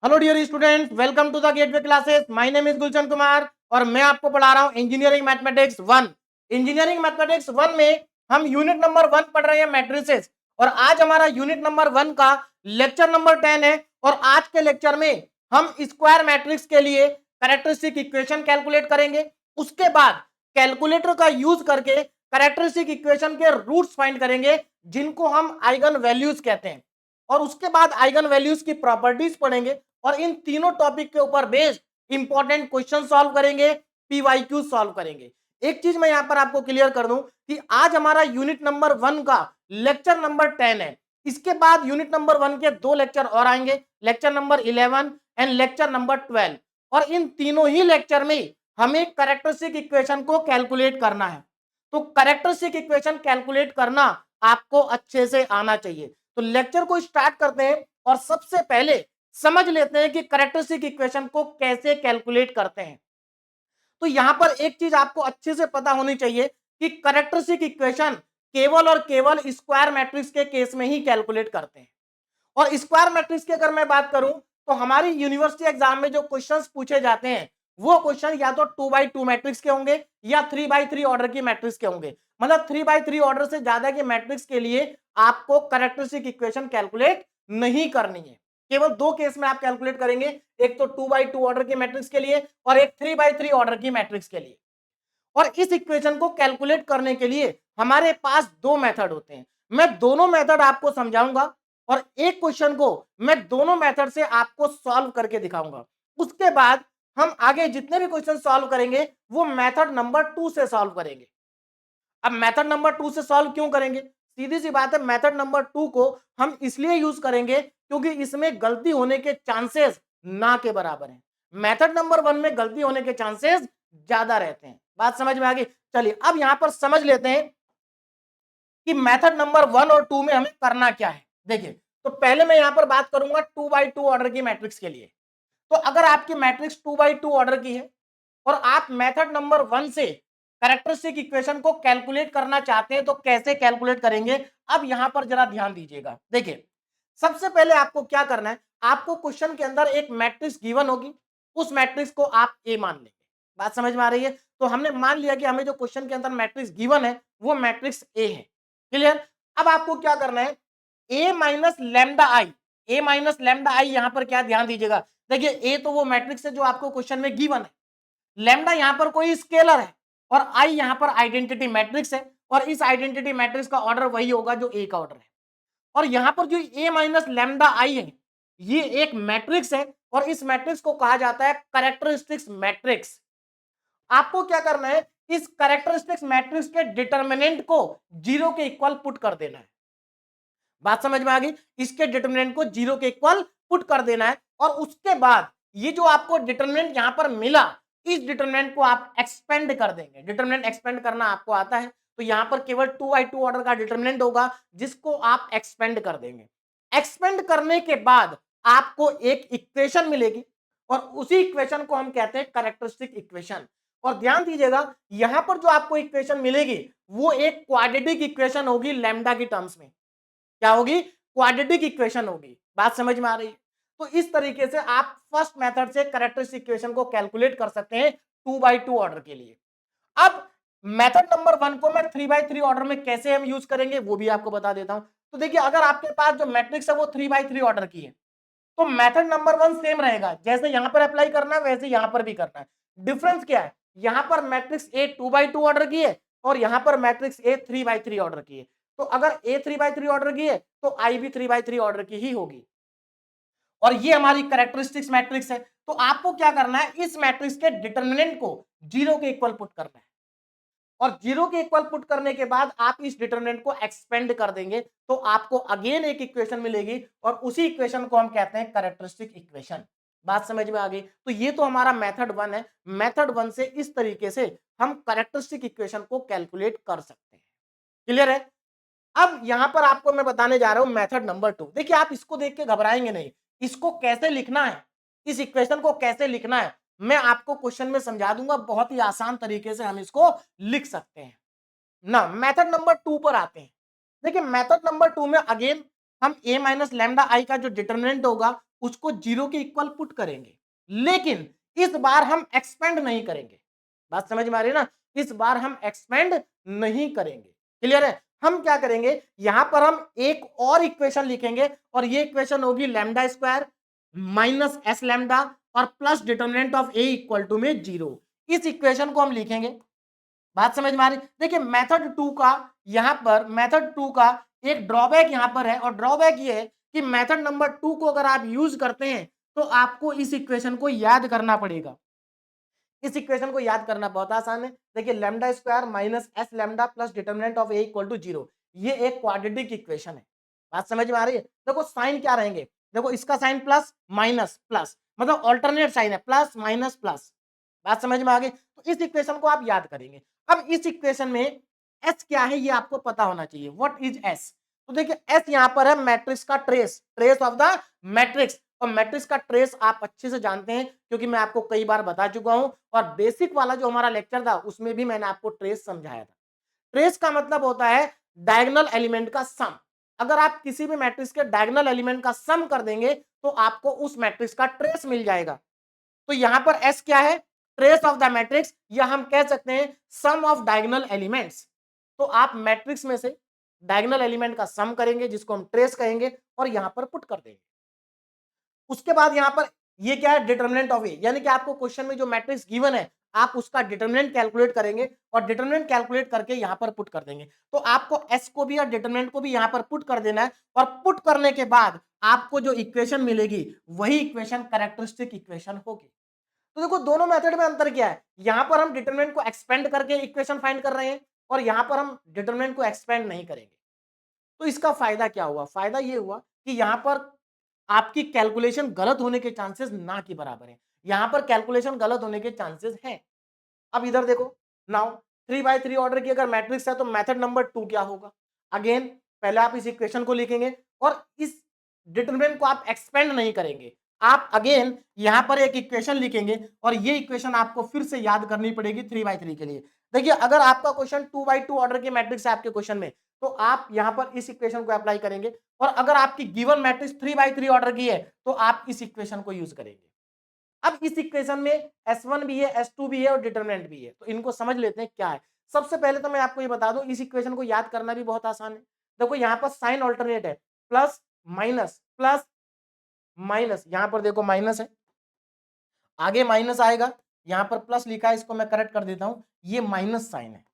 Hello dear students, welcome to the gateway classes. My name is Gulshan Kumar और मैं आपको पढ़ा रहा हूं इंजीनियरिंग मैथमेटिक्स 1। इंजीनियरिंग मैथमेटिक्स 1 में हम यूनिट नंबर 1 पढ़ रहे हैं, मैट्रिसेस। और आज हमारा यूनिट नंबर 1 का लेक्चर नंबर 10 है। और आज के लेक्चर में हम स्क्वायर मैट्रिक्स के लिए कैरेक्टरिस्टिक इक्वेशन कैलकुलेट करेंगे। उसके बाद कैलकुलेटर का यूज करके कैरेक्टरिस्टिक इक्वेशन के रूट्स फाइंड करेंगे, जिनको हम आइगन वैल्यूज कहते हैं। और उसके बाद आइगन वैल्यूज की प्रॉपर्टीज पढ़ेंगे और इन तीनों टॉपिक के ऊपर बेस्ड इंपॉर्टेंट क्वेश्चन सॉल्व करेंगे, पीवाईक्यू सॉल्व करेंगे। एक चीज मैं यहां पर आपको क्लियर कर दूं कि आज हमारा यूनिट नंबर 1 का लेक्चर नंबर 10 है। इसके बाद यूनिट नंबर 1 के 2 लेक्चर और आएंगे, lecture number 11 and lecture number 12। और इन तीनों ही लेक्चर में हमें कैरेक्टरिस्टिक इक्वेशन को कैलकुलेट करना है। तो कैरेक्टरिस्टिक इक्वेशन कैलकुलेट करना आपको अच्छे से आना चाहिए। तो लेक्चर को स्टार्ट करते हैं और सबसे पहले समझ लेते हैं कि कैरेक्टरिस्टिक इक्वेशन को कैसे कैलकुलेट करते हैं। तो यहां पर एक चीज आपको अच्छे से पता होनी चाहिए कि कैरेक्टरिस्टिक इक्वेशन केवल और केवल स्क्वायर मैट्रिक्स के केस में ही कैलकुलेट करते हैं। और स्क्वायर मैट्रिक्स की अगर मैं बात करूं तो हमारी यूनिवर्सिटी एग्जाम में जो क्वेश्चंस पूछे जाते हैं वो क्वेश्चन या तो 2x2 मैट्रिक्स के होंगे या 3x3 ऑर्डर की मैट्रिक्स के होंगे। मतलब 3x3 ऑर्डर से ज्यादा के मैट्रिक्स के लिए आपको कैरेक्टरिस्टिक इक्वेशन कैलकुलेट नहीं करनी है। केवल दो केस में आप कैलकुलेट करेंगे, एक तो 2x2 ऑर्डर की मैट्रिक्स के लिए और एक 3x3 ऑर्डर की मैट्रिक्स के लिए। और इस इक्वेशन को कैलकुलेट करने के लिए हमारे पास दो मेथड होते हैं। मैं दोनों मेथड आपको समझाऊंगा और एक क्वेश्चन को मैं दोनों मेथड से आपको सॉल्व करके दिखाऊंगा। उसके बाद हम आगे जितने भी क्वेश्चन सॉल्व करेंगे वो मेथड नंबर 2 से सॉल्व करेंगे। अब मेथड नंबर 2 से सॉल्व क्यों करेंगे? सीधी सी बात है, मेथड नंबर 2 को हम इसलिए यूज करेंगे क्योंकि इसमें गलती होने के चांसेस ना के बराबर हैं। मेथड नंबर 1 में गलती होने के चांसेस ज्यादा रहते हैं। बात समझ में आ गई? चलिए अब यहां पर समझ लेते हैं कि मेथड नंबर 1 और 2 में हमें करना क्या है। देखिए, तो पहले मैं यहां पर बात करूंगा 2x2 ऑर्डर की मैट्रिक्स के लिए। तो अगर आपकी मैट्रिक्स 2x2 ऑर्डर की है और आप मेथड नंबर 1 से कैरेक्टरिस्टिक इक्वेशन को कैलकुलेट करना चाहते हैं तो कैसे कैलकुलेट करेंगे? अब यहां पर जरा ध्यान दीजिएगा। देखिए, सबसे पहले आपको क्या करना है, आपको क्वेश्चन के अंदर एक मैट्रिक्स गिवन होगी, उस मैट्रिक्स को आप ए मान लेंगे। बात समझ में आ रही है? तो हमने मान लिया कि हमें जो क्वेश्चन के अंदर मैट्रिक्स गिवन है वो मैट्रिक्स ए है। क्लियर? अब आपको क्या करना है, ए minus lambda I. A minus lambda आई यहां पर क्या, ध्यान दीजिएगा। देखिए, ए तो वो मैट्रिक्स है जो आपको क्वेश्चन में गिवन है, लैम्डा यहां पर कोई स्केलर है और आई यहां पर आइडेंटिटी मैट्रिक्स है। और इस आइडेंटिटी मैट्रिक्स का ऑर्डर वही होगा जो ए का ऑर्डर है। और यहां पर जो ए माइनस लैम्डा आई है ये एक मैट्रिक्स है और इस मैट्रिक्स को कहा जाता है कैरेक्टरिस्टिक्स मैट्रिक्स। आपको क्या करना है, इस कैरेक्टरिस्टिक्स मैट्रिक्स के डिटरमिनेंट को जीरो के इक्वल पुट कर देना है। बात समझ में आ गई? इसके डिटरमिनेंट को जीरो के इक्वल पुट कर देना है और उसके बाद ये जो आपको डिटरमिनेंट यहां पर मिला, इस डिटरमिनेंट को आप एक्सपेंड कर देंगे। डिटरमिनेंट एक्सपेंड करना आपको आता है, तो यहां पर केवल 2x2 ऑर्डर का डिटरमिनेंट होगा जिसको आप एक्सपेंड कर देंगे। एक्सपेंड करने के बाद आपको एक इक्वेशन मिलेगी और उसी इक्वेशन को हम कहते हैं कैरेक्टरिस्टिक इक्वेशन। और ध्यान दीजिएगा, यहां पर जो आपको इक्वेशन मिलेगी वो एक क्वाड्रेटिक इक्वेशन होगी लैम्डा की टर्म्स में। क्या होगी? क्वाड्रेटिक इक्वेशन होगी। बात समझ में आ रही है? तो इस तरीके से आप फर्स्ट मेथड से कैरेक्टरिस्टिक इक्वेशन को कैलकुलेट कर सकते हैं 2x2 ऑर्डर के लिए। अब मेथड नंबर 1 को मैं 3x3 ऑर्डर में कैसे हम यूज करेंगे वो भी आपको बता देता हूं। तो देखिए, अगर आपके पास जो मैट्रिक्स है वो 3x3 ऑर्डर की है तो मेथड नंबर 1 सेम रहेगा, जैसे यहां पर अप्लाई करना है वैसे यहां पर भी करना है। डिफरेंस क्या है, यहां पर मैट्रिक्स ए 2x2 ऑर्डर की है और यहां पर मैट्रिक्स ए 3x3 ऑर्डर की है। तो अगर ए 3x3 ऑर्डर की है तो आई भी 3x3 ऑर्डर की ही होगी और ये हमारी कैरेक्टरिस्टिक्स मैट्रिक्स है। तो आपको क्या करना है, इस मैट्रिक्स के डिटरमिनेंट को जीरो के इक्वल पुट करना है और जीरो के इक्वल पुट करने के बाद आप इस डिटरमिनेंट को एक्सपेंड कर देंगे तो आपको अगेन एक इक्वेशन मिलेगी और उसी इक्वेशन को हम कहते हैं कैरेक्टरिस्टिक इक्वेशन। बात समझ में आ गई? तो ये तो हमारा मेथड 1 है। मेथड 1 से इस तरीके से हम कैरेक्टरिस्टिक इक्वेशन को कैलकुलेट कर सकते हैं। क्लियर है? अब यहां पर आपको मैं बताने जा रहा हूं मेथड नंबर 2। देखिए, आप इसको देख के घबराएंगे नहीं। इसको कैसे लिखना है, इस इक्वेशन को कैसे लिखना है, मैं आपको क्वेश्चन में समझा दूंगा। बहुत ही आसान तरीके से हम इसको लिख सकते हैं ना। मेथड नंबर 2 पर आते हैं। देखिए, मेथड नंबर 2 में अगेन हम a माइनस लैम्डा आई का जो डिटरमिनेंट होगा उसको 0 के इक्वल पुट करेंगे, लेकिन इस बार हम एक्सपेंड नहीं करेंगे। बात समझ में आ रही है ना? इस बार हम एक्सपेंड नहीं करेंगे। क्लियर है? हम क्या करेंगे, यहां पर हम एक और इक्वेशन लिखेंगे और ये इक्वेशन होगी lambda square minus S lambda और plus determinant of A equal to में 0। इस इक्वेशन को हम लिखेंगे। बात समझ में आ रही? देखिए मेथड 2 का यहां पर मेथड 2 का एक ड्रॉबैक यहां पर है और ड्रॉबैक ये है कि मेथड नंबर 2 को अगर आप यूज करते हैं तो आपको इस इक्वेशन को याद करना पड़ेगा। इस इक्वेशन को याद करना बहुत आसान है। देखिए lambda square minus S lambda plus determinant of A equal to 0, ये एक क्वाड्रेटिक इक्वेशन है। बात समझ में आ रही है? देखो साइन क्या रहेंगे, देखो इसका साइन प्लस माइनस प्लस, मतलब ऑल्टरनेट साइन है, प्लस माइनस प्लस। बात समझ में आ गई? तो इस इक्वेशन को आप याद करेंगे। अब इस इक्वेशन में एस क्या है ये आपको पता होना चाहिए। What is S? तो देखिए एस यहां पर है मैट्रिक्स का trace, trace of the matrix. और मैट्रिक्स का ट्रेस आप अच्छे से जानते हैं क्योंकि मैं आपको कई बार बता चुका हूं और बेसिक वाला जो हमारा लेक्चर था उसमें भी मैंने आपको ट्रेस समझाया था। ट्रेस का मतलब होता है डायगोनल एलिमेंट का सम। अगर आप किसी भी मैट्रिक्स के डायगोनल एलिमेंट का सम कर देंगे तो आपको उस मैट्रिक्स का ट्रेस मिल जाएगा। तो यहां पर एस क्या है? ट्रेस ऑफ द मैट्रिक्स, या हम कह सकते हैं सम ऑफ डायगोनल एलिमेंट्स। तो आप मैट्रिक्स में से डायगोनल एलिमेंट का सम करेंगे जिसको हम ट्रेस कहेंगे और यहां पर पुट कर देंगे। उसके बाद यहां पर ये क्या है? डिटर्मिनेंट ऑफ ए, यानी कि आपको क्वेश्चन में जो मैट्रिक्स गिवन है आप उसका डिटर्मिनेंट कैलकुलेट करेंगे और डिटर्मिनेंट कैलकुलेट करके यहां पर पुट कर देंगे। तो आपको एस को भी और डिटर्मिनेंट को भी यहां पर पुट कर देना है और पुट करने के बाद आपको जो इक्वेशन मिलेगी वही इक्वेशन कैरेक्टरिस्टिक इक्वेशन होगी। तो देखो दोनों मेथड में अंतर क्या है, यहां पर हम डिटर्मिनेंट को एक्सपेंड करके इक्वेशन फाइंड कर रहे हैं और यहां पर हम डिटर्मिनेंट को एक्सपेंड नहीं करेंगे। तो इसका फायदा क्या हुआ? फायदा ये हुआ कि यहां पर आपकी कैलकुलेशन गलत होने के चांसेस ना के बराबर है। यहां पर कैलकुलेशन गलत होने के चांसेस हैं। अब इधर देखो, नाउ 3/3 ऑर्डर की अगर मैट्रिक्स है तो मेथड नंबर 2 क्या होगा? अगेन पहले आप इस इक्वेशन को लिखेंगे और इस डिटरमिनेंट को आप एक्सपेंड नहीं करेंगे। आप अगेन यहां पर एक इक्वेशन लिखेंगे और ये इक्वेशन आपको फिर से याद करनी पड़ेगी 3/3 के लिए। देखिए अगर आपका क्वेश्चन 2/2 ऑर्डर के मैट्रिक्स है आपके क्वेश्चन में तो आप यहां पर इस इक्वेशन को अप्लाई करेंगे और अगर आपकी गिवन मैट्रिक्स 3/3 ऑर्डर की है तो आप इस इक्वेशन को यूज करेंगे। अब इस इक्वेशन में S1 भी है, S2 भी है और डिटरमिनेंट भी है, तो इनको समझ लेते हैं क्या है। सबसे पहले तो मैं आपको ये बता दूं इस इक्वेशन को याद करना भी बहुत आसान है। देखो यहाँ पर साइन ऑल्टरनेट है, प्लस प्लस माइनस, यहां पर देखो माइनस है, आगे माइनस आएगा, यहां पर प्लस लिखा है, इसको मैं करेक्ट कर देता हूं, ये माइनस साइन है।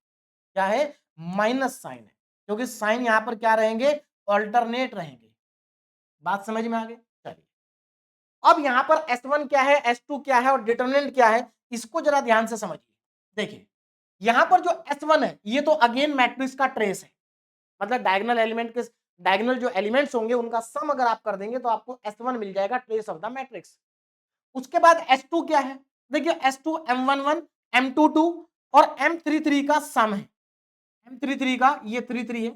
क्या है? माइनस साइन है, क्योंकि साइन यहां पर क्या रहेंगे? ऑल्टरनेट रहेंगे। बात समझ में आ गई? चलिए अब यहां पर S1 क्या है, S2 क्या है और डिटरमिनेंट क्या है, इसको जरा ध्यान से समझिए। देखिए यहां पर जो S1 है ये तो अगेन मैट्रिक्स का ट्रेस है, मतलब डायगोनल एलिमेंट के डायगोनल जो एलिमेंट्स होंगे उनका सम अगर आप कर देंगे तो आपको S1 मिल जाएगा, ट्रेस ऑफ द मैट्रिक्स। उसके बाद S2 क्या है? देखिए S2 M11 M22 और M33 का सम है। M33 का ये 33 है,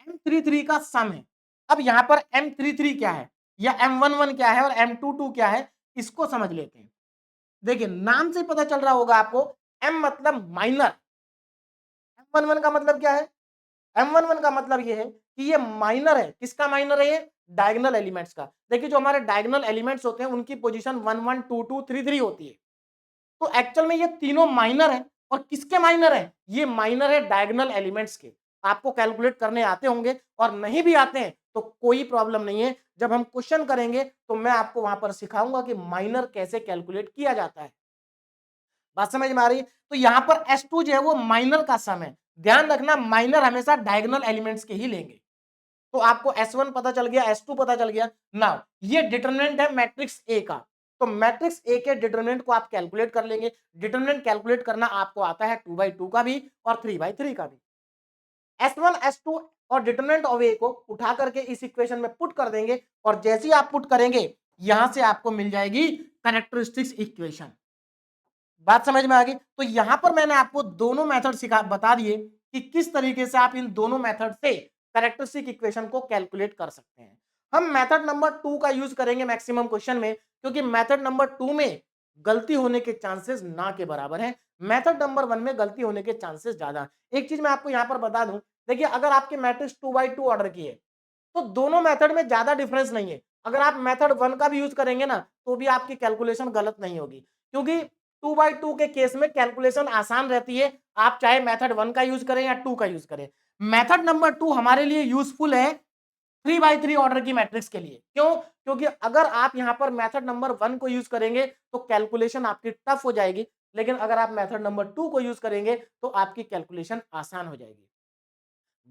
M33 का सम है। अब यहां पर M33 क्या है या M11 क्या है और M22 क्या है, इसको समझ लेते हैं। देखिए नाम से पता चल रहा होगा आपको, M मतलब माइनर। M11 का मतलब क्या है? M11 का मतलब ये है कि ये माइनर है। किसका माइनर है ये? डायगोनल एलिमेंट्स का। देखिए जो हमारे डायगोनल एलिमेंट्स होते हैं उनकी पोजीशन 1 1 2 2 3 3 होती है। तो एक्चुअल में ये तीनों माइनर है और किसके माइनर है? ये माइनर है डायगोनल एलिमेंट्स के। आपको कैलकुलेट करने आते होंगे और नहीं भी आते हैं तो कोई प्रॉब्लम नहीं है। जब हम क्वेश्चन करेंगे तो मैं आपको वहां पर सिखाऊंगा कि माइनर कैसे कैलकुलेट किया जाता है। बात समझ में आ रही है? तो यहां पर S2 जो है वो माइनर का सम है। ध्यान रखना माइनर हमेशा डायगोनल एलिमेंट्स के ही लेंगे। तो आपको S1 पता चल गया, S2 पता चल गया। नाउ ये डिटरमिनेंट है मैट्रिक्स ए का, तो मैट्रिक्स ए के डिटरमिनेंट को आप कैलकुलेट कर लेंगे। डिटरमिनेंट कैलकुलेट करना आपको आता है 2/2 का भी और 3/3 का भी। S1 S2 और डिटरमिनेंट ऑफ ए को उठा करके इस इक्वेशन में पुट कर देंगे और जैसे ही आप पुट करेंगे यहां से आपको मिल जाएगी कैरेक्टरिस्टिक्स इक्वेशन। बात समझ में आ गई? तो यहां पर मैंने आपको दोनों मेथड सिखा बता दिए कि किस तरीके से आप इन दोनों मेथड से कैरेक्टरिस्टिक इक्वेशन को कैलकुलेट कर सकते हैं। हम मेथड नंबर 2 का यूज करेंगे मैक्सिमम क्वेश्चन में, क्योंकि मेथड नंबर 2 में गलती होने के चांसेस ना के बराबर है। मेथड नंबर 1 में गलती होने के चांसेस ज्यादा। एक चीज मैं आपको यहां पर बता दूं, देखिए अगर आपके मैट्रिक्स 2/2 ऑर्डर की है तो दोनों मेथड में ज्यादा डिफरेंस नहीं है। अगर आप मेथड 1 का भी यूज करेंगे ना तो भी आपकी कैलकुलेशन गलत नहीं होगी, क्योंकि 2/2 के केस में कैलकुलेशन आसान रहती है, आप चाहे मेथड 1 का यूज करें या 2 का यूज करें। मेथड नंबर 2 हमारे लिए यूजफुल है 3/3 ऑर्डर की मैट्रिक्स के लिए। क्यों? क्योंकि अगर आप यहाँ पर मेथड नंबर 1 को यूज करेंगे तो कैलकुलेशन आपकी टफ हो जाएगी, लेकिन अगर आप मेथड नंबर 2 को यूज करेंगे तो आपकी कैलकुलेशन आसान हो जाएगी,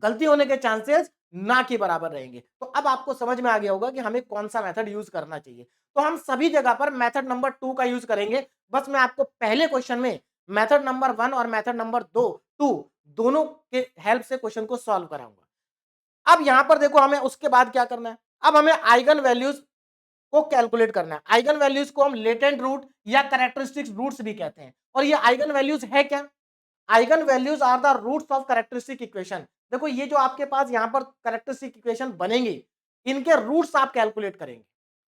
गलती होने के चांसेस ना के बराबर रहेंगे। तो अब आपको समझ में आ गया होगा कि हमें कौन सा मेथड यूज करना चाहिए। तो हम सभी जगह पर मेथड नंबर 2 का यूज करेंगे। बस मैं आपको पहले क्वेश्चन में मेथड नंबर 1 और मेथड नंबर 2 दोनों के हेल्प से क्वेश्चन को सॉल्व कराऊंगा। अब यहां पर देखो हमें उसके बाद क्या करना है, अब हमें आइगन वैल्यूज को कैलकुलेट करना है। आइगन वैल्यूज को हम लेटेंट रूट या कैरेक्टरिस्टिक्स रूट्स भी कहते हैं। और ये आइगन वैल्यूज है क्या? Eigenvalues are the roots of characteristic equation. देखो ये जो आपके पास यहाँ पर कैरेक्टरिस्टिक इक्वेशन बनेंगे, इनके रूट्स आप कैलकुलेट करेंगे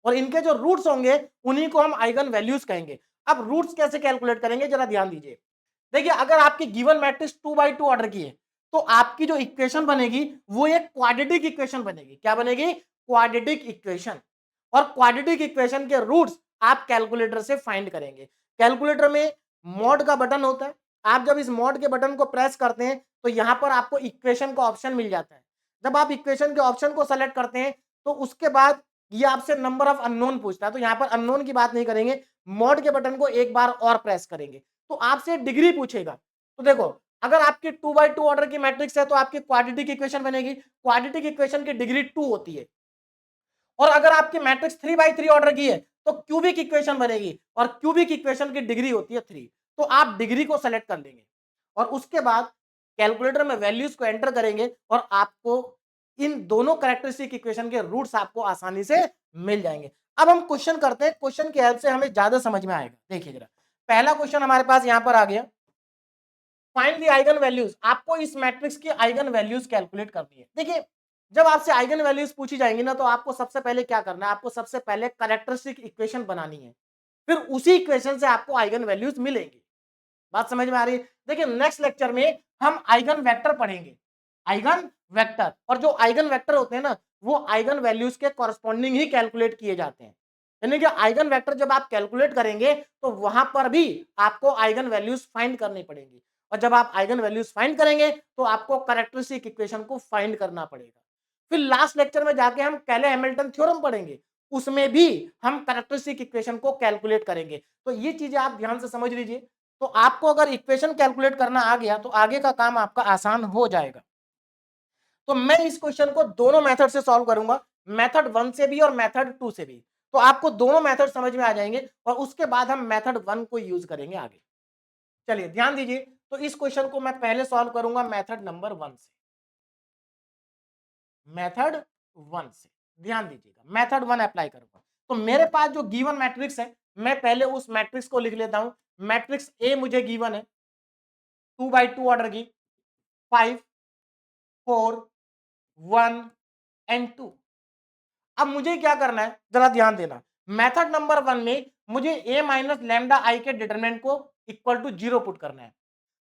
और इनके जो रूट्स होंगे उन्हीं को हम आइगन वैल्यूज कहेंगे। अब रूट्स कैसे कैलकुलेट करेंगे जरा ध्यान दीजिए। देखिए अगर आपकी गिवन मैट्रिक्स 2/2 ऑर्डर की है तो आपकी जो इक्वेशन बनेगी वो एक क्वाड्रेटिक इक्वेशन बनेगी। क्या बनेगी? Quadratic equation. और क्वाड्रेटिक इक्वेशन के रूट्स आप कैलकुलेटर से फाइंड करेंगे। कैलकुलेटर में मॉड का बटन होता है, आप जब इस मॉड के बटन को प्रेस करते हैं तो यहां पर आपको इक्वेशन का ऑप्शन मिल जाता है। जब आप इक्वेशन के ऑप्शन को सेलेक्ट करते हैं तो उसके बाद ये आपसे नंबर ऑफ अननोन पूछता है, तो यहां पर अननोन की बात नहीं करेंगे, मॉड के बटन को एक बार और प्रेस करेंगे तो आपसे डिग्री पूछेगा। तो देखो अगर आपकी 2/2 ऑर्डर की मैट्रिक्स है तो आपकी क्वाड्रेटिक इक्वेशन बनेगी, क्वाड्रेटिक इक्वेशन की डिग्री 2 होती है। और अगर आपकी मैट्रिक्स 3/3 ऑर्डर की है तो क्यूबिक इक्वेशन बनेगी और क्यूबिक इक्वेशन की डिग्री होती है 3। तो आप डिग्री को सेलेक्ट कर लेंगे और उसके बाद कैलकुलेटर में वैल्यूज को एंटर करेंगे और आपको इन दोनों कैरेक्टरिस्टिक इक्वेशन के रूट्स आपको आसानी से मिल जाएंगे। अब हम क्वेश्चन करते हैं, क्वेश्चन की हेल्प से हमें ज्यादा समझ में आएगा। देखिए जरा पहला क्वेश्चन हमारे पास यहां पर आ गया, फाइंड द आइगन वैल्यूज। आपको इस मैट्रिक्स की आइगन वैल्यूज कैलकुलेट करनी है। देखिए जब आपसे आइगन वैल्यूज पूछी जाएंगी ना तो आपको सबसे पहले क्या करना है, आपको सबसे पहले कैरेक्टरिस्टिक इक्वेशन बनानी है, फिर उसी इक्वेशन से आपको आइगन वैल्यूज मिलेंगी। बात समझ में आ रही है? देखिए नेक्स्ट लेक्चर में हम आइगन वेक्टर पढ़ेंगे, आइगन वेक्टर। और जो आइगन वेक्टर होते हैं ना वो आइगन वैल्यूज के कॉरस्पॉन्डिंग ही कैलकुलेट किए जाते हैं। यानी कि आइगन वेक्टर जब आप कैलकुलेट करेंगे तो वहां पर भी आपको आइगन वैल्यूज फाइंड करनी पड़ेगी और जब आप आइगन वैल्यूज फाइंड करेंगे तो आपको कैरेक्टरिस्टिक इक्वेशन को फाइंड करना पड़ेगा। फिर लास्ट लेक्चर में जाके हम कैले हैमिल्टन थ्योरम पढ़ेंगे, उसमें भी हम कैरेक्टरिस्टिक इक्वेशन को कैलकुलेट करेंगे। तो ये चीजें आप ध्यान से समझ लीजिए। तो आपको अगर इक्वेशन कैलकुलेट करना आ गया तो आगे का काम आपका आसान हो जाएगा। तो मैं इस क्वेश्चन को दोनों मेथड से सॉल्व करूंगा, मेथड 1 से भी और मेथड 2 से भी। तो आपको दोनों मेथड समझ में आ जाएंगे और उसके बाद हम मेथड 1 को यूज करेंगे आगे। चलिए ध्यान दीजिए। तो इस क्वेश्चन को मैं पहले सॉल्व करूंगा मेथड नंबर 1 से। मेथड 1 से ध्यान दीजिएगा, मेथड 1 अप्लाई करूंगा। तो मेरे पास जो गिवन मैट्रिक्स है मैं पहले उस मैट्रिक्स को लिख लेता हूं। मैट्रिक्स ए मुझे गिवन है 2/2 ऑर्डर की, 5 4 1 एंड 2। अब मुझे क्या करना है जरा ध्यान देना। मेथड नंबर 1 में मुझे a माइनस लैम्डा आई के डिटरमिनेंट को इक्वल टू 0 पुट करना है।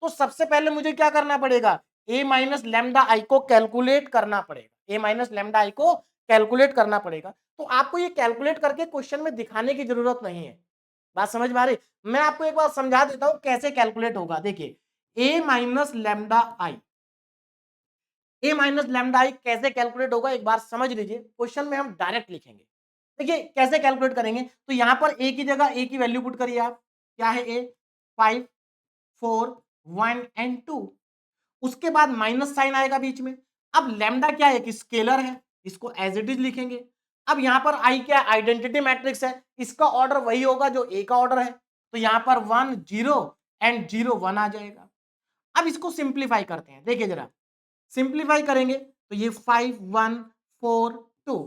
तो सबसे पहले मुझे क्या करना पड़ेगा, a माइनस लैम्डा आई को कैलकुलेट करना पड़ेगा, a माइनस लैम्डा आई को कैलकुलेट करना पड़ेगा। तो आपको ये कैलकुलेट करके क्वेश्चन में दिखाने की जरूरत नहीं है। बात समझ में आ रही? मैं आपको एक बार समझा देता हूं कैसे कैलकुलेट होगा। देखिए a minus lambda I, A minus lambda I कैसे कैलकुलेट होगा एक बार समझ लीजिए। क्वेश्चन में हम डायरेक्ट लिखेंगे। देखिए कैसे कैलकुलेट करेंगे, तो यहां पर ए की जगह ए की वैल्यू पुट करिए आप। क्या है ए? 5 4 1 एंड 2। उसके बाद माइनस साइन आएगा बीच में। अब लैम्डा क्या है? एक स्केलर है, इसको एज इट इज लिखेंगे। अब यहां पर आई क्या? आइडेंटिटी मैट्रिक्स है, इसका ऑर्डर वही होगा जो ए का ऑर्डर है। तो यहां पर 1 0 एंड 0 1 आ जाएगा। अब इसको सिंप्लीफाई करते हैं। देखिए जरा सिंप्लीफाई करेंगे तो ये 5 1 4 2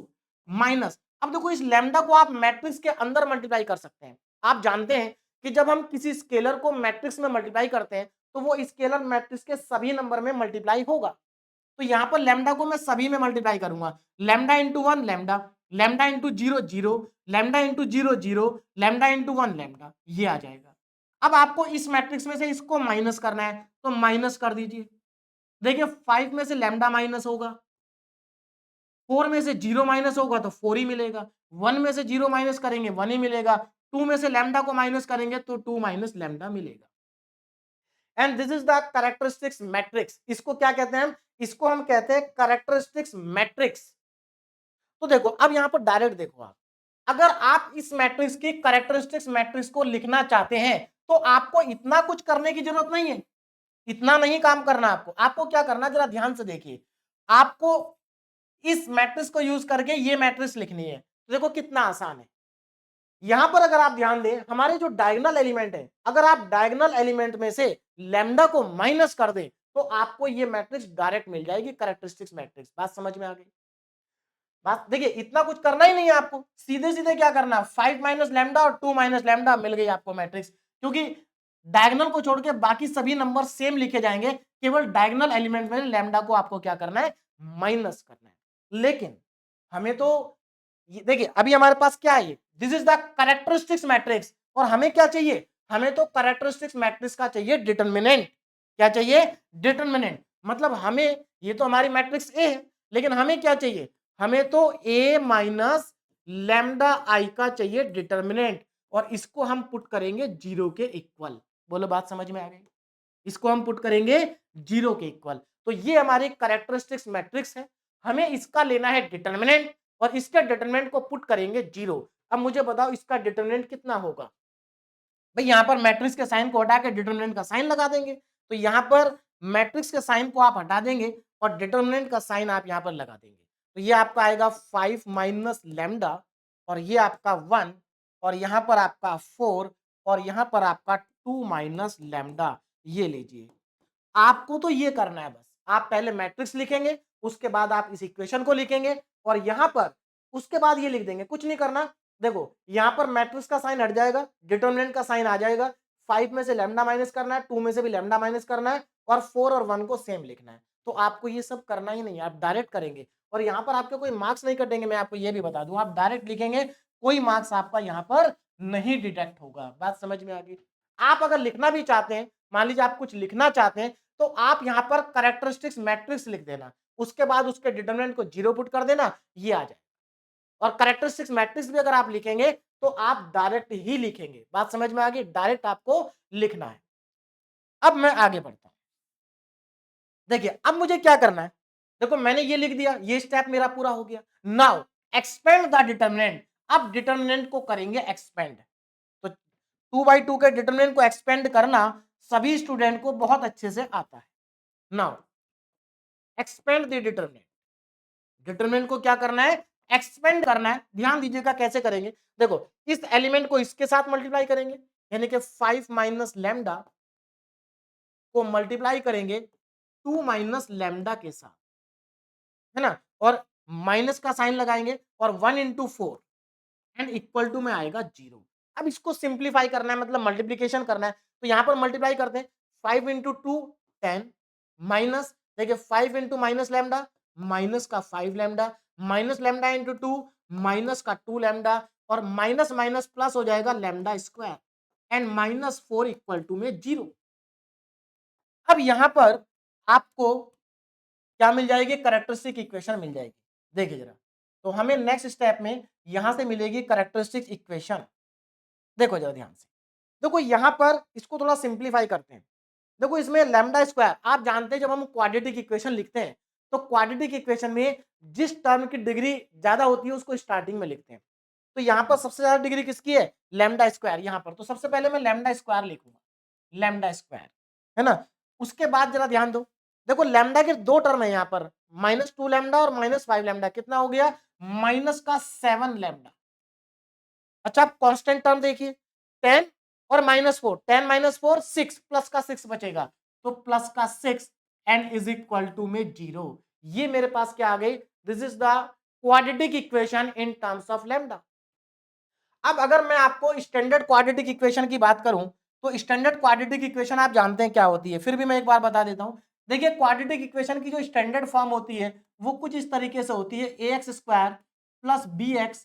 माइनस। अब देखो इस लैम्डा को आप मैट्रिक्स के अंदर मल्टीप्लाई कर सकते हैं। आप जानते हैं कि जब हम किसी स्केलर को मैट्रिक्स में मल्टीप्लाई करते हैं तो वो स्केलर मैट्रिक्स के सभी नंबर में मल्टीप्लाई होगा। तो यहाँ पर लैम्डा को मैं सभी में मल्टीप्लाई करूंगा। Lambda into 1 lambda, lambda into 0 0, lambda into 0 0, lambda into 1 lambda, ये आ जाएगा। अब आपको इस मैट्रिक्स में से इसको माइनस करना है तो माइनस कर दीजिए। देखिए 5 में से लैम्डा माइनस होगा, 4 में से 0 माइनस होगा तो 4 ही मिलेगा, 1 में से 0 माइनस करेंगे 1 ही मिलेगा, 2 में से लैम्डा को माइनस करेंगे तो 2 माइनस लैम्डा मिलेगा। And this is the characteristics matrix. इसको क्या कहते हैं हम? इसको हम कहते हैं कैरेक्टरिस्टिक्स मैट्रिक्स। तो देखो अब यहां पर डायरेक्ट देखो आप, अगर आप इस मैट्रिक्स की कैरेक्टरिस्टिक्स मैट्रिक्स को लिखना चाहते हैं तो आपको इतना कुछ करने की जरूरत नहीं है, इतना नहीं काम करना आपको। आपको क्या करना, जरा ध्यान से देखिए, आपको इस मैट्रिक्स को यूज करके ये मैट्रिक्स लिखनी है। तो देखो कितना आसान है। यहां पर अगर आप ध्यान दें, हमारे जो डायगोनल एलिमेंट है, अगर आप डायगोनल एलिमेंट में से लैम्डा को माइनस कर दें तो आपको ये मैट्रिक्स डायरेक्ट मिल जाएगी, कैरेक्टरिस्टिक्स मैट्रिक्स। बात समझ में आ गई? बात देखिए, इतना कुछ करना ही नहीं है आपको, सीधे सीधे क्या करना, 5 माइनस लैम्डा और 2 माइनस लैम्डा, मिल गई आपको मैट्रिक्स। क्योंकि डायगोनल को छोड़ के बाकी सभी नंबर सेम लिखे जाएंगे, केवल डायगोनल एलिमेंट में लैम्डा को आपको क्या करना है, माइनस करना है। लेकिन हमें तो देखिए अभी हमारे पास क्या है, this is the characteristics matrix, और हमें क्या चाहिए, हमें तो कैरेक्टरिस्टिक्स मैट्रिक्स का चाहिए डिटरमिनेंट। क्या चाहिए? डिटरमिनेंट। मतलब हमें, ये तो हमारी मैट्रिक्स ए है, लेकिन हमें क्या चाहिए, हमें तो ए माइनस लैम्डा आई का चाहिए डिटरमिनेंट, और इसको हम पुट करेंगे 0 के इक्वल। बोलो बात समझ में आ गई? इसको हम पुट करेंगे 0 के इक्वल। तो ये हमारी कैरेक्टरिस्टिक्स मैट्रिक्स है, हमें इसका लेना है डिटरमिनेंट, और इसके डिटरमिनेंट को पुट करेंगे 0। अब मुझे बताओ इसका डिटरमिनेंट कितना होगा। भाई यहां पर मैट्रिक्स के साइन को हटा के डिटरमिनेंट का साइन लगा देंगे, तो यहां पर मैट्रिक्स के साइन को आप हटा देंगे और डिटरमिनेंट का साइन आप यहां पर लगा देंगे। तो ये आपका आएगा 5 माइनस लैम्डा, और ये आपका 1, और यहां पर आपका 4, और यहां पर आपका 2 माइनस लैम्डा। ये लीजिए, आपको तो ये करना है, बस आप पहले मैट्रिक्स लिखेंगे, उसके बाद आप इस इक्वेशन को लिखेंगे, और यहां पर उसके बाद ये लिख देंगे, कुछ नहीं करना। देखो यहां पर मैट्रिक्स का साइन हट जाएगा, डिटरमिनेंट का साइन आ जाएगा, 5 में से लैम्डा माइनस करना है, 2 में से भी लैम्डा माइनस करना है, और 4 और 1 को सेम लिखना है। तो आपको ये सब करना ही नहीं है, आप डायरेक्ट करेंगे, और यहाँ पर आपके कोई मार्क्स नहीं कटेंगे। मैं आपको ये भी बता दूं, आप डायरेक्ट लिखेंगे, कोई मार्क्स आपका यहाँ पर नहीं डिडक्ट होगा। बात समझ में आ गई? आप अगर लिखना भी चाहते हैं, मान लीजिए आप कुछ लिखना चाहते हैं, तो आप यहां पर कैरेक्टरिस्टिक्स मैट्रिक्स लिख देना, उसके बाद उसके डिटरमिनेंट को 0 पुट कर देना, ये आ जाए। और कैरेक्टरिस्टिक्स मैट्रिक्स भी अगर आप लिखेंगे तो आप डायरेक्ट ही लिखेंगे। बात समझ में आ गई? डायरेक्ट आपको लिखना है। अब मैं आगे बढ़ता हूं, देखिए अब मुझे क्या करना है। देखो मैंने ये लिख दिया, ये स्टेप मेरा पूरा हो गया। Now expand the determinant. अब डिटरमिनेंट को करेंगे एक्सपेंड। तो 2/2 के डिटरमिनेंट को एक्सपेंड करना सभी स्टूडेंट को बहुत अच्छे से आता है। Now expand the determinant. Determinant को क्या करना है, एक्सपेंड करना है। ध्यान दीजिएगा कैसे करेंगे। देखो इस एलिमेंट को इसके साथ मल्टीप्लाई करेंगे, यानी कि 5 माइनस लैम्डा को मल्टीप्लाई करेंगे 2 माइनस लैम्डा के साथ, है ना, और माइनस का साइन लगाएंगे, और 1 इंटू 4 एंड इक्वल टू में आएगा 0। अब इसको सिंप्लीफाई करना है, मतलब मल्टीप्लीकेशन करना है, तो यहां पर मल्टीप्लाई करते हैं। 5 इंटू 2 10, माइनस देखिए 5 इंटू माइनस लैम्डा, माइनस का 5 lambda, minus lambda into 2, minus का 2 लैम्डा, और माइनस माइनस प्लस हो जाएगा lambda square, and minus 4 equal to में 0। अब यहां पर आपको क्या मिल जाएगी, कैरेक्टरिस्टिक इक्वेशन मिल जाएगी। देखिए जरा, तो हमें नेक्स्ट स्टेप में यहां से मिलेगी कैरेक्टरिस्टिक इक्वेशन। देखो जरा ध्यान से, देखो यहां पर इसको थोड़ा सिंप्लीफाई करते हैं। देखो इसमें लैम्डा स्क्वायर, आप जानते हैं जब हम क्वाड्रेटिक इक्वेशन लिखते हैं तो क्वाड्रेटिक इक्वेशन में जिस टर्म की डिग्री ज्यादा होती है उसको स्टार्टिंग में लिखते हैं। तो यहाँ पर सबसे ज्यादा डिग्री किसकी है, लैम्डा स्क्वायर। यहाँ पर तो सबसे पहले मैं लैम्डा स्क्वायर लिखूंगा, लैम्डा स्क्वायर, है ना। उसके बाद जरा ध्यान दो, देखो लैम्डा के दो टर्म है यहाँ पर, -2 लैम्डा और -5 लैम्डा। कितना हो गया, माइनस का 7 लैम्डा। अच्छा आप कांस्टेंट टर्म देखिए, 10 और -4, 10 -4 6, प्लस का 6 बचेगा, तो प्लस का 6 एंड इज इक्वल टू में 0। ये मेरे पास क्या आ गई, this is the quadratic equation in terms of lambda. अब अगर मैं आपको स्टैंडर्ड क्वाड्रेटिक इक्वेशन की बात करूं, तो स्टैंडर्ड क्वाड्रेटिक इक्वेशन आप जानते हैं क्या होती है, फिर भी मैं एक बार बता देता हूं। देखिए क्वाड्रेटिक इक्वेशन की जो स्टैंडर्ड फॉर्म होती है वो कुछ इस तरीके से होती है, ax square plus bx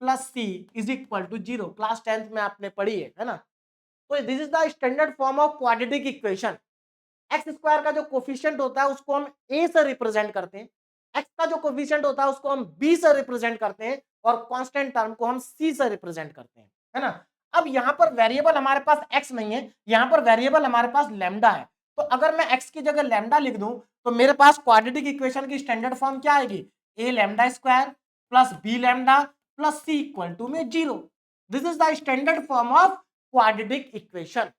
plus c is equal to 0। Class 10th में आपने पढ़ी है ना। तो this is the standard form of quadratic equation. X square का जो कोफिशिएंट होता है उसको हम a से रिप्रेजेंट करते हैं, एक्स का जो कोफिशिएंट होता है उसको हम बी से रिप्रेजेंट करते हैं और कांस्टेंट टर्म को हम सी से रिप्रेजेंट करते हैं, है ना। अब यहाँ पर वेरिएबल हमारे पास एक्स नहीं है, यहाँ पर वेरिएबल हमारे पास लैम्डा है। तो अगर मैं एक्स की जगह लैम्डा लिख दूं तो मेरे पास क्वाड्रेटिक इक्वेशन की स्टैंडर्ड फॉर्म क्या आएगी, A lambda square plus B lambda plus C equal to में 0। This is the standard form of quadratic equation.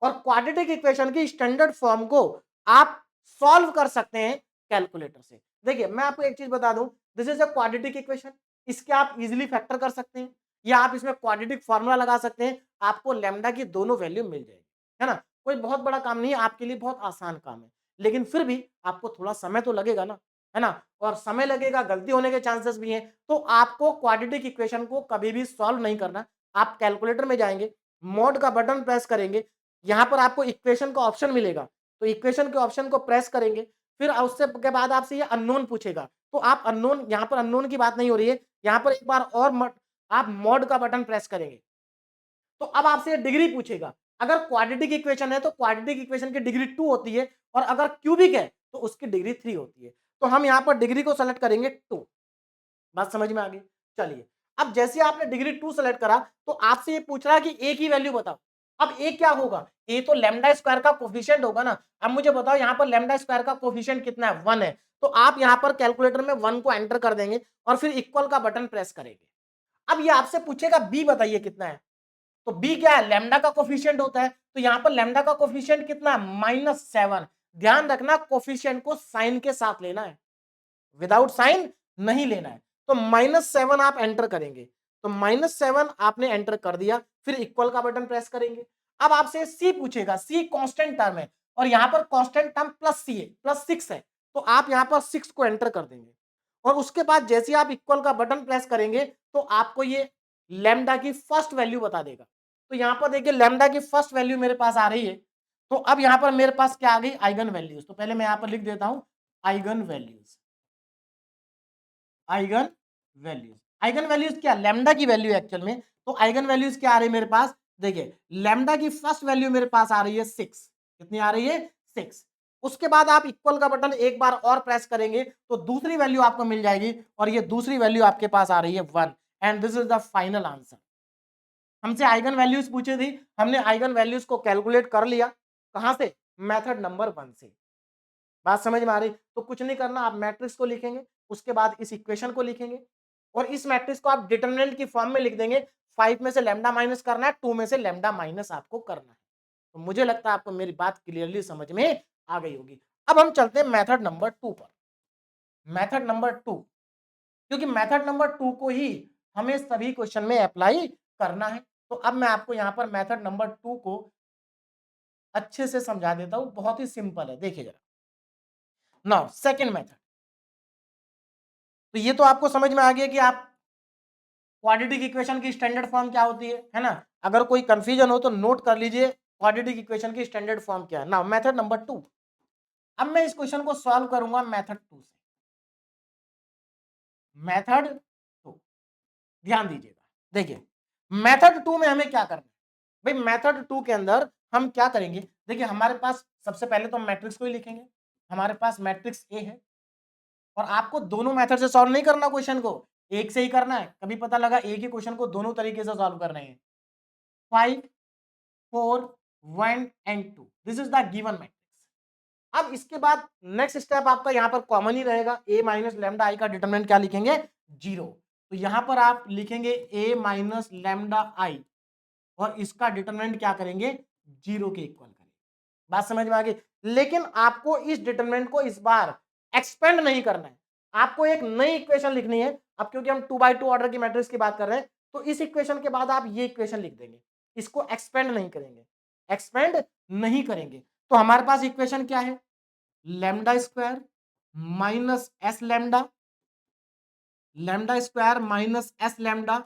और क्वाड्रेटिक इक्वेशन की स्टैंडर्ड फॉर्म को आप सॉल्व कर सकते हैं कैलकुलेटर से। देखिए मैं आपको एक चीज बता दूं, this is a quadratic equation, इसके आप इजीली फैक्टर कर सकते हैं या आप इसमें क्वाड्रेटिक फॉर्मूला लगा सकते हैं, आपको लैम्डा की दोनों वैल्यू मिल जाएगी, है ना। कोई बहुत बड़ा काम नहीं है, आपके लिए बहुत आसान काम है, लेकिन फिर भी आपको थोड़ा समय तो लगेगा ना, है ना। और समय लगेगा, गलती होने के चांसेस भी हैं, तो आपको क्वाड्रेटिक इक्वेशन को कभी भी सॉल्व नहीं करना। आप कैलकुलेटर में जाएंगे, मोड का बटन प्रेस करेंगे, यहाँ पर आपको इक्वेशन का ऑप्शन मिलेगा, तो इक्वेशन के ऑप्शन को प्रेस करेंगे, फिर उससे के बाद आपसे ये अननोन पूछेगा, तो आप अननोन, यहाँ पर अननोन की बात नहीं हो रही है, यहाँ पर एक बार और आप मॉड का बटन प्रेस करेंगे, तो अब आपसे डिग्री पूछेगा। अगर क्वाड्रेटिक इक्वेशन है तो क्वाड्रेटिक इक्वेशन की डिग्री 2 होती है, और अगर क्यूबिक है तो उसकी डिग्री 3 होती है। तो हम यहाँ पर डिग्री को सेलेक्ट करेंगे 2। बात समझ में आ गई। चलिए, अब जैसे आपने डिग्री 2 सेलेक्ट करा तो आपसे ये पूछ रहा है कि ए की वैल्यू बताओ। अब ए क्या होगा, ए तो लैम्डा स्क्वायर का कोफिशिएंट होगा ना। अब मुझे बताओ यहाँ पर लैम्डा स्क्वायर का कोफिशिएंट कितना है, 1 है। तो आप यहाँ पर कैलकुलेटर में 1 को एंटर कर देंगे और फिर इक्वल का बटन प्रेस करेंगे। अब ये आपसे पूछेगा बी बताइए कितना है, तो बी क्या है, लैम्डा का कोफिशिएंट होता है, तो यहाँ पर लैम्डा का कोफिशिएंट कितना है, -7। ध्यान रखना कोफिशिएंट को साइन के साथ लेना है, विदाउट साइन नहीं लेना है। तो -7 आप एंटर करेंगे, तो -7 आपने एंटर कर दिया, फिर इक्वल का बटन प्रेस करेंगे। अब आपसे सी पूछेगा, सी कांस्टेंट टर्म है और यहाँ पर कांस्टेंट टर्म प्लस सी है, +6 है, तो आप यहाँ पर 6 को एंटर कर देंगे और उसके बाद जैसे ही आप इक्वल का बटन प्रेस करेंगे तो आपको ये लैम्डा की फर्स्ट वैल्यू बता देगा। तो यहाँ पर देखिए लैम्डा की फर्स्ट वैल्यू मेरे पास आ रही है। तो अब यहाँ पर मेरे पास क्या आ गई, आइगन वैल्यूज। तो पहले मैं यहाँ पर लिख देता हूं eigen values. Eigen values, eigen values क्या, लैम्डा की वैल्यू एक्चुअल में। तो आइगन वैल्यूज क्या आ रही है मेरे पास, देखिए लैम्डा की फर्स्ट वैल्यू मेरे पास आ रही है 6। कितनी आ रही है, 6। उसके बाद आप इक्वल का बटन एक बार और प्रेस करेंगे तो दूसरी वैल्यू आपको मिल जाएगी और ये दूसरी वैल्यू आपके पास आ रही है 1। And this is the final answer. हमसे आइगन वैल्यूज पूछी थी, हमने आइगन वैल्यूज को कैलकुलेट कर लिया। कहां से, मेथड नंबर 1 से। बात समझ में आ रही, तो कुछ नहीं करना, आप मैट्रिक्स को लिखेंगे, उसके बाद इस इक्वेशन को लिखेंगे और इस मैट्रिक्स को आप डिटरमिनेंट की फॉर्म में लिख देंगे। 5 में से लैम्डा माइनस करना है, 2 में से लैम्डा माइनस आपको करना है। तो मुझे लगता है आपको मेरी बात क्लियरली समझ में आ गई होगी। अब हम चलते हैं मेथड नंबर 2 पर। मेथड नंबर 2, क्योंकि मेथड नंबर 2 को ही हमें सभी क्वेश्चन में अप्लाई करना है। तो अब मैं आपको यहाँ पर मेथड नंबर 2 को अच्छे से समझा देता हूं, बहुत ही सिंपल है, देखिए जरा। नाउ सेकंड मेथड, तो ये तो आपको समझ में आ गया कि आप क्वाड्रेटिक इक्वेशन की स्टैंडर्ड फॉर्म क्या होती है ना। अगर कोई कंफ्यूजन हो तो नोट कर लीजिए क्वाड्रेटिक इक्वेशन की स्टैंडर्ड फॉर्म क्या है। नाउ मेथड नंबर 2, अब मैं इस क्वेश्चन को सॉल्व करूंगा मेथड 2 से। मेथड 2, ध्यान दीजिएगा, देखिए मेथड 2 में हमें क्या करना है भाई। मेथड 2 के अंदर हम क्या करेंगे, देखिए हमारे पास सबसे पहले तो हम मैट्रिक्स को ही लिखेंगे। हमारे पास मैट्रिक्स ए है और आपको दोनों मेथड से सॉल्व नहीं करना क्वेश्चन को, एक से ही करना है। कभी पता लगा एक ही क्वेश्चन को दोनों तरीके से सॉल्व करने हैं। 5 4 1 and 2, this is the given matrix. अब इसके बाद नेक्स्ट स्टेप आपका यहाँ पर कॉमन ही रहेगा, a माइनस लैम्डा आई का डिटरमिनेंट क्या लिखेंगे, 0। तो यहाँ पर आप लिखेंगे a माइनस लैम्डा आई और इसका डिटरमिनेंट क्या करेंगे, 0 के इक्वल करेंगे। बात समझ में आ गई। लेकिन आपको इस डिटरमिनेंट को इस बार एक्सपेंड नहीं करना है, आपको एक नई इक्वेशन लिखनी है। अब क्योंकि हम 2x2 ऑर्डर की मैट्रिक्स की बात कर रहे हैं, तो इस इक्वेशन के बाद आप ये इक्वेशन लिख देंगे, इसको एक्सपेंड नहीं करेंगे, एक्सपेंड नहीं करेंगे। तो हमारे पास इक्वेशन क्या है, lambda square minus S lambda, lambda square minus S lambda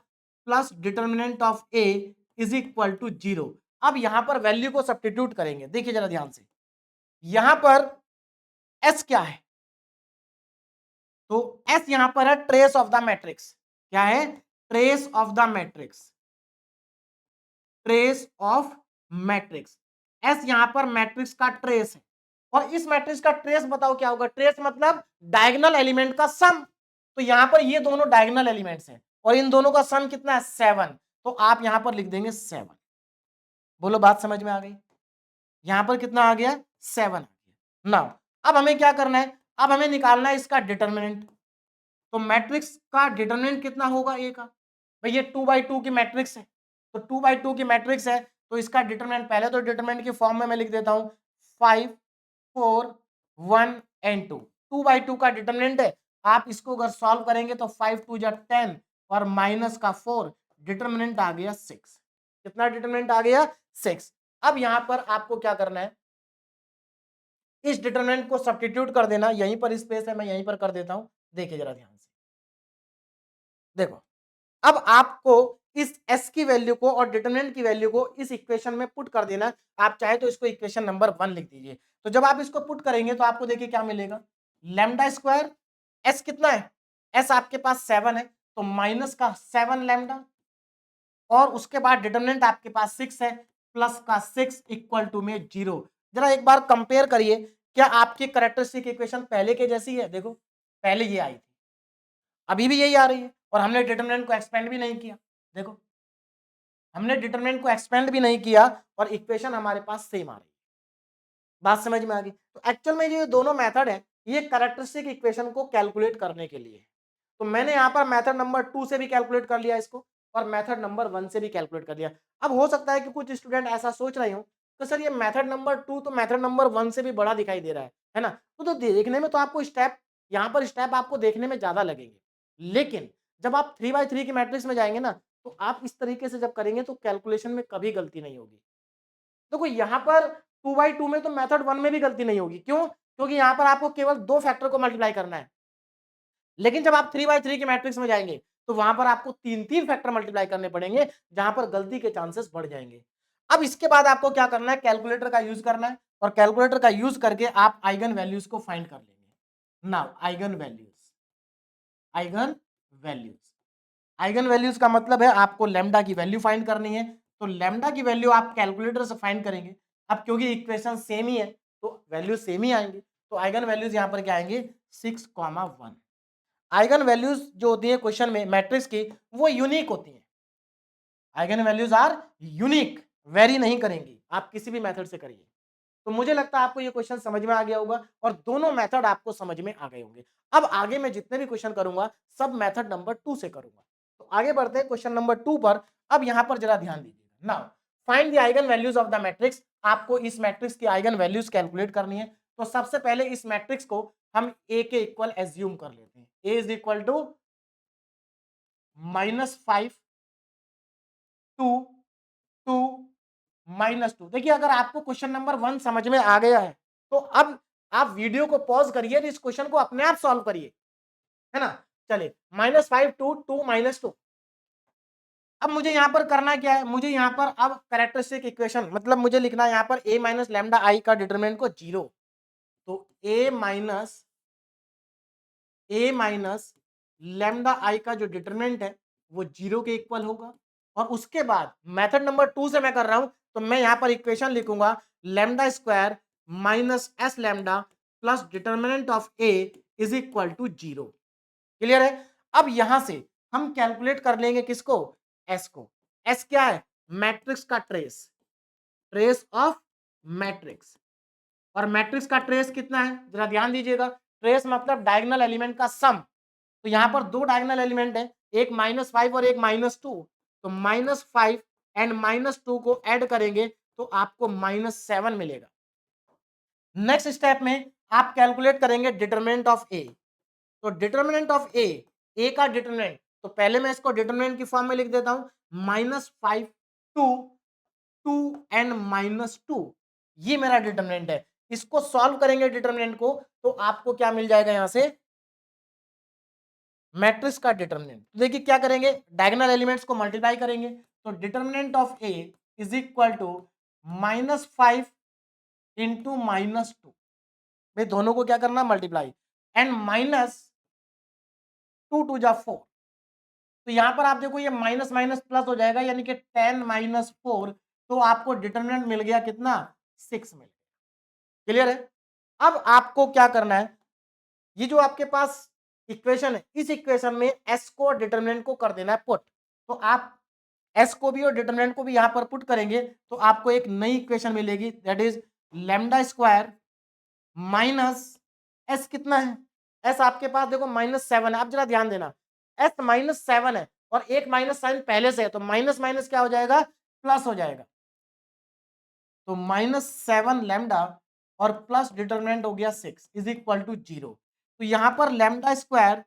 plus determinant of A is equal to 0। अब यहां पर वैल्यू को सब्स्टिट्यूट करेंगे, देखिए जरा ध्यान से। यहां पर एस क्या है, तो एस यहां पर है ट्रेस ऑफ द मैट्रिक्स। क्या है, trace of the matrix, trace of matrix. S यहां पर मैट्रिक्स का ट्रेस है। और इस मैट्रिक्स का ट्रेस बताओ क्या होगा, ट्रेस मतलब डायगोनल एलिमेंट का सम। तो यहां पर ये दोनों डायगोनल एलिमेंट्स हैं और इन दोनों का सम कितना है 7, तो आप यहां पर लिख देंगे 7। बोलो बात समझ में आ गई, यहां पर कितना आ गया 7 आ गया। नाउ अब हमें क्या करना है, अब हमें निकालना है इसका डिटर्मिनेंट। तो मैट्रिक्स का डिटर्मिनेंट कितना होगा ए का, भाई ये 2/2 की मैट्रिक्स है, तो 2/2 की मैट्रिक्स है तो इसका डिटर्मिनेंट, पहले तो डिटर्मिनेंट की फॉर्म में मैं लिख देता हूं 5 4 1 एंड 2। 2/2 का डिटर्मिनेंट है, आप इसको अगर सॉल्व करेंगे तो 5 2 जा 10 और माइनस का 4, डिटर्मिनेंट आ गया 6। कितना डिटर्मिनेंट आ गया 6। अब यहां पर आपको क्या करना है, इस डिटर्मिनेंट को सब्स्टिट्यूट कर देना, यहीं पर स्पेस है मैं यहीं पर कर देता हूं, देखिए जरा ध्यान से देखो। अब आपको इस s की वैल्यू को और डिटरमिनेंट की वैल्यू को इस इक्वेशन में पुट कर देना। आप चाहे तो इसको इक्वेशन नंबर 1 लिख दीजिए। तो जब आप इसको पुट करेंगे तो आपको देखिए क्या मिलेगा, लैम्डा स्क्वायर, s कितना है, s आपके पास 7 है तो माइनस का 7 लैम्डा, और उसके बाद डिटरमिनेंट आपके पास 6 है, प्लस का 6 इक्वल टू में 0। जरा एक बार कंपेयर करिए, क्या आपकी कैरेक्टरिस्टिक इक्वेशन पहले के जैसी है, देखो पहले ये आई थी, अभी भी यही आ रही है, और हमने डिटरमिनेंट को एक्सपेंड भी नहीं किया, देखो हमने डिटरमिनेंट को एक्सपेंड भी नहीं किया और इक्वेशन हमारे पास सेम आ रही है। बात समझ में आ गई। तो एक्चुअल में ये दोनों मेथड है, ये कैरेक्टरिस्टिक इक्वेशन को कैलकुलेट करने के लिए। तो मैंने यहाँ पर मेथड नंबर 2 से भी कैलकुलेट कर लिया इसको, और मेथड नंबर 1 से भी कैलकुलेट कर लिया। अब हो सकता है कि कुछ स्टूडेंट ऐसा सोच रहे हो तो सर ये मेथड नंबर 2 तो मेथड नंबर 1 से भी बड़ा दिखाई दे रहा है ना, तो देखने में तो आपको स्टेप, यहाँ पर स्टेप आपको देखने में ज्यादा लगेंगे, लेकिन जब आप 3/3 की मैट्रिक्स में जाएंगे ना, तो आप इस तरीके से जब करेंगे तो कैलकुलेशन में कभी गलती नहीं होगी। देखो यहाँ पर 2/2 में तो मेथड 1 में भी गलती नहीं होगी, क्यों, क्योंकि यहाँ पर आपको केवल 2 फैक्टर को मल्टीप्लाई करना है, लेकिन जब आप 3/3 की मैट्रिक्स में जाएंगे तो वहां पर आपको 3 फैक्टर मल्टीप्लाई करने पड़ेंगे, जहां पर गलती के चांसेस बढ़ जाएंगे। अब इसके बाद आपको क्या करना है, कैलकुलेटर का यूज करना है, और कैलकुलेटर का यूज करके आप आइगन वैल्यूज को फाइंड कर लेंगे। Now eigen values, eigen values, eigen values का मतलब है आपको लैम्डा की वैल्यू फाइंड करनी है, तो लैम्डा की वैल्यू आप कैलकुलेटर से फाइंड करेंगे। अब क्योंकि इक्वेशन सेम ही है तो वैल्यू सेम ही आएंगे, तो आइगन वैल्यूज यहाँ पर क्या आएंगे 6,1। आइगन वैल्यूज जो होती है क्वेश्चन में मैट्रिक्स की, वो यूनिक होती है। Eigenvalues are unique, vary नहीं करेंगी, आप किसी भी मेथड से करिए। तो मुझे लगता है आपको ये क्वेश्चन समझ में आ गया होगा और दोनों मेथड आपको समझ में आ गए होंगे। अब आगे मैं जितने भी क्वेश्चन करूंगा सब मेथड नंबर 2 से करूंगा। तो आगे बढ़ते हैं क्वेश्चन नंबर 2 पर। अब यहां पर जरा ध्यान दीजिएगा। Now find the eigen values of the matrix. आपको इस मैट्रिक्स की आइगन वैल्यूज कैलकुलेट करनी है। तो सबसे पहले इस मैट्रिक्स को हम ए के इक्वल एज्यूम कर लेते हैं। ए इज इक्वल टू -5 2 2 -2। देखिए अगर आपको क्वेश्चन नंबर 1 समझ में आ गया है तो अब आप वीडियो को पॉज करिए, इस क्वेश्चन को अपने आप सॉल्व करिए, है ना। चलिए -5 2 2 -2। अब मुझे यहां पर करना क्या है, मुझे यहां पर अब कैरेक्टरिस्टिक इक्वेशन मतलब मुझे लिखना है यहां पर a माइनस लैम्डा आई का डिटरमिनेंट को 0। तो a माइनस लैम्डा आई का जो डिटरमिनेंट है वो 0 के इक्वल होगा। और उसके बाद मेथड नंबर 2 से मैं कर रहा हूं तो मैं यहां पर इक्वेशन लिखूंगा lambda square minus S lambda plus determinant of a is equal to 0। Clear है। अब यहां से हम कैलकुलेट कर लेंगे किसको, s को। s क्या है, मैट्रिक्स का ट्रेस, ट्रेस ऑफ मैट्रिक्स। और मैट्रिक्स का ट्रेस कितना है, जरा ध्यान दीजिएगा, ट्रेस मतलब डायगोनल एलिमेंट का सम। तो यहां पर दो डायगोनल एलिमेंट है, एक -5 और एक -2। तो -5 एंड -2 को ऐड करेंगे तो आपको -7 मिलेगा। नेक्स्ट स्टेप में आप कैलकुलेट करेंगे डिटरमिनेंट ऑफ ए। तो डिटरमिनेंट ऑफ ए का डिटरमिनेंट, तो पहले मैं इसको डिटरमिनेंट की फॉर्म में लिख देता हूं -5 2 2 एंड -2। ये मेरा डिटरमिनेंट है। इसको सॉल्व करेंगे डिटरमिनेंट को तो आपको क्या मिल जाएगा, यहां से मैट्रिक्स का डिटरमिनेंट। तो देखिए क्या करेंगे, डायगोनल एलिमेंट्स को मल्टीप्लाई करेंगे। तो determinant of A is equal to -5 into -2। भाई दोनों को क्या करना, मल्टीप्लाई, एंड -2 2 जा 4। तो यहां पर आप देखो ये माइनस माइनस प्लस हो जाएगा, यानी कि 10 -4। तो आपको डिटरमिनेंट मिल गया कितना, 6 मिल गया। क्लियर है। अब आपको क्या करना है, ये जो आपके पास इक्वेशन है, इस इक्वेशन में एस को और डिटरमिनेंट को कर देना है पुट। तो आप एस को भी और डिटरमिनेंट को भी यहां पर पुट करेंगे तो आपको एक नई इक्वेशन मिलेगी, that is lambda square minus S कितना है, एस आपके पास देखो -7 है। आप जरा ध्यान देना, एस -7 है और एक माइनस साइन पहले से है, तो माइनस माइनस क्या हो जाएगा, प्लस हो जाएगा। तो -7 लैम्डा और प्लस डिटरमिनेंट हो गया 6 इज इक्वल टू 0। तो यहां पर lambda square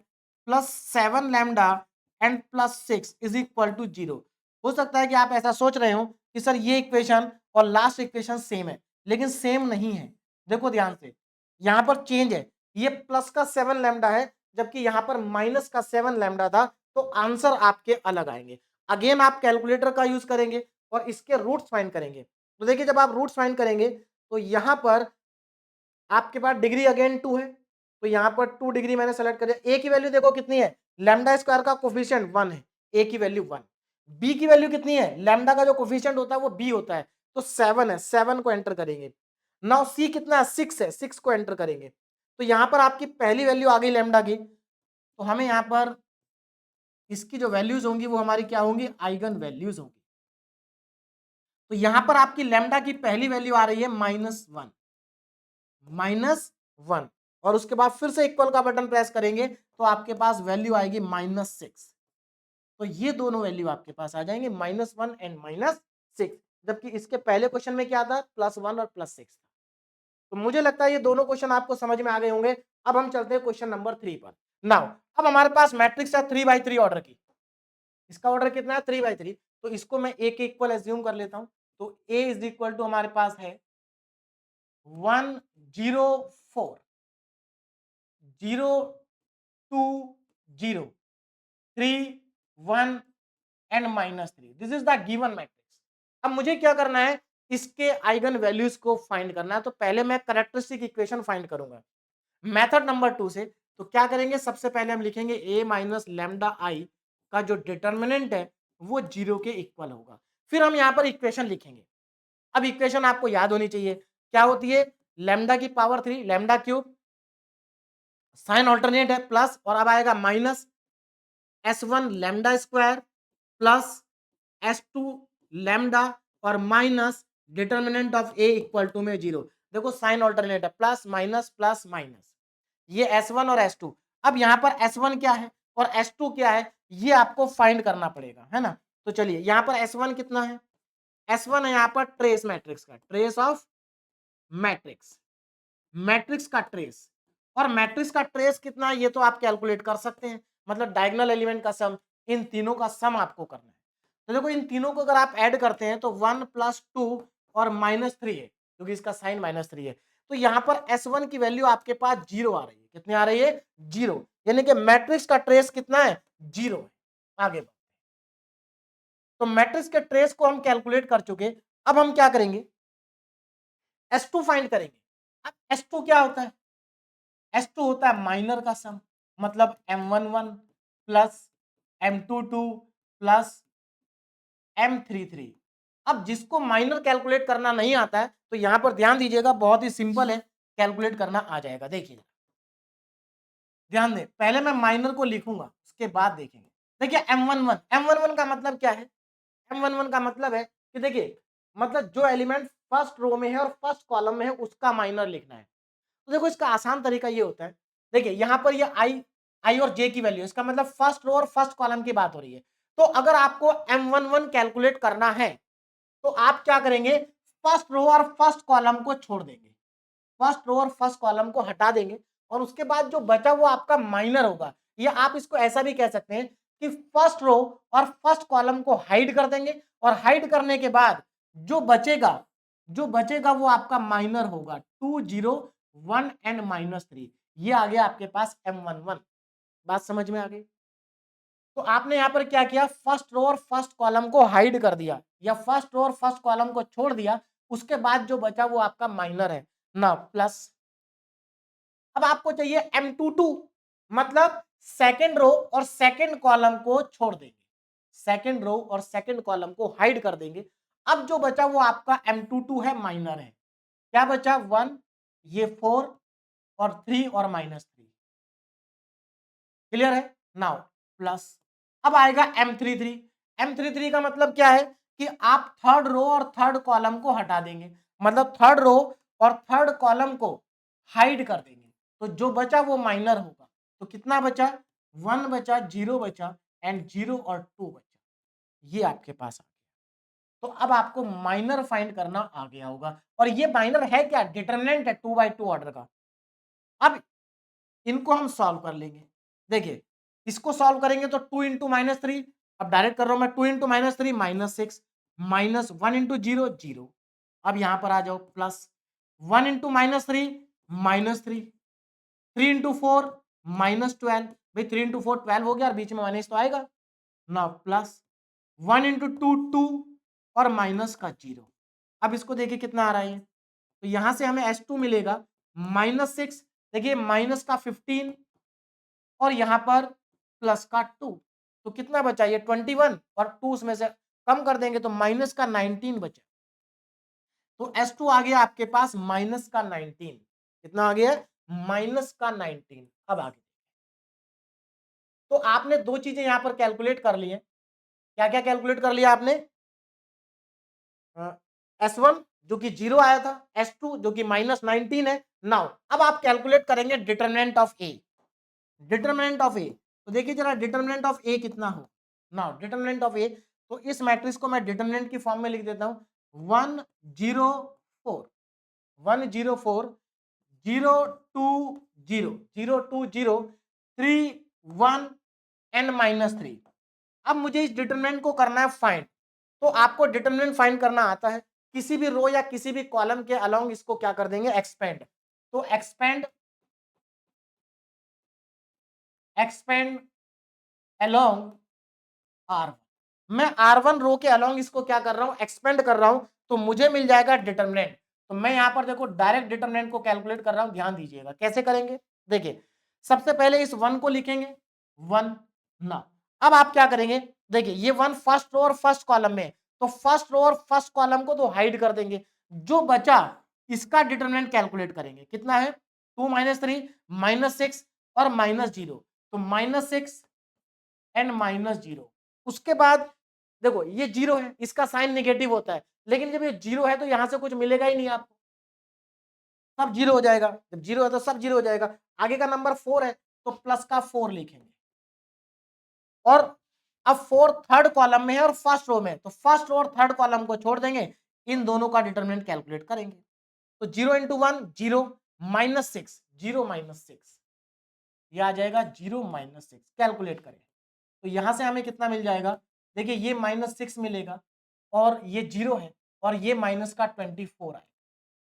plus 7 lambda and plus 6 is equal to 0। हो सकता है कि आप ऐसा सोच रहे हो कि सर ये इक्वेशन और लास्ट इक्वेशन सेम है, लेकिन सेम नहीं है। देखो ध्यान से, यहां पर चेंज है, ये प्लस का 7 लैम्डा है जबकि यहां पर माइनस का 7 लैम्डा था, तो आंसर आपके अलग आएंगे। अगेन आप कैलकुलेटर का यूज करेंगे और इसके रूट्स फाइंड करेंगे। तो देखिए जब आप रूट्स फाइंड करेंगे तो यहां पर आपके पास डिग्री अगेन 2 है, तो यहां पर 2 डिग्री मैंने सेलेक्ट कर दिया। ए की वैल्यू देखो कितनी है, लैम्डा स्क्वायर का कोफिशिएंट 1 है, ए की वैल्यू 1। बी की वैल्यू कितनी है, लैम्डा का जो कोफिशिएंट होता है वो बी होता है, तो 7 है, 7 को एंटर करेंगे। नाउ सी कितना है, 6 है, 6 को एंटर करेंगे। तो यहां पर आपकी पहली वैल्यू आ गई लैम्डा की, तो हमें यहां पर इसकी जो वैल्यूज होंगी वो हमारी क्या होंगी, आइगन वैल्यूज होंगी। तो यहां पर आपकी लैम्डा की पहली वैल्यू आ रही है -1 और उसके बाद फिर से इक्वल का बटन प्रेस करेंगे तो आपके पास वैल्यू आएगी -6। तो ये दोनों वैल्यू आपके पास आ जाएंगे -1 एंड -6, जबकि इसके पहले क्वेश्चन में क्या था, +1 और +6 था। तो मुझे लगता है ये दोनों क्वेश्चन आपको समझ में आ गए होंगे। अब हम चलते हैं क्वेश्चन नंबर 3 पर। नाउ अब हमारे पास मैट्रिक्स है 3x3 ऑर्डर की, इसका ऑर्डर कितना है, 3x3। तो इसको मैं ए के इक्वल एज्यूम कर लेता हूं। तो ए इज इक्वल टू हमारे पास है 1 0 4 0 2 0 3 1 and -3, this is the given matrix. अब मुझे क्या करना है, इसके आइगन वैल्यूज को फाइंड करना है। तो पहले मैं कैरेक्टरिस्टिक इक्वेशन फाइंड करूंगा मेथड नंबर 2 से। तो क्या करेंगे, सबसे पहले हम लिखेंगे a माइनस लैम्डा आई का जो डिटर्मिनेंट है वो 0 के इक्वल होगा। फिर हम यहां पर इक्वेशन लिखेंगे। अब इक्वेशन आपको याद होनी चाहिए, क्या होती है, लैम्डा की power 3 lambda cube, sign alternate है प्लस, और अब आएगा minus S1 lambda square plus S2 lambda और minus determinant of A equal to में 0। देखो साइन ऑल्टरनेट है, प्लस माइनस, ये S1 और S2। अब यहां पर S1 क्या है और S2 क्या है, ये आपको फाइंड करना पड़ेगा, है ना। तो चलिए यहां पर S1 कितना है, S1 है यहां पर ट्रेस मैट्रिक्स का, ट्रेस ऑफ मैट्रिक्स, मैट्रिक्स का ट्रेस। और मैट्रिक्स का ट्रेस कितना है ये तो आप कैलकुलेट कर सकते हैं, मतलब डायगोनल एलिमेंट का सम, इन तीनों का सम आपको करना है। तो देखो इन तीनों को अगर आप ऐड करते हैं तो 1 + 2 और -3 है, क्योंकि इसका साइन -3 है। तो यहां पर S1 की वैल्यू आपके पास 0 आ रही है, कितनी आ रही है, 0, यानी कि मैट्रिक्स का ट्रेस कितना है, 0 है। आगे बढ़ो। तो मैट्रिक्स के ट्रेस को हम कैलकुलेट कर चुके, अब हम क्या करेंगे, S2 फाइंड करेंगे। अब S2 क्या होता है, S2 होता है माइनर का सम, मतलब M11 plus M22 plus M33। अब जिसको माइनर कैलकुलेट करना नहीं आता है तो यहां पर ध्यान दीजिएगा, बहुत ही सिंपल है, कैलकुलेट करना आ जाएगा। देखिए ध्यान दें, पहले मैं माइनर को लिखूंगा उसके बाद देखेंगे। देखिए M11 का मतलब क्या है, M11 का मतलब है कि देखिए, मतलब जो एलिमेंट फर्स्ट रो में है और फर्स्ट कॉलम में है उसका माइनर लिखना है। तो देखो इसका आसान तरीका ये होता है, देखिए यहां पर ये आई और जे की वैल्यू, इसका मतलब फर्स्ट रो और फर्स्ट कॉलम की बात हो रही है। तो अगर आपको M11 कैलकुलेट करना है तो आप क्या करेंगे, फर्स्ट रो और फर्स्ट कॉलम को छोड़ देंगे, फर्स्ट रो और फर्स्ट कॉलम को हटा देंगे और उसके बाद जो बचा वो आपका माइनर होगा। या आप इसको ऐसा भी कह सकते हैं कि फर्स्ट रो और फर्स्ट कॉलम को हाइड कर देंगे और हाइड करने के बाद जो बचेगा वो आपका माइनर होगा, 2 0 1 एंड -3। ये आ गया आपके पास M11। बात समझ में आ गई। तो आपने यहां पर क्या किया, फर्स्ट रो और फर्स्ट कॉलम को हाइड कर दिया या फर्स्ट रो और फर्स्ट कॉलम को छोड़ दिया, उसके बाद जो बचा वो आपका माइनर है ना, प्लस। अब आपको चाहिए M22, मतलब सेकेंड रो और सेकेंड कॉलम को छोड़ देंगे, सेकेंड रो और सेकेंड कॉलम को हाइड कर देंगे। अब जो बचा वो आपका M22 है, माइनर है। क्या बचा, 1, ये 4 और 3 और -3। क्लियर है? नाउ प्लस, अब आएगा M33। M33 का मतलब क्या है कि आप थर्ड रो और थर्ड कॉलम को हटा देंगे, मतलब थर्ड रो और थर्ड कॉलम को हाइड कर देंगे, तो जो बचा वो माइनर होगा। तो कितना बचा? 1 बचा, 0 बचा एंड 0 और 2 बचा, ये आपके पास आ गया। तो अब आपको माइनर फाइंड करना आ गया होगा, और ये माइनर है क्या? डिटरमिनेंट है 2/2 ऑर्डर का। अब इनको हम सॉल्व कर लेंगे। देखिए, इसको सॉल्व करेंगे तो 2 इंटू -3, अब डायरेक्ट कर रहा हूं मैं, 2 इंटू -3 -6, माइनस 1 इंटू 0 0। अब यहां पर आ जाओ प्लस 1 इंटू -3 -3, 3 इंटू 4 -12, भाई 3 इंटू 4 12 हो गया, और बीच में माइनस तो आएगा ना, प्लस 1 इंटू 2 2 और माइनस का 0। अब इसको देखिए कितना आ रहा है, तो यहां से हमें S2 मिलेगा -6, देखिए माइनस का 15 और यहां पर प्लस का 2, तो कितना बचा? ये 21 और 2 उसमें से कम कर देंगे तो माइनस का 19 बचा। तो S2 आ गया आपके पास माइनस का 19। कितना आ गया? माइनस का 19। अब आगे, तो आपने दो चीजें यहां पर कैलकुलेट कर ली है। क्या क्या कैलकुलेट कर लिया आपने? S1 जो कि 0 आया था, S2 जो कि -19 है। नाउ अब आप कैलकुलेट करेंगे determinant of A. Determinant of A, तो देखिए जरा डिटरमिनेंट ऑफ ए कितना हो। नाउ डिटरमिनेंट ऑफ ए, तो इस मैट्रिक्स को मैं डिटरमिनेंट की फॉर्म में लिख देता हूं 104 104 0 2 0 0 2 0 3 1 n -3। अब मुझे इस डिटरमिनेंट को करना है फाइंड, तो आपको डिटरमिनेंट फाइंड करना आता है, किसी भी रो या किसी भी कॉलम के अलोंग इसको क्या कर देंगे? एक्सपेंड। तो एक्सपेंड एक्सपेंड अलोंग R1, मैं R1 रो के अलोंग इसको क्या कर रहा हूं? एक्सपेंड कर रहा हूं, तो मुझे मिल जाएगा डिटरमिनेंट। तो मैं यहां पर देखो डायरेक्ट डिटरमिनेंट को कैलकुलेट कर रहा हूं, ध्यान दीजिएगा कैसे करेंगे। देखिए, सबसे पहले इस 1 को लिखेंगे 1 ना। अब आप क्या करेंगे? देखिए ये 1 फर्स्ट रो और फर्स्ट कॉलम में, तो फर्स्ट रो और फर्स्ट कॉलम को तो हाइड कर देंगे, जो बचा इसका डिटरमिनेंट कैलकुलेट करेंगे। कितना है? 2 -3 -6 और -0, तो -6 एंड -0। उसके बाद देखो ये 0 है, इसका साइन नेगेटिव होता है, लेकिन जब ये 0 है तो यहां से कुछ मिलेगा ही नहीं आपको, सब 0 हो जाएगा। जब 0 है तो सब 0 हो जाएगा। आगे का नंबर 4 है, तो प्लस का 4 लिखेंगे। और अब 4 थर्ड कॉलम में है और फर्स्ट रो में, तो फर्स्ट रो और थर्ड कॉलम को छोड़ देंगे, इन दोनों का डिटरमिनेंट कैलकुलेट करेंगे। तो 0 इंटू 1 0 -6 0 -6, ये आ जाएगा 0 -6। कैलकुलेट करें तो यहां से हमें कितना मिल जाएगा? देखिए ये -6 मिलेगा और ये 0 है और ये माइनस का 24 आए,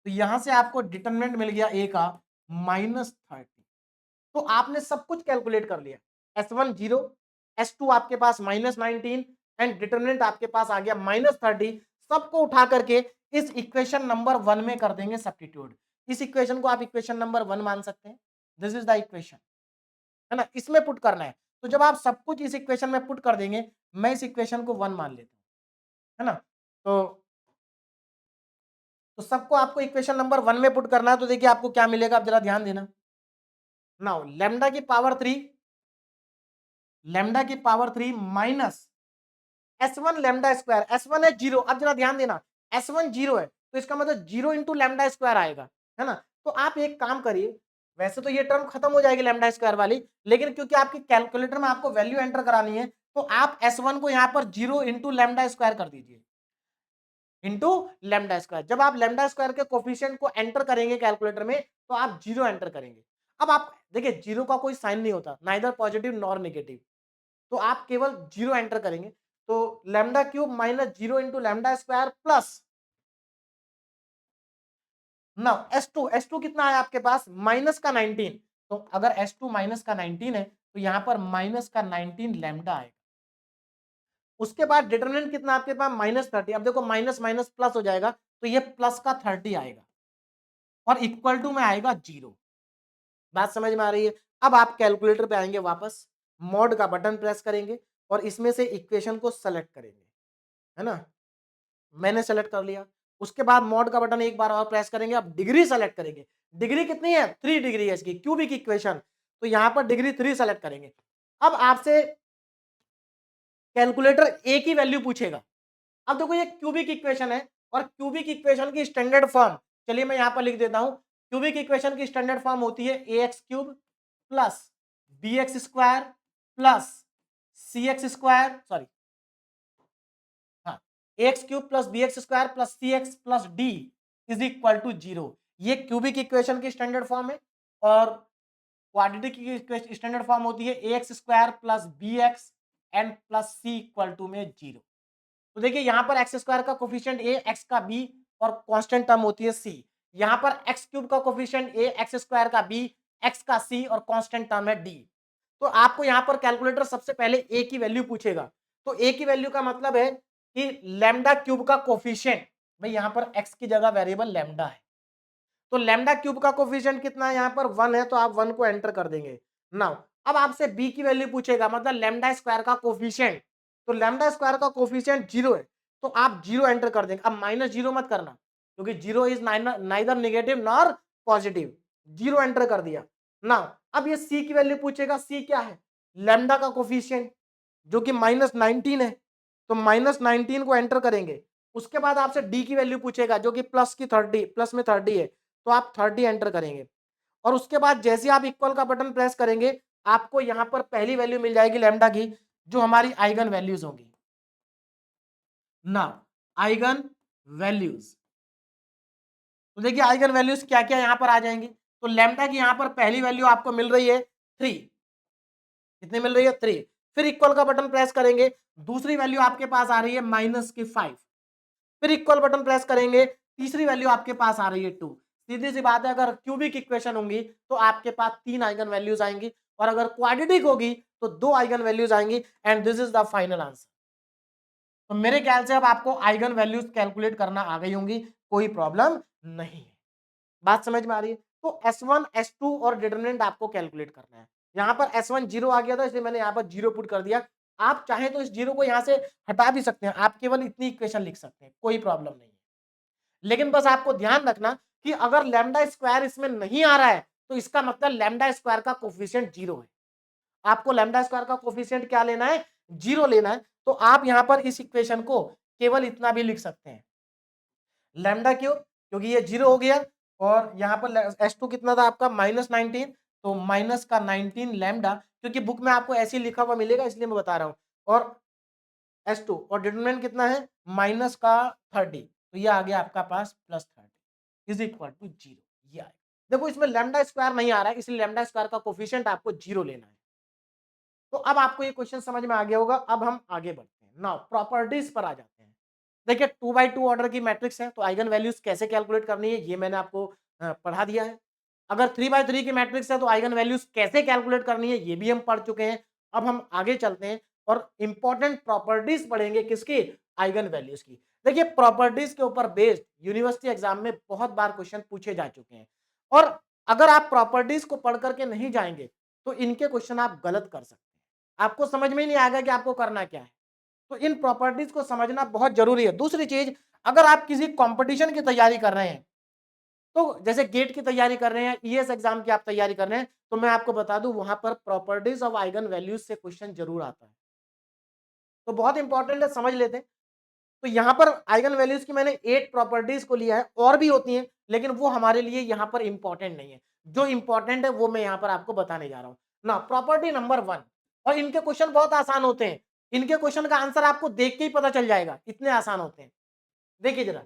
तो यहां से आपको डिटरमिनेंट मिल गया ए का -30। तो आपने सब कुछ कैलकुलेट कर लिया। S1 0, S2 आपके पास -19 एंड डिटरमिनेंट आपके पास आ गया -30। सबको उठा करके इस इक्वेशन नंबर 1 में कर देंगे सब्स्टिट्यूट। इस इक्वेशन को आप इक्वेशन नंबर 1 मान सकते हैं। दिस इज द इक्वेशन, है ना, इसमें पुट करना है। तो जब आप सब कुछ इस इक्वेशन में पुट कर देंगे, मैं इस इक्वेशन को 1 मान लेता हूं, है ना। तो सबको आपको इक्वेशन नंबर 1 में पुट करना है, तो देखिए आपको क्या मिलेगा, आप जरा ध्यान देना। नाउ लैम्डा की पावर 3, लैम्डा की power 3 minus S1 lambda square, S1 है 0। अब जरा ध्यान देना, S1 0 है तो इसका मतलब 0 इंटू लैम्डा स्क्वायर आएगा, है ना। तो आप एक काम करिए, वैसे तो ये टर्म खत्म हो जाएगी लैम्डा स्क्वायर वाली, लेकिन क्योंकि आपकी कैलकुलेटर में आपको वैल्यू एंटर करानी है, तो आप S1 को यहाँ पर 0 इंटू लैम्डा स्क्वायर कर दीजिए, इंटू लैम्डा स्क्वायर। जब आप लैम्डा स्क्वायर के कोफिशिएंट को एंटर करेंगे कैलकुलेटर में, तो आप 0 एंटर करेंगे। अब आप देखिए 0 का कोई साइन नहीं होता, नाइदर पॉजिटिव नॉर नेगेटिव, तो आप केवल 0 एंटर करेंगे। तो lambda cube minus 0 into lambda square plus, now S2 कितना है आपके पास? माइनस का 19। तो अगर S2 माइनस का 19 है, तो यहां पर माइनस का 19 लैम्डा आएगा। उसके बाद डिटरमिनेंट कितना आपके पास? -30। अब देखो माइनस माइनस प्लस हो जाएगा, तो ये प्लस का 30 आएगा और इक्वल टू में आएगा 0। बात समझ में आ रही है? अब आप कैलकुलेटर पे आएंगे वापस, मॉड का बटन प्रेस करेंगे और इसमें से इक्वेशन को सेलेक्ट करेंगे, है ना। मैंने सेलेक्ट कर लिया। उसके बाद मॉड का बटन एक बार और प्रेस करेंगे, अब डिग्री सेलेक्ट करेंगे। डिग्री कितनी है? 3 डिग्री है इसकी, क्यूबिक इक्वेशन, तो यहाँ पर डिग्री 3 सेलेक्ट करेंगे। अब आपसे कैलकुलेटर ए की वैल्यू पूछेगा। अब देखो ये क्यूबिक इक्वेशन है और क्यूबिक इक्वेशन की स्टैंडर्ड फॉर्म, चलिए मैं यहाँ पर लिख देता हूं। क्यूबिक इक्वेशन की स्टैंडर्ड फॉर्म होती है A X cube plus B X square plus C X square, sorry हाँ, A X cube plus B X square plus C X plus D is equal to 0। ये cubic equation की standard form है। और quadratic की standard form होती है A X square plus B X and plus C equal to में 0। तो देखिए यहाँ पर एक्स स्क्वायर का कोफिशिएंट ए, एक्स का बी और कांस्टेंट टर्म होती है सी। यहाँ पर एक्स क्यूब का कोफिशिएंट ए, एक्स स्क्वायर का बी, एक्स का सी और कांस्टेंट टर्म है डी। तो आपको यहाँ पर कैलकुलेटर सबसे पहले ए की वैल्यू पूछेगा। तो ए की वैल्यू का मतलब है कि लैम्डा क्यूब का कोफिशिएंट, भाई यहाँ पर एक्स की जगह वेरिएबल लैम्डा है, तो लैम्डा क्यूब का कोफिशिएंट कितना है? यहाँ पर 1 है, तो आप 1 को एंटर कर देंगे। नाउ अब आपसे बी की वैल्यू पूछेगा, मतलब लैम्डा स्क्वायर का कोफिशिएंट, तो लैम्डा स्क्वायर का कोफिशिएंट 0 है, तो आप 0 एंटर कर देंगे। अब -0 मत करना, क्योंकि 0 is neither negative nor positive. 0 enter कर दिया। नाउ अब ये सी की वैल्यू पूछेगा। सी क्या है? लैम्डा का कोफिशिएंट, जो कि -19 है, तो -19 को एंटर करेंगे। उसके बाद आपसे डी की वैल्यू पूछेगा, जो कि प्लस में 30 है, तो आप 30 एंटर करेंगे। और उसके बाद जैसे आप इक्वल का बटन प्रेस करेंगे, आपको यहां पर पहली वैल्यू मिल जाएगी लैम्डा की, जो हमारी आइगन वैल्यूज होंगी ना। आइगन वैल्यूज, तो देखिए आइगन वैल्यूज क्या क्या यहां पर आ जाएंगी। तो लैम्डा की यहां पर पहली वैल्यू आपको मिल रही है 3। कितनी मिल रही है? 3। फिर इक्वल का बटन प्रेस करेंगे, दूसरी वैल्यू आपके पास आ रही है -5। फिर इक्वल बटन प्रेस करेंगे, तीसरी वैल्यू आपके पास आ रही है 2। सीधी सी बात है, अगर क्यूबिक इक्वेशन होंगी तो आपके पास 3 आइगन वैल्यूज आएंगी, और अगर क्वाड्रेटिक होगी तो 2 आइगन वैल्यूज आएंगी। And this is the final answer. तो मेरे ख्याल से अब आपको आइगन वैल्यूज कैलकुलेट करना आ गई होंगी, कोई प्रॉब्लम नहीं है। बात समझ में आ रही है? तो S1 S2 और डिटरमिनेंट आपको कैलकुलेट करना है। यहाँ पर S1 0 आ गया था, इसलिए मैंने यहाँ पर 0 पुट कर दिया। आप चाहें तो इस 0 को यहाँ से हटा भी सकते हैं, आप केवल इतनी इक्वेशन लिख सकते हैं, कोई प्रॉब्लम नहीं है। लेकिन बस आपको ध्यान रखना कि अगर लैम्डा स्क्वायर इसमें नहीं आ रहा है, तो इसका मतलब लैम्डा स्क्वायर का कोफिशिएंट 0 है। आपको लैम्डा स्क्वायर का कोफिशिएंट क्या लेना है? 0 लेना है। तो आप यहाँ पर इस इक्वेशन को केवल इतना भी लिख सकते हैं, लैम्डा क्यूब, क्योंकि ये 0 हो गया। और यहाँ पर S2 कितना था आपका? -19, तो माइनस का 19 लैम्डा, क्योंकि बुक में आपको ऐसे ही लिखा हुआ मिलेगा, इसलिए मैं बता रहा हूँ। और S2 और डिटरमिनेंट कितना है? माइनस का 30, तो ये आ गया आपका पास +30 इज इक्वल टू 0। ये आएगा। देखो इसमें लैम्डा स्क्वायर नहीं आ रहा है, इसलिए लैम्डा स्क्वायर का कोफिशिएंट आपको 0 लेना है। तो अब आपको ये क्वेश्चन समझ में आ गया होगा। अब हम आगे बढ़ते हैं, नाउ प्रॉपर्टीज पर आ जाते हैं। देखिए 2x2 ऑर्डर की मैट्रिक्स है, तो आइगन वैल्यूज कैसे कैलकुलेट करनी है ये मैंने आपको पढ़ा दिया है। अगर 3x3 की मैट्रिक्स है तो आइगन वैल्यूज कैसे कैलकुलेट करनी है ये भी हम पढ़ चुके हैं। अब हम आगे चलते हैं और इंपॉर्टेंट प्रॉपर्टीज पढ़ेंगे, किसकी? आइगन वैल्यूज की। देखिए प्रॉपर्टीज के ऊपर बेस्ड यूनिवर्सिटी एग्जाम में बहुत बार क्वेश्चन पूछे जा चुके हैं, और अगर आप प्रॉपर्टीज को पढ़ करके नहीं जाएंगे तो इनके क्वेश्चन आप गलत कर सकते हैं, आपको समझ में ही नहीं आएगा कि आपको करना क्या है। तो इन प्रॉपर्टीज को समझना बहुत जरूरी है। दूसरी चीज, अगर आप किसी कंपटीशन की तैयारी कर रहे हैं, तो जैसे गेट की तैयारी कर रहे हैं, ईएस एग्जाम की आप तैयारी कर रहे हैं, तो मैं आपको बता दूं वहां पर प्रॉपर्टीज ऑफ आइगन वैल्यूज से क्वेश्चन जरूर आता है, तो बहुत इंपॉर्टेंट है, समझ लेते हैं। तो यहाँ पर आइगन वैल्यूज की मैंने 8 प्रॉपर्टीज को लिया है, और भी होती हैं लेकिन वो हमारे लिए यहाँ पर इंपॉर्टेंट नहीं है। जो इंपॉर्टेंट है वो मैं यहाँ पर आपको बताने जा रहा हूँ ना। प्रॉपर्टी नंबर 1, और इनके क्वेश्चन बहुत आसान होते हैं, इनके क्वेश्चन का आंसर आपको देख के ही पता चल जाएगा, इतने आसान होते हैं। देखिए जरा,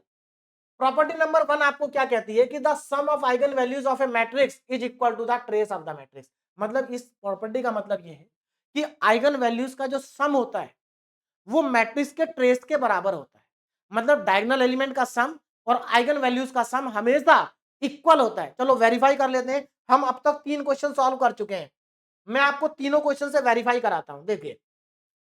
प्रॉपर्टी नंबर 1 आपको क्या कहती है कि the sum of eigen values of a matrix is equal to the trace of the matrix. मतलब इस प्रॉपर्टी का मतलब ये है कि आइगन वैल्यूज का जो सम होता है वो मैट्रिक्स के ट्रेस के बराबर होता है। मतलब डायगोनल एलिमेंट का सम और आइगन वैल्यूज का सम हमेशा इक्वल होता है। चलो वेरीफाई कर लेते हैं। हम अब तक 3 क्वेश्चन सॉल्व कर चुके हैं, मैं आपको तीनों क्वेश्चन से वेरीफाई कराता हूं। देखिए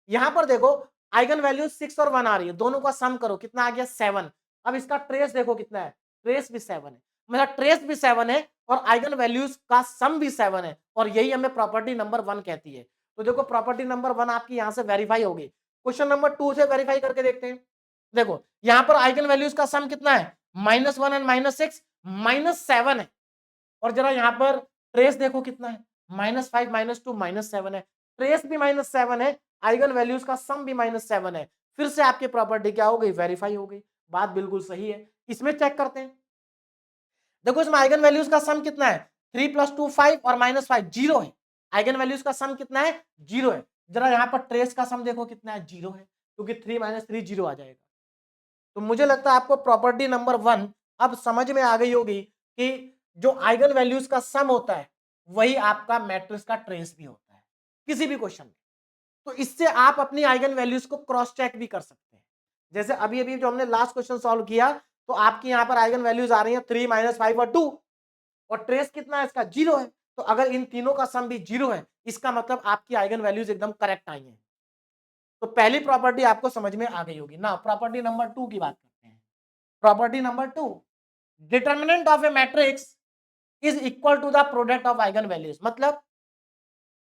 यहां पर देखो, आइगन वैल्यू 6 और 1 आ रही है, दोनों का सम करो, कितना आ गया? 7। अब इसका ट्रेस देखो कितना है, ट्रेस भी 7 है, मतलब ट्रेस भी 7 है और आइगन वैल्यूज का सम भी 7 है, और यही हमें प्रॉपर्टी नंबर 1 कहती है। तो देखो प्रॉपर्टी नंबर 1 आपकी यहां से वेरीफाई होगी। क्वेश्चन नंबर 2 से वेरीफाई करके देखते हैं। देखो यहां पर आइगन वैल्यूज का सम कितना है, -1 एंड -6 -7 है। और जरा यहां पर ट्रेस देखो कितना है, -5 -2 -7 है, ट्रेस भी -7 है, आइगन वैल्यूज का सम भी -7 है। फिर से आपकी प्रॉपर्टी क्या हो गई, वेरीफाई हो गई। बात बिल्कुल सही है। इसमें चेक करते हैं, देखो इसमें आइगन वैल्यूज का सम कितना है, 3 + 2 5 और -5 जीरो है। आइगन वैल्यूज का सम कितना है, जीरो है। जरा यहाँ पर ट्रेस का सम देखो कितना है, जीरो है, क्योंकि 3 - 3 जीरो आ जाएगा। तो मुझे लगता है आपको प्रॉपर्टी नंबर 1 अब समझ में आ गई होगी कि जो आइगन वैल्यूज का सम होता है वही आपका मैट्रिक्स का ट्रेस भी होता है किसी भी क्वेश्चन में। तो इससे आप अपनी आइगन वैल्यूज को क्रॉस चेक भी कर सकते हैं। जैसे अभी अभी जो हमने लास्ट क्वेश्चन सॉल्व किया, तो आपकी यहां पर आइगन वैल्यूज आ रही है 3 -5 और 2, और ट्रेस कितना है इसका, जीरो है। तो अगर इन तीनों का सम भी जीरो है, इसका मतलब आपकी आइगन वैल्यूज एकदम करेक्ट आई है। तो पहली प्रॉपर्टी आपको समझ में आ गई होगी ना। प्रॉपर्टी नंबर 2 की बात करते हैं। Property number 2, determinant of a matrix is equal to the product of eigen values. मतलब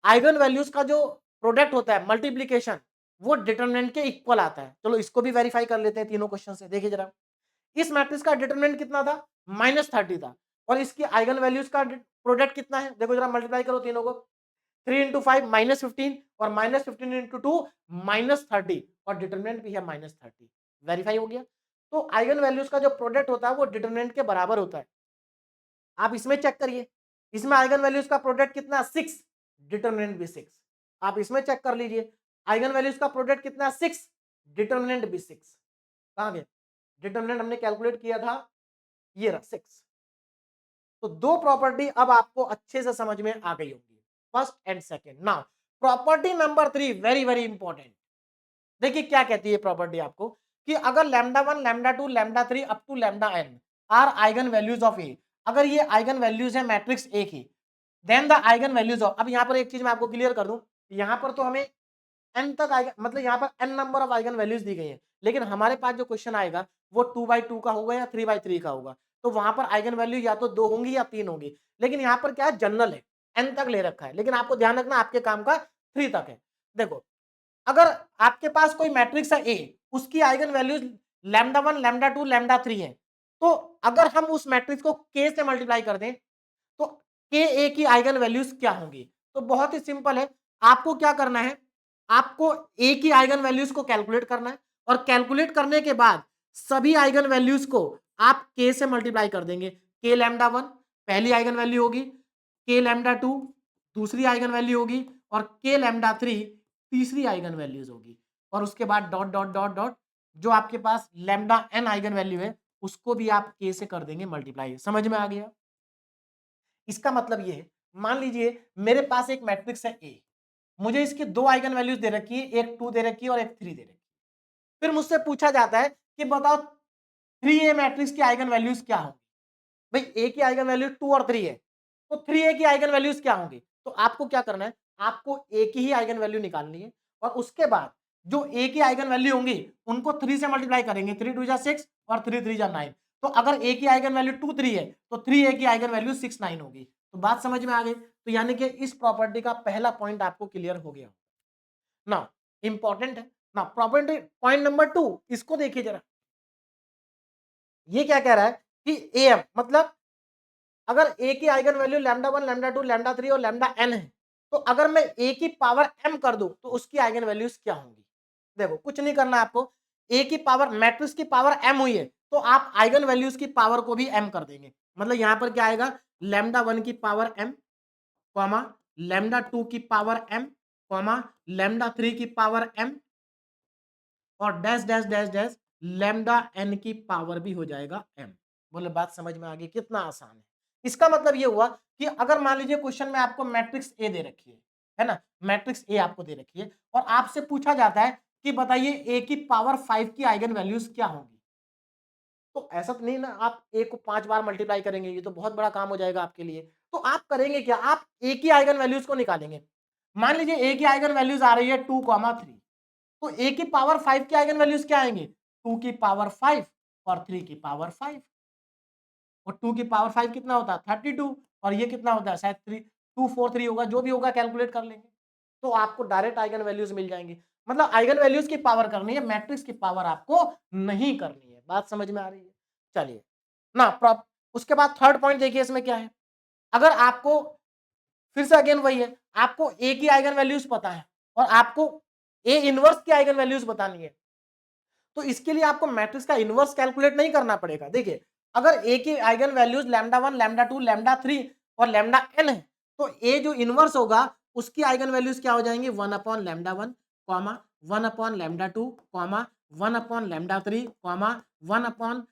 आइगन वैल्यूज का जो प्रोडक्ट होता है, मल्टीप्लीकेशन, वो डिटरमिनेंट के इक्वल आता है। चलो इसको भी वेरीफाई कर लेते हैं तीनों क्वेश्चन से। देखिए जरा, इस मैट्रिक्स का डिटरमिनेंट कितना था, -30 था, और इसकी आइगन वैल्यूज का प्रोडक्ट कितना है, देखो जरा मल्टीप्लाई करो तीनों को, 3 × 5 -15 और -15 × 2 -30, और डिटरमिनेंट भी है -30। वेरीफाई हो गया। तो आइगन वैल्यूज का जो प्रोडक्ट होता है वो डिटरमिनेंट के बराबर होता है। आप इसमें चेक करिए, इसमें आइगन वैल्यूज का प्रोडक्ट कितना, 6, डिटरमिनेंट भी 6। आप इसमें चेक कर लीजिए, आइगन वैल्यूज का प्रोडक्ट कितना, 6, डिटरमिनेंट भी 6। कहां गया डिटरमिनेंट, हमने कैलकुलेट किया था, ये रहा 6। तो दो प्रॉपर्टी अब आपको अच्छे से समझ में आ गई होगी, first and second. Now property number 3, very very important. देखिए क्या कहती है प्रॉपर्टी आपको, कि अगर λ1 λ2 λ3 up to λn are eigen values of A, अगर ये आइगन वैल्यूज है मैट्रिक्स ए की, then the eigen values of, अब यहाँ पर एक चीज मैं आपको क्लियर कर दूं, यहाँ पर तो हमें n तक आएगा, मतलब यहाँ पर n number of eigen values दी गई है, लेकिन हमारे पास जो क्वेश्चन आएगा वो 2/2 का होगा या 3/3 का होगा। तो वहां पर आइगन वैल्यू या तो 2 होंगी या 3 होंगी, लेकिन यहाँ पर क्या है, जनरल है, n तक ले रखा है, लेकिन आपको ध्यान रखना आपके काम का 3 तक है। देखो, अगर आपके पास कोई मैट्रिक्स है ए, उसकी आइगन वैल्यूज λ1 λ2 λ3 है, तो अगर हम उस मैट्रिक्स को k से मल्टीप्लाई कर दें तो के ए की आइगन वैल्यूज क्या होंगी। तो बहुत ही सिंपल है, आपको क्या करना है, आपको ए की आइगन वैल्यूज को कैलकुलेट करना है, और कैलकुलेट करने के बाद सभी आइगन वैल्यूज को आप के से मल्टीप्लाई कर देंगे। के λ1 पहली आइगन वैल्यू होगी, के λ2 दूसरी आइगन वैल्यू होगी, और के λ3 तीसरी आइगन वैल्यूज होगी, और उसके बाद डॉट डॉट डॉट डॉट, जो आपके पास λn आइगन वैल्यू है उसको भी आप के से कर देंगे मल्टीप्लाई। समझ में आ गया। इसका मतलब ये है, मान लीजिए मेरे पास एक मैट्रिक्स है ए, मुझे इसकी दो आइगन वैल्यूज दे रखी है, एक 2 दे रखी है और एक 3 दे रखी है। फिर मुझसे पूछा जाता है कि बताओ 3A मैट्रिक्स की आइगन वैल्यूज क्या होंगी। भाई ए की आइगन वैल्यू 2 और 3 है, तो 3A की आइगन वैल्यूज क्या होंगी। तो आपको क्या करना है, आपको ए की ही आइगन वैल्यू निकालनी है, और उसके बाद जो ए की आइगन वैल्यू होंगी उनको 3 से मल्टीप्लाई करेंगे, 3 2 जा 6 और 3 3 जा 9। तो अगर ए की आइगन वैल्यू 2 3 है तो 3A की आइगन वैल्यू 6 9 होगी। तो बात समझ में आ गई। तो यानी कि इस प्रॉपर्टी का पहला पॉइंट आपको क्लियर हो गया ना, इंपॉर्टेंट है ना। प्रॉपर्टी पॉइंट नंबर 2, इसको देखिए जरा, ये क्या कह रहा है कि एम मतलब अगर ए की आइगन वैल्यू λ1 λ2 λ3 और λn है, तो अगर मैं ए की पावर m कर दूं तो उसकी आइगन वैल्यूज क्या होंगी। देखो कुछ नहीं करना आपको, ए की पावर, मैट्रिक्स की पावर m हुई है तो आप आइगन वैल्यूज की पावर को भी m कर देंगे। मतलब यहां पर क्या आएगा, λ1 की पावर m, कॉमा λ2 की पावर m, कॉमा λ3 की पावर m, और dash dash dash dash λn की पावर भी हो जाएगा m। बोले बात समझ में आ गई, कितना आसान है। इसका मतलब ये हुआ कि अगर मान लीजिए क्वेश्चन में आपको मैट्रिक्स ए दे रखी है ना, मैट्रिक्स ए आपको दे रखी है, और आपसे पूछा जाता है कि बताइए ए की पावर 5 की आइगन वैल्यूज क्या होंगी। तो ऐसा तो नहीं ना आप ए को 5 बार मल्टीप्लाई करेंगे, ये तो बहुत बड़ा काम हो जाएगा आपके लिए। तो आप करेंगे क्या, आप ए की आइगन वैल्यूज को निकालेंगे। मान लीजिए ए की आइगन वैल्यूज आ रही है 2,3, तो ए की पावर 5 की आइगन वैल्यूज क्या आएंगे, 2 की पावर 5 और 3 की पावर 5, और 2 की पावर 5 कितना होता है 32, और ये कितना होता है शायद 3243 होगा, जो भी होगा कैलकुलेट कर लेंगे, तो आपको डायरेक्ट आइगन वैल्यूज मिल जाएंगे। मतलब आइगन वैल्यूज की पावर करनी है, मैट्रिक्स की पावर आपको नहीं करनी है। बात समझ में आ रही है? चलिए ना, उसके बाद थर्ड पॉइंट देखिए इसमें क्या है। अगर आपको फिर से अगेन वही है, आपको ए की आइगन वैल्यूज पता है और आपको ए इनवर्स की आइगन वैल्यूज बतानी है, तो इसके लिए आपको मैट्रिक्स का इनवर्स कैलकुलेट नहीं करना पड़ेगा। देखिए अगर ए की eigen values lambda 1, lambda 2, lambda 3 और लैम्डा n है, तो ए जो इनवर्स होगा उसकी आइगन वैल्यूज क्या हो जाएंगी, 1 upon lambda 1, comma 1 upon lambda 2, comma 1 upon lambda 3, comma 1 upon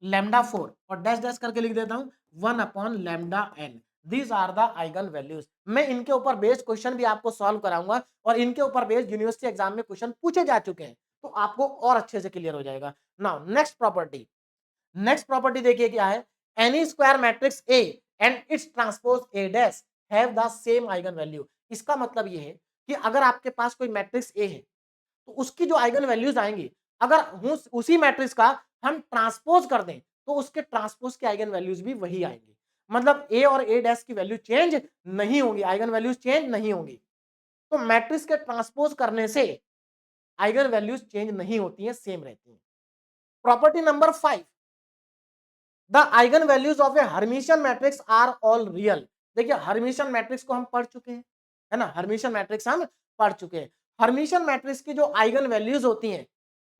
lambda 4 और डैश डैश करके लिख देता हूं 1 upon lambda n। These are the eigen values. मैं इनके ऊपर बेस्ड क्वेश्चन भी आपको सॉल्व कराऊंगा और इनके ऊपर बेस्ड यूनिवर्सिटी एग्जाम में क्वेश्चन पूछे जा चुके हैं, तो आपको और अच्छे से क्लियर हो जाएगा। नाउ नेक्स्ट प्रॉपर्टी देखिए क्या है, N E square matrix A and it's transpose A dash have the same eigen value. इसका मतलब ये है कि अगर आपके पास कोई मैट्रिक्स ए है तो उसकी जो आइगन वैल्यूज आएंगी, अगर उसी मैट्रिक्स का हम ट्रांसपोज कर दें तो उसके ट्रांसपोज के आइगन वैल्यूज भी वही आएंगी। मतलब ए और ए डैश की वैल्यू चेंज नहीं होगी, आइगन वैल्यूज चेंज नहीं होंगी। तो मैट्रिक्स के ट्रांसपोज करने से आइगन वैल्यूज चेंज नहीं होती हैं, सेम रहती हैं। Property number 5, the eigen values of a Hermitian matrix are all real. देखिए हर्मिशियन मैट्रिक्स को हम पढ़ चुके हैं, है ना, हर्मिशियन मैट्रिक्स हम पढ़ चुके हैं। हर्मिशियन मैट्रिक्स की जो आइगन वैल्यूज होती हैं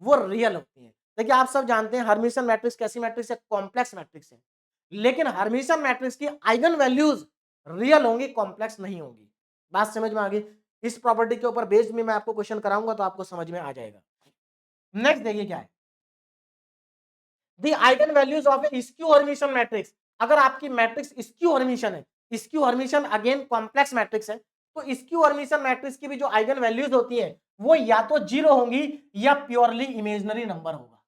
वो रियल होती हैं। देखिए आप सब जानते हैं हर्मिशियन मैट्रिक्स कैसी मैट्रिक्स है, कॉम्प्लेक्स मैट्रिक्स है, लेकिन हर्मिशियन मैट्रिक्स की आइगन वैल्यूज रियल होंगी, कॉम्प्लेक्स नहीं होंगी। बात समझ में आ गई? इस प्रॉपर्टी के ऊपर बेस्ड में मैं आपको क्वेश्चन कराऊंगा तो आपको समझ में आ जाएगा। नेक्स्ट देखिए क्या है, the eigen values of A skew Hermitian matrix. अगर आपकी मैट्रिक्स स्क्यू हर्मिशियन है, skew Hermitian again complex matrix है, तो स्क्यू हर्मिशियन मैट्रिक्स की भी जो आइगन वैल्यूज होती हैं वो या तो जीरो होंगी या प्योरली इमेजिनरी नंबर होगा।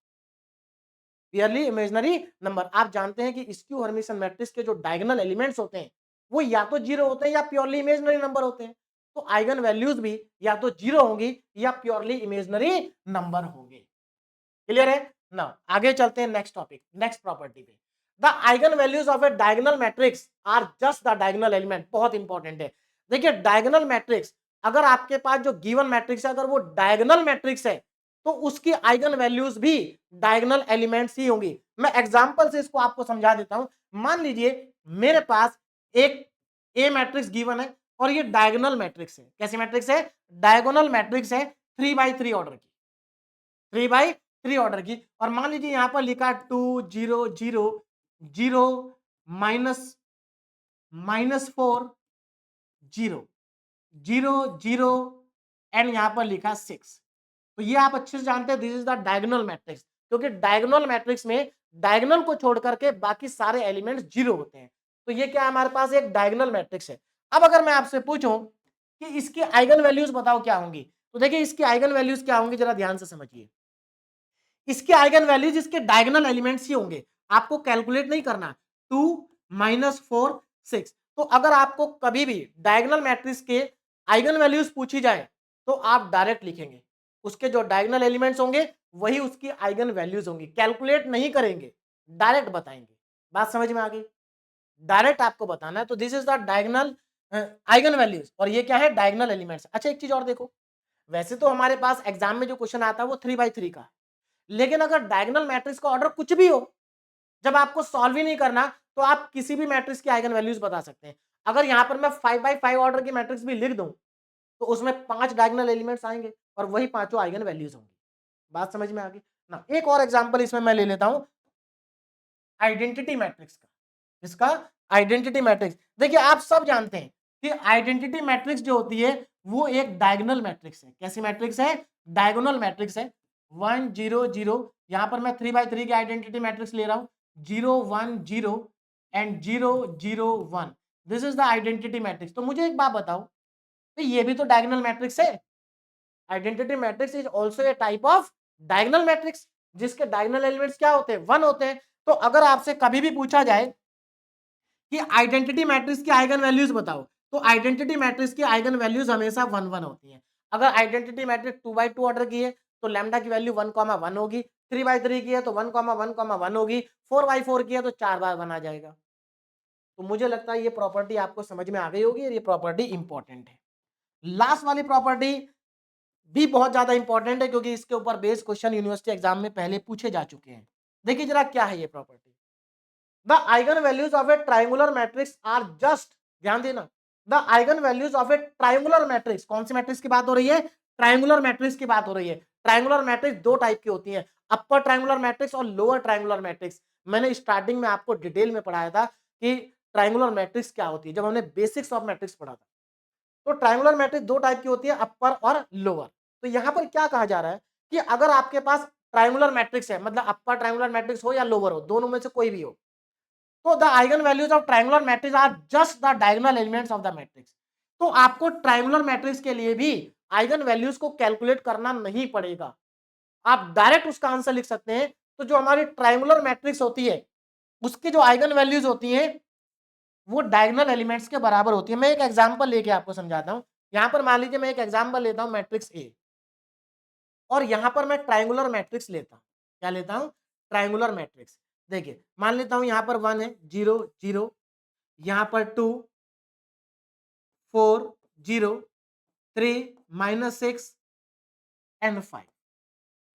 प्योरली इमेजिनरी नंबर, आप जानते हैं कि स्क्यू हर्मिशियन मैट्रिक्स के जो डायगोनल एलिमेंट्स होते हैं वो या तो जीरो होते हैं या प्योरली इमेजिनरी नंबर होते हैं। तो आइगन वैल्यूज भी या तो जीरो होंगी या प्योरली इमेजिनरी नंबर होंगे। क्लियर है ना? आगे चलते हैं नेक्स्ट टॉपिक, नेक्स्ट प्रॉपर्टी पे। The eigen values of a diagonal matrix are just the diagonal element. बहुत इंपॉर्टेंट है। देखिए डायगोनल मैट्रिक्स, अगर आपके पास जो गिवन मैट्रिक्स है अगर वो डायगोनल मैट्रिक्स है तो उसकी आइगन वैल्यूज भी डायगोनल एलिमेंट्स ही होंगी। मैं एग्जांपल से इसको आपको समझा देता हूं। मान लीजिए मेरे पास एक ए मैट्रिक्स गिवन है और ये डायगोनल मैट्रिक्स है। कैसी मैट्रिक्स है? डायगोनल मैट्रिक्स है, 3x3 ऑर्डर की, 3x3 ऑर्डर की। और मान लीजिए यहां पर लिखा 2 0 0 0 माइनस -4 0 0 0 एंड यहां पर लिखा 6। तो ये आप अच्छे से जानते हैं, this is the diagonal matrix, क्योंकि डायगोनल मैट्रिक्स में डायगोनल को छोड़ करके बाकी सारे एलिमेंट्स जीरो होते हैं। तो ये क्या है, हमारे पास एक डायगोनल मैट्रिक्स है। अब अगर मैं आपसे पूछूं कि इसकी आइगन वैल्यूज बताओ क्या होंगी, तो देखिए इसकी आइगन वैल्यूज क्या होंगी, जरा ध्यान से समझिए। इसके आइगन वैल्यूज इसके डायगोनल एलिमेंट्स ही होंगे, आपको कैलकुलेट नहीं करना। 2 -4 6। तो अगर आपको कभी भी डायगोनल मैट्रिक्स के आइगन वैल्यूज पूछी जाए तो आप डायरेक्ट लिखेंगे, उसके जो डायगोनल एलिमेंट्स होंगे वही उसकी आइगन वैल्यूज होंगी, कैलकुलेट नहीं करेंगे, डायरेक्ट बताएंगे। बात समझ में आ गई? डायरेक्ट आपको बताना है। तो this is the diagonal eigen values और ये क्या है, डायगोनल एलिमेंट्स। अच्छा एक चीज और देखो, वैसे तो हमारे पास एग्जाम में जो क्वेश्चन आता है वो 3x3 का, लेकिन अगर डायगोनल मैट्रिक्स का ऑर्डर कुछ भी हो, जब आपको सॉल्व ही नहीं करना तो आप किसी भी मैट्रिक्स की आइगन वैल्यूज बता सकते हैं। अगर यहां पर मैं 5x5 ऑर्डर की मैट्रिक्स भी लिख दूं तो उसमें 5 डायगोनल एलिमेंट्स आएंगे और वही पांचों आइगन वैल्यूज होंगी। बात समझ में आ गई ना? एक और एग्जांपल इसमें मैं ले लेता हूं, आइडेंटिटी मैट्रिक्स का। इसका आइडेंटिटी मैट्रिक्स, देखिए आप सब जानते हैं कि आइडेंटिटी मैट्रिक्स जो होती है वो एक डायगोनल मैट्रिक्स है। कैसी मैट्रिक्स है? डायगोनल मैट्रिक्स है। 1 0 0, यहां पर मैं 3x3 की आइडेंटिटी मैट्रिक्स ले रहा हूं, 0 1 0 and 0 0 1। This is the identity matrix. तो मुझे एक बात बताओ, तो ये भी तो डायगोनल मैट्रिक्स है। Identity matrix is also a type of diagonal matrix, जिसके डायगोनल एलिमेंट्स क्या होते हैं? 1 होते हैं। तो अगर आपसे कभी भी पूछा जाए कि आइडेंटिटी मैट्रिक्स की आइगन वैल्यूज बताओ, तो आइडेंटिटी मैट्रिक्स की आइगन वैल्यूज हमेशा 1 1 होती हैं। अगर आइडेंटिटी मैट्रिक्स 2x2 ऑर्डर की है तो लैम्डा की वैल्यू 1 1 होगी, 3x3 की है तो 1 1 1 होगी, 4x4 की है तो 4 बार 1 आ जाएगा। तो मुझे लगता है ये प्रॉपर्टी आपको समझ में आ गई होगी और ये प्रॉपर्टी इंपॉर्टेंट है। लास्ट वाली प्रॉपर्टी भी बहुत ज्यादा इंपॉर्टेंट है क्योंकि इसके ऊपर बेस्ड क्वेश्चन यूनिवर्सिटी एग्जाम में पहले पूछे जा चुके हैं। देखिए जरा क्या है ये property, the eigen values of a triangular matrix are just, ध्यान देना, the eigen values of a triangular matrix, कौन सी मैट्रिक्स की बात हो रही है, ट्राइंगुलर मैट्रिक्स की बात हो रही है। ट्राइंगुलर मैट्रिक्स दो टाइप की होती है, अपर ट्राइंगुलर मैट्रिक्स और लोअर ट्राइंगुलर मैट्रिक्स। मैंने स्टार्टिंग में आपको डिटेल में पढ़ाया था कि ट्राइंगुलर मैट्रिक्स क्या होती है, जब हमने बेसिक्स ऑफ मैट्रिक्स पढ़ा था। तो ट्राइंगुलर मैट्रिक्स दो टाइप की होती है, अपर और लोअर। तो यहाँ पर क्या कहा जा रहा है कि अगर आपके पास ट्राइंगुलर मैट्रिक्स है, मतलब अपर ट्राइंगुलर मैट्रिक्स हो या लोअर हो, दोनों में से कोई भी हो, तो the eigen values of triangular matrix are just the diagonal elements of the matrix. तो आपको ट्राइंगुलर मैट्रिक्स के लिए भी आइगन वैल्यूज को कैलकुलेट करना नहीं पड़ेगा, आप डायरेक्ट उसका आंसर लिख सकते हैं। तो जो हमारी ट्राइंगुलर मैट्रिक्स होती है उसकी जो आइगन वैल्यूज होती हैं वो डायगोनल एलिमेंट्स के बराबर होती है। मैं एक एग्जांपल लेके आपको समझाता हूं। यहां पर मान लीजिए मैं एक एग्जांपल लेता हूं मैट्रिक्स ए, और यहां पर मैं ट्राइंगुलर मैट्रिक्स लेता हूं। क्या लेता हूं, ट्राइंगुलर मैट्रिक्स। देखिए मान लेता हूं यहां पर 1 है, 0 0, यहां पर 2 4 0 3 -6 एंड 5।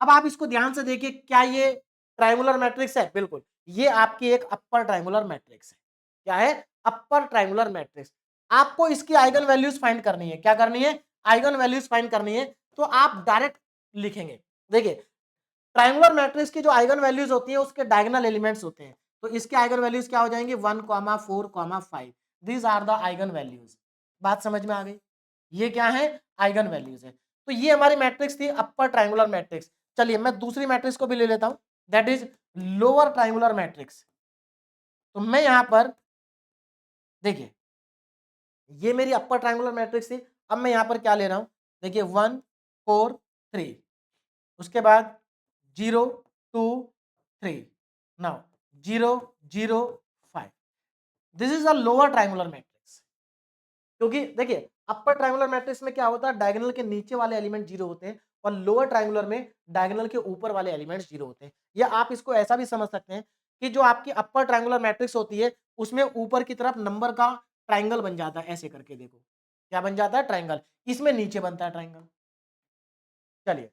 अब आप इसको ध्यान से देखिए, क्या ये ट्राइंगुलर मैट्रिक्स है? बिल्कुल, ये आपकी एक अपर ट्राइंगुलर मैट्रिक्स है। क्या है? Upper triangular matrix. आपको इसकी आइगन वैल्यूज फाइंड करनी है। क्या करनी है? आइगन वैल्यूज फाइंड करनी है। तो आप डायरेक्ट लिखेंगे। देखिए ट्राइंगुलर मैट्रिक्स की जो आइगन वैल्यूज होती है उसके डायगोनल एलिमेंट्स होते हैं। तो इसके आइगन वैल्यूज क्या हो जाएंगे? 1, 4, 5। These are the eigen values. बात समझ में आ गई? ये क्या है? आइगन वैल्यूज है। तो ये हमारी मैट्रिक्स थी अपर ट्राइंगुलर मैट्रिक्स। चलिए मैं दूसरी मैट्रिक्स को भी ले लेता हूं, that is lower triangular matrix. तो मैं यहां पर देखिए, ये मेरी अपर ट्राइंगुलर मैट्रिक्स थी। अब मैं यहां पर क्या ले रहा हूं? देखिए 1 4 3, उसके बाद 0 2 3, now 0 0 5। This is a lower triangular matrix. क्योंकि देखिए अपर ट्राइंगुलर मैट्रिक्स में क्या होता है, डायगोनल के नीचे वाले एलिमेंट 0 होते हैं, और लोअर ट्राइंगुलर में डायगोनल के ऊपर वाले एलिमेंट्स 0 होते हैं। या आप इसको ऐसा भी समझ सकते हैं कि जो आपकी अपर ट्राइंगुलर मैट्रिक्स होती है उसमें ऊपर की तरफ नंबर का ट्राइंगल बन जाता है। ऐसे करके देखो क्या बन जाता है, ट्राइंगल। इसमें नीचे बनता है ट्राइंगल। चलिए,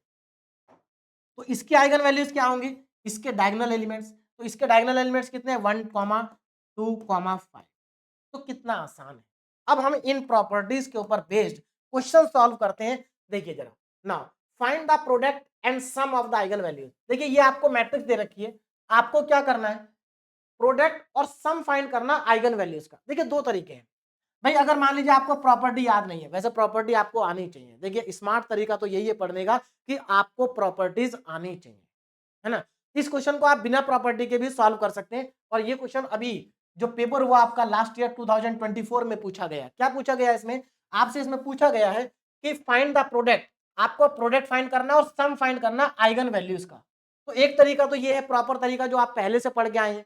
तो इसकी आइगन वैल्यूज क्या होंगी? इसके डायगोनल एलिमेंट्स। तो इसके डायगोनल एलिमेंट्स कितने हैं? 1, 2, 5। तो कितना आसान है। अब हम इन प्रॉपर्टीज के ऊपर बेस्ड क्वेश्चन सॉल्व करते हैं। देखिए जरा, now find the product and sum of the eigen values. देखिए ये आपको मैट्रिक्स दे रखी है, आपको क्या करना है? प्रोडक्ट और सम फाइंड करना आइगन वैल्यूज का। देखिए दो तरीके हैं भाई। अगर मान लीजिए आपको प्रॉपर्टी याद नहीं है, वैसे प्रॉपर्टी आपको आनी चाहिए। देखिए स्मार्ट तरीका तो यही है पढ़ने का कि आपको प्रॉपर्टीज आनी चाहिए, है ना। इस क्वेश्चन को आप बिना प्रॉपर्टी के भी सॉल्व कर सकते हैं। और ये क्वेश्चन अभी जो पेपर हुआ आपका लास्ट ईयर 2024 में पूछा गया। क्या पूछा गया इसमें? आपसे इसमें पूछा गया है कि फाइंड द प्रोडक्ट। आपको प्रोडक्ट फाइंड करना और सम फाइंड करना आइगन वैल्यूज का। तो एक तरीका तो ये है, प्रॉपर तरीका जो आप पहले से पढ़ के आए हैं,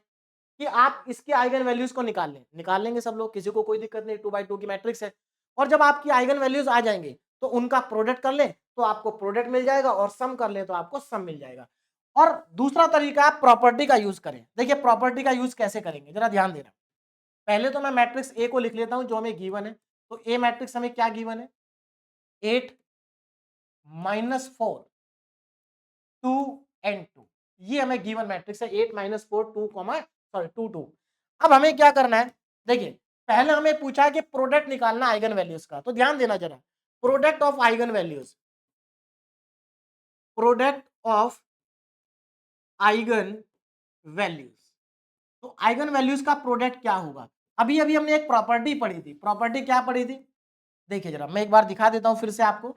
कि आप इसकी आइगन वैल्यूज को निकाल लें। निकाल लेंगे सब लोग, किसी को कोई दिक्कत नहीं, 2x2 की मैट्रिक्स है। और जब आपकी आइगन वैल्यूज आ जाएंगे तो उनका प्रोडक्ट कर लें तो आपको प्रोडक्ट मिल जाएगा, और सम कर लें तो आपको सम मिल जाएगा। और दूसरा तरीका आप प्रॉपर्टी का यूज करें। देखिए प्रॉपर्टी का यूज कैसे करेंगे जरा ध्यान देना। पहले तो मैं मैट्रिक्स ए को लिख लेता हूं जो हमें गिवन है। तो ए मैट्रिक्स हमें क्या गिवन है? 8 -4 2 एंड 2। ये हमें गिवन मैट्रिक्स है, 8 -4 2 सॉरी 2 2। अब हमें क्या करना है? देखिए पहले हमें पूछा है कि प्रोडक्ट निकालना आइगन वैल्यूज का। तो ध्यान देना जरा, product of eigen values, product of eigen values. तो आइगन वैल्यूज का प्रोडक्ट क्या होगा? अभी अभी हमने एक प्रॉपर्टी पढ़ी थी। प्रॉपर्टी क्या पढ़ी थी? देखिए जरा मैं एक बार दिखा देता हूं फिर से आपको।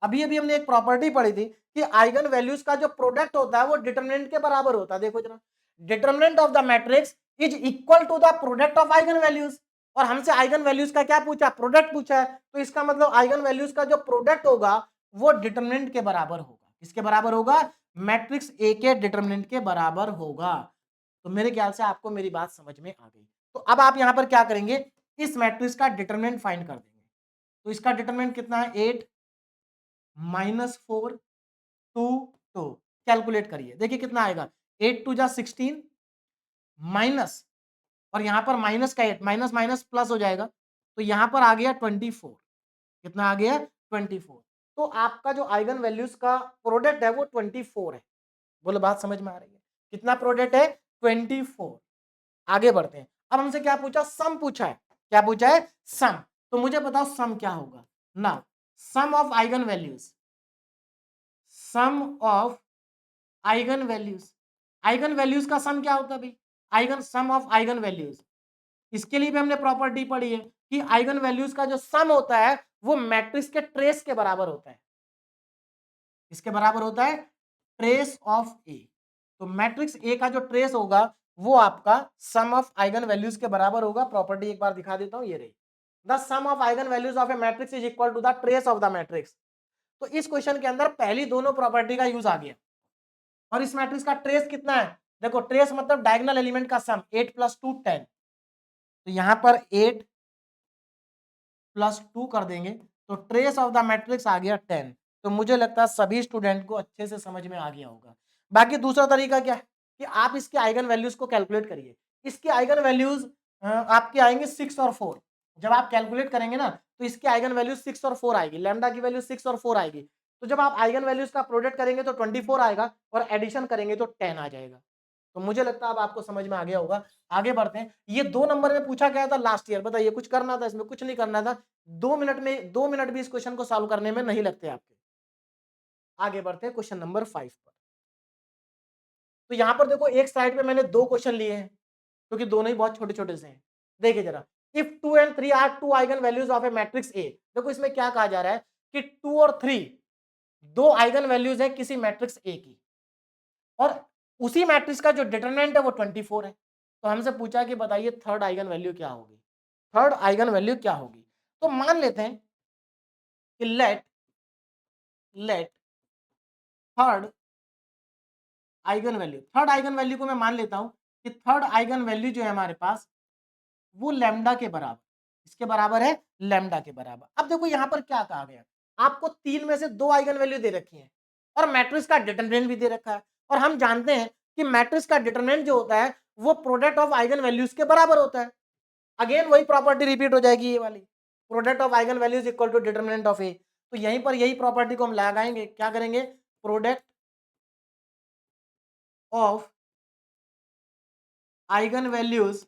अभी अभी हमने एक प्रॉपर्टी पढ़ी थी कि आइगन वैल्यूज का जो प्रोडक्ट होता है वो डिटरमिनेंट के बराबर होता है। देखो जरा, determinant of the matrix is equal to the product of eigen values. और हमसे आइगन वैल्यूज का क्या पूछा? प्रोडक्ट पूछा है। तो इसका मतलब आइगन वैल्यूज का जो प्रोडक्ट होगा वो डिटरमिनेंट के बराबर होगा। किसके बराबर होगा? मैट्रिक्स ए के डिटरमिनेंट के बराबर होगा। तो मेरे ख्याल से आपको मेरी बात समझ में आ गई। तो अब आप यहां पर क्या करेंगे? इस मैट्रिक्स का डिटरमिनेंट फाइंड कर देंगे। तो इसका डिटरमिनेंट कितना है? 8 -4 2 2। कैलकुलेट करिए, देखिए कितना आएगा। 8 2 जा 16 माइनस, और यहां पर माइनस का 8, माइनस माइनस प्लस हो जाएगा। तो यहां पर आ गया 24। कितना आ गया? 24। तो आपका जो आइगन वैल्यूज का प्रोडक्ट है वो 24 है। बोलो बात समझ में आ रही है? कितना प्रोडक्ट है? 24। आगे बढ़ते हैं। अब हमसे क्या पूछा? सम पूछा है। क्या पूछा है? सम। तो मुझे बताओ सम क्या होगा ना। Sum of eigen values, sum of eigen values, eigen values का सम क्या होता है भाई? Eigen, sum of eigen values. इसके लिए भी हमने प्रॉपर्टी पढ़ी है कि आइगन वैल्यूज का जो सम होता है वो मैट्रिक्स के ट्रेस के बराबर होता है। इसके बराबर होता है ट्रेस ऑफ ए। तो मैट्रिक्स ए का जो ट्रेस होगा वो आपका सम ऑफ आइगन वैल्यूज के बराबर होगा। प्रॉपर्टी एक बार दिखा देता हूं, ये रही। The sum of eigen values of a matrix is equal to the trace of the matrix. तो इस क्वेश्चन के अंदर पहली दोनों प्रॉपर्टी का यूज आ गया। और इस मैट्रिक्स का ट्रेस कितना है? देखो ट्रेस मतलब डायगोनल एलिमेंट का सम, 8 + 2 10। तो यहां पर 8 + 2 कर देंगे तो ट्रेस ऑफ द मैट्रिक्स आ गया 10। तो मुझे लगता है सभी स्टूडेंट को अच्छे से समझ में आ गया होगा। बाकी दूसरा तरीका क्या है कि आप इसके आइगन वैल्यूज को कैलकुलेट करिए। इसके आइगन वैल्यूज आपके आएंगे 6 और 4। जब आप कैलकुलेट करेंगे ना तो इसके आइगन वैल्यूज 6 और 4 आएगी, लैम्डा की वैल्यू 6 और 4 आएगी। तो जब आप आइगन वैल्यूज का प्रोडक्ट करेंगे तो 24 आएगा और एडिशन करेंगे तो 10 आ जाएगा। तो मुझे लगता है अब आपको समझ में आ गया होगा। आगे बढ़ते हैं। ये 2 नंबर में पूछा गया था लास्ट ईयर, बताइए कुछ करना था इसमें? कुछ नहीं करना था। 2 मिनट में, 2 मिनट भी इस क्वेश्चन को सॉल्व करने में नहीं लगते आपके। आगे बढ़ते हैं क्वेश्चन नंबर 5 पर। तो यहां पर देखो एक साइड पे मैंने 2 क्वेश्चन लिए हैं क्योंकि दोनों ही बहुत छोटे छोटे से हैं। देखिए जरा, if 2 and 3 are 2 eigen values of a matrix A. देखो इसमें क्या कहा जा रहा है कि 2 और 3 दो आइगन वैल्यूज है किसी मैट्रिक्स ए की, और उसी मैट्रिक्स का जो डिटरमिनेंट है वो 24 है। तो हमसे पूछा कि बताइए थर्ड आइगन वैल्यू क्या होगी? थर्ड आइगन वैल्यू क्या होगी? तो मान लेते हैं कि let let third eigenvalue, third eigenvalue को मैं मान लेता हूं कि थर्ड आइगन वैल्यू जो है हमारे पास वो लैम्डा के बराबर, इसके बराबर है लैम्डा के बराबर। अब देखो यहां पर क्या कहा गया, आपको 3 में से 2 आइगन वैल्यू दे रखी है और मैट्रिक्स का डिटरमिनेंट भी दे रखा है। और हम जानते हैं कि मैट्रिक्स का डिटरमिनेंट जो होता है वो प्रोडक्ट ऑफ आइगन वैल्यूज के बराबर होता है। अगेन वही प्रॉपर्टी रिपीट हो जाएगी, ये वाली product of eigen values equal to determinant of A. तो यहीं पर यही प्रॉपर्टी को हम लगाएंगे, क्या करेंगे? Product of eigen values,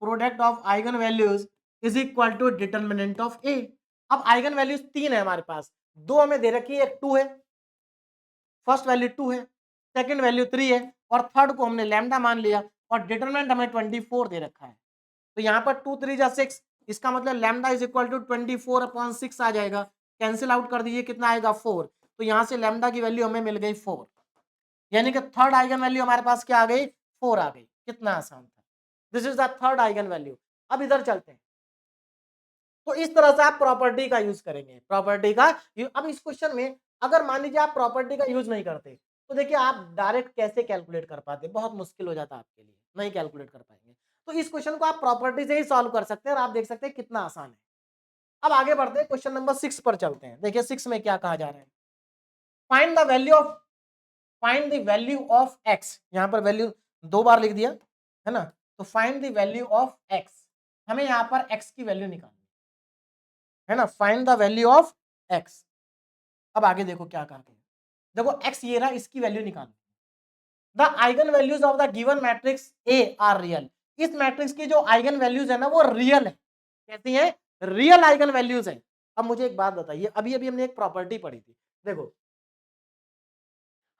product of eigen values is equal to determinant of A. अब आइगन वैल्यूज 3 है हमारे पास, 2 हमें दे रखी है, एक 2 है, फर्स्ट वैल्यू 2 है, सेकंड वैल्यू 3 है और थर्ड को हमने लैम्डा मान लिया और डिटरमिनेंट हमें 24 दे रखा है। तो यहाँ पर 2 3 जा 6, इसका मतलब लैम्डा इज इक्वल टू 24/6 आ जाएगा। कैंसिल आउट कर दीजिए, कितना आएगा? 4। तो यहाँ से लैम्डा की वैल्यू हमें मिल गई 4, यानी कि थर्ड आइगन वैल्यू हमारे पास क्या आ गई? 4 आ गई। कितना आसान था। This is the third eigen value. अब इधर चलते हैं। तो इस तरह से आप प्रॉपर्टी का यूज करेंगे, प्रॉपर्टी का अब इस क्वेश्चन में अगर मान लीजिए आप प्रॉपर्टी का यूज नहीं करते तो देखिए आप डायरेक्ट कैसे कैलकुलेट कर पाते? बहुत मुश्किल हो जाता आपके लिए, नहीं कैलकुलेट कर पाएंगे। तो इस क्वेश्चन को आप प्रॉपर्टी से ही सॉल्व कर सकते हैं और आप देख सकते हैं कितना आसान है। अब आगे बढ़ते हैं, क्वेश्चन नंबर 6 पर चलते हैं। देखिए 6 में क्या कहा जा रहा है, find the value of, find the value of x. यहां पर वैल्यू 2 बार लिख दिया है ना। तो find the value of x, हमें यहां पर एक्स की वैल्यू निकालनी है ना। Find the value of x. अब आगे देखो क्या कहा गया, देखो एक्स ये रहा, इसकी वैल्यू निकालनी। The eigen values of the given matrix A R real. इस मैट्रिक्स की जो आइगन वैल्यूज है ना वो रियल है। कैसी है? रियल आइगन वैल्यूज है। अब मुझे एक बात बताइए, अभी अभी हमने एक प्रॉपर्टी पढ़ी थी, देखो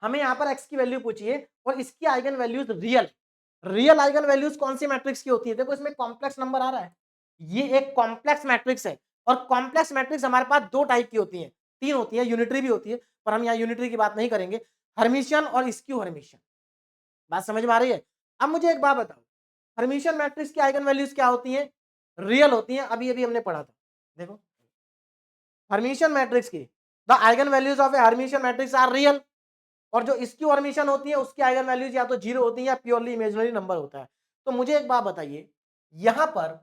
हमें यहाँ पर एक्स की वैल्यू पूछी है और इसकी eigen values real. Real eigen values कौन सी मैट्रिक्स की होती है? देखो इसमें कॉम्प्लेक्स नंबर आ रहा है, ये एक कॉम्प्लेक्स मैट्रिक्स है। और कॉम्प्लेक्स मैट्रिक्स हमारे पास 2 टाइप की होती है, 3 होती है, यूनिटरी भी होती है, पर हम यहाँ यूनिटरी की बात नहीं करेंगे। हर्मिशियन और स्क्यू हर्मिशियन। बात समझ में आ रही है? अब मुझे एक बात बताओ, हर्मिशियन मैट्रिक्स की आइगन वैल्यूज क्या होती हैं? रियल होती हैं, अभी अभी हमने पढ़ा था। देखो हर्मिशियन मैट्रिक्स की the eigen values of a Hermitian matrix are real. और जो इसकी हर्मिशियन होती है उसकी आइगन वैल्यूज या तो 0 होती है या प्योरली इमेजिनरी नंबर होता है। तो मुझे एक बात बताइए, यहां पर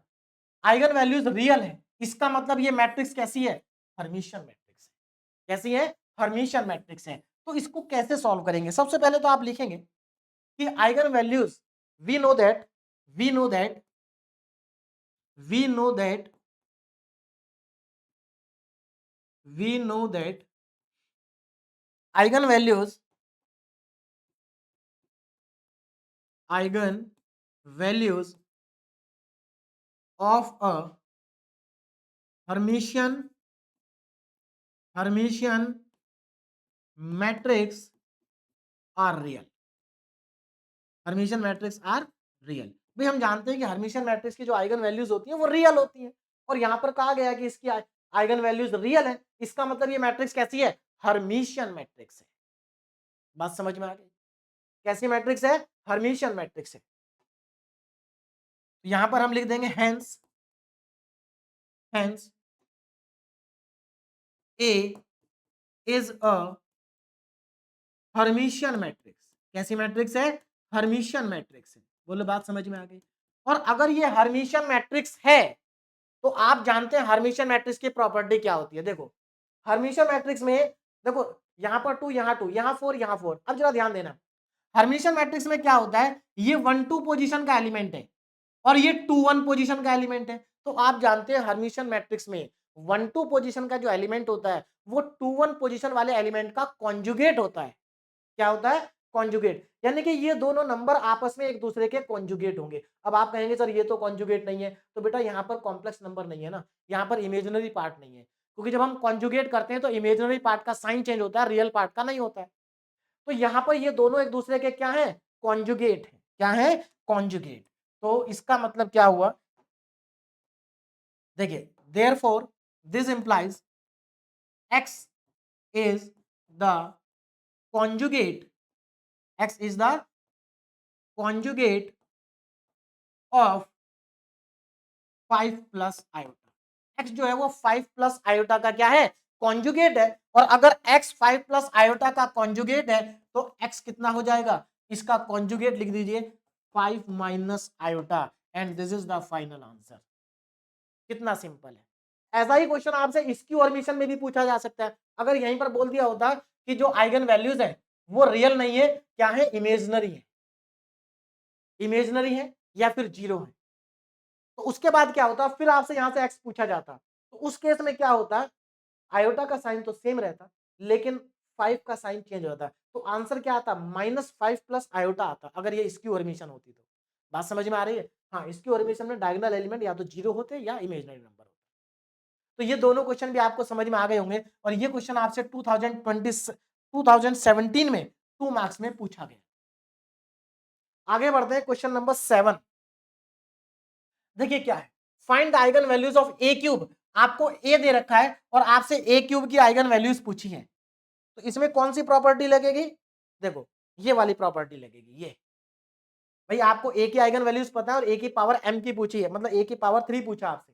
आइगन वैल्यूज रियल है, इसका मतलब ये मैट्रिक्स कैसी है? हर्मिशियन मैट्रिक्स है। कैसी है? हर्मिशियन मैट्रिक्स है। तो इसको कैसे सॉल्व करेंगे? सबसे पहले तो आप लिखेंगे कि eigenvalues, we know that we know that we know that we know that eigen values eigen values of a Hermitian matrix are real. Hermitian matrix are real. भाई हम जानते हैं कि हर्मिशियन मैट्रिक्स की जो आइगन वैल्यूज होती हैं वो रियल होती हैं, और यहाँ पर कहा गया कि इसकी आइगन वैल्यूज रियल है, इसका मतलब ये मैट्रिक्स कैसी है? हर्मिशियन मैट्रिक्स है। बात समझ में आ गई? कैसी मैट्रिक्स है? हर्मिशियन मैट्रिक्स है। तो यहां पर हम लिख देंगे hence A is a Hermitian matrix. कैसी मैट्रिक्स है? हर्मिशियन मैट्रिक्स है। बोलो बात समझ में आ गई? और अगर ये हर्मिशियन मैट्रिक्स है तो आप जानते हैं हर्मिशियन मैट्रिक्स की प्रॉपर्टी क्या होती है। देखो हर्मिशियन मैट्रिक्स में, देखो यहाँ पर 2, यहाँ 2, यहाँ 4, यहाँ 4। अब जरा ध्यान देना, हर्मिशियन मैट्रिक्स में क्या होता है, ये 1-2 पोजीशन का एलिमेंट है और ये 2-1 पोजीशन का एलिमेंट है। तो आप जानते हैं हर्मिशियन मैट्रिक्स में 1-2 पोजीशन का जो एलिमेंट होता है वो 2-1 पोजीशन वाले एलिमेंट का कॉन्जुगेट होता है। क्या होता है? कॉन्जुगेट। यानी कि ये दोनों नंबर आपस में एक दूसरे के कॉन्जुगेट होंगे। अब आप कहेंगे सर ये तो कॉन्जुगेट नहीं है, तो बेटा यहाँ पर कॉम्प्लेक्स नंबर नहीं है ना, यहाँ पर इमेजिनरी पार्ट नहीं है, क्योंकि जब हम कॉन्जुगेट करते हैं तो इमेजिनरी पार्ट का साइन चेंज होता है, रियल पार्ट का नहीं होता है। तो यहाँ पर ये दोनों एक दूसरे के क्या है? कॉन्जुगेट है। क्या है? कॉन्जुगेट। तो इसका मतलब क्या हुआ? देखिए therefore this implies x is the conjugate, x is the conjugate of 5 plus iota. x जो है वो 5 प्लस आयोटा का क्या है? कॉन्जुगेट है। और अगर x 5 प्लस आयोटा का कॉन्जुगेट है तो x कितना हो जाएगा? इसका कॉन्जुगेट लिख दीजिए 5 minus iota, and this is the final answer. कितना सिंपल है। ऐसा ही क्वेश्चन आपसे इसकी और मिशन में भी पूछा जा सकता है। अगर यहीं पर बोल दिया होता कि जो आइगन वैल्यूज है वो रियल नहीं है, क्या है? इमेजिनरी है, इमेजिनरी है या फिर जीरो है, तो उसके बाद क्या होता? फिर आपसे यहां से एक्स पूछा जाता, तो उस केस में क्या होता? आयोटा का साइन तो सेम रहता लेकिन 5 का साइन चेंज होता। तो आंसर क्या आता? -5 प्लस आयोटा आता, अगर ये इसकी ओरिमिशन होती तो। बात समझ में आ रही है? हाँ, इसकी ओरिमिशन में डायगोनल एलिमेंट या तो जीरो होते या इमेजिनरी नंबर होते। तो ये दोनों क्वेश्चन भी आपको समझ में आ गए होंगे, और ये क्वेश्चन आपसे 2017 में 2 मार्क्स में पूछा गया। आगे बढ़ते हैं, क्वेश्चन नंबर 7। देखिए क्या है, find the eigen values of A cube. आपको ए दे रखा है और आपसे ए क्यूब की आइगन वैल्यूज पूछी है, तो इसमें कौन सी प्रॉपर्टी लगेगी? देखो ये वाली प्रॉपर्टी लगेगी। ये भाई आपको ए की आइगन वैल्यूज पता है और ए की पावर m की पूछी है, मतलब ए की पावर 3 पूछा आपसे।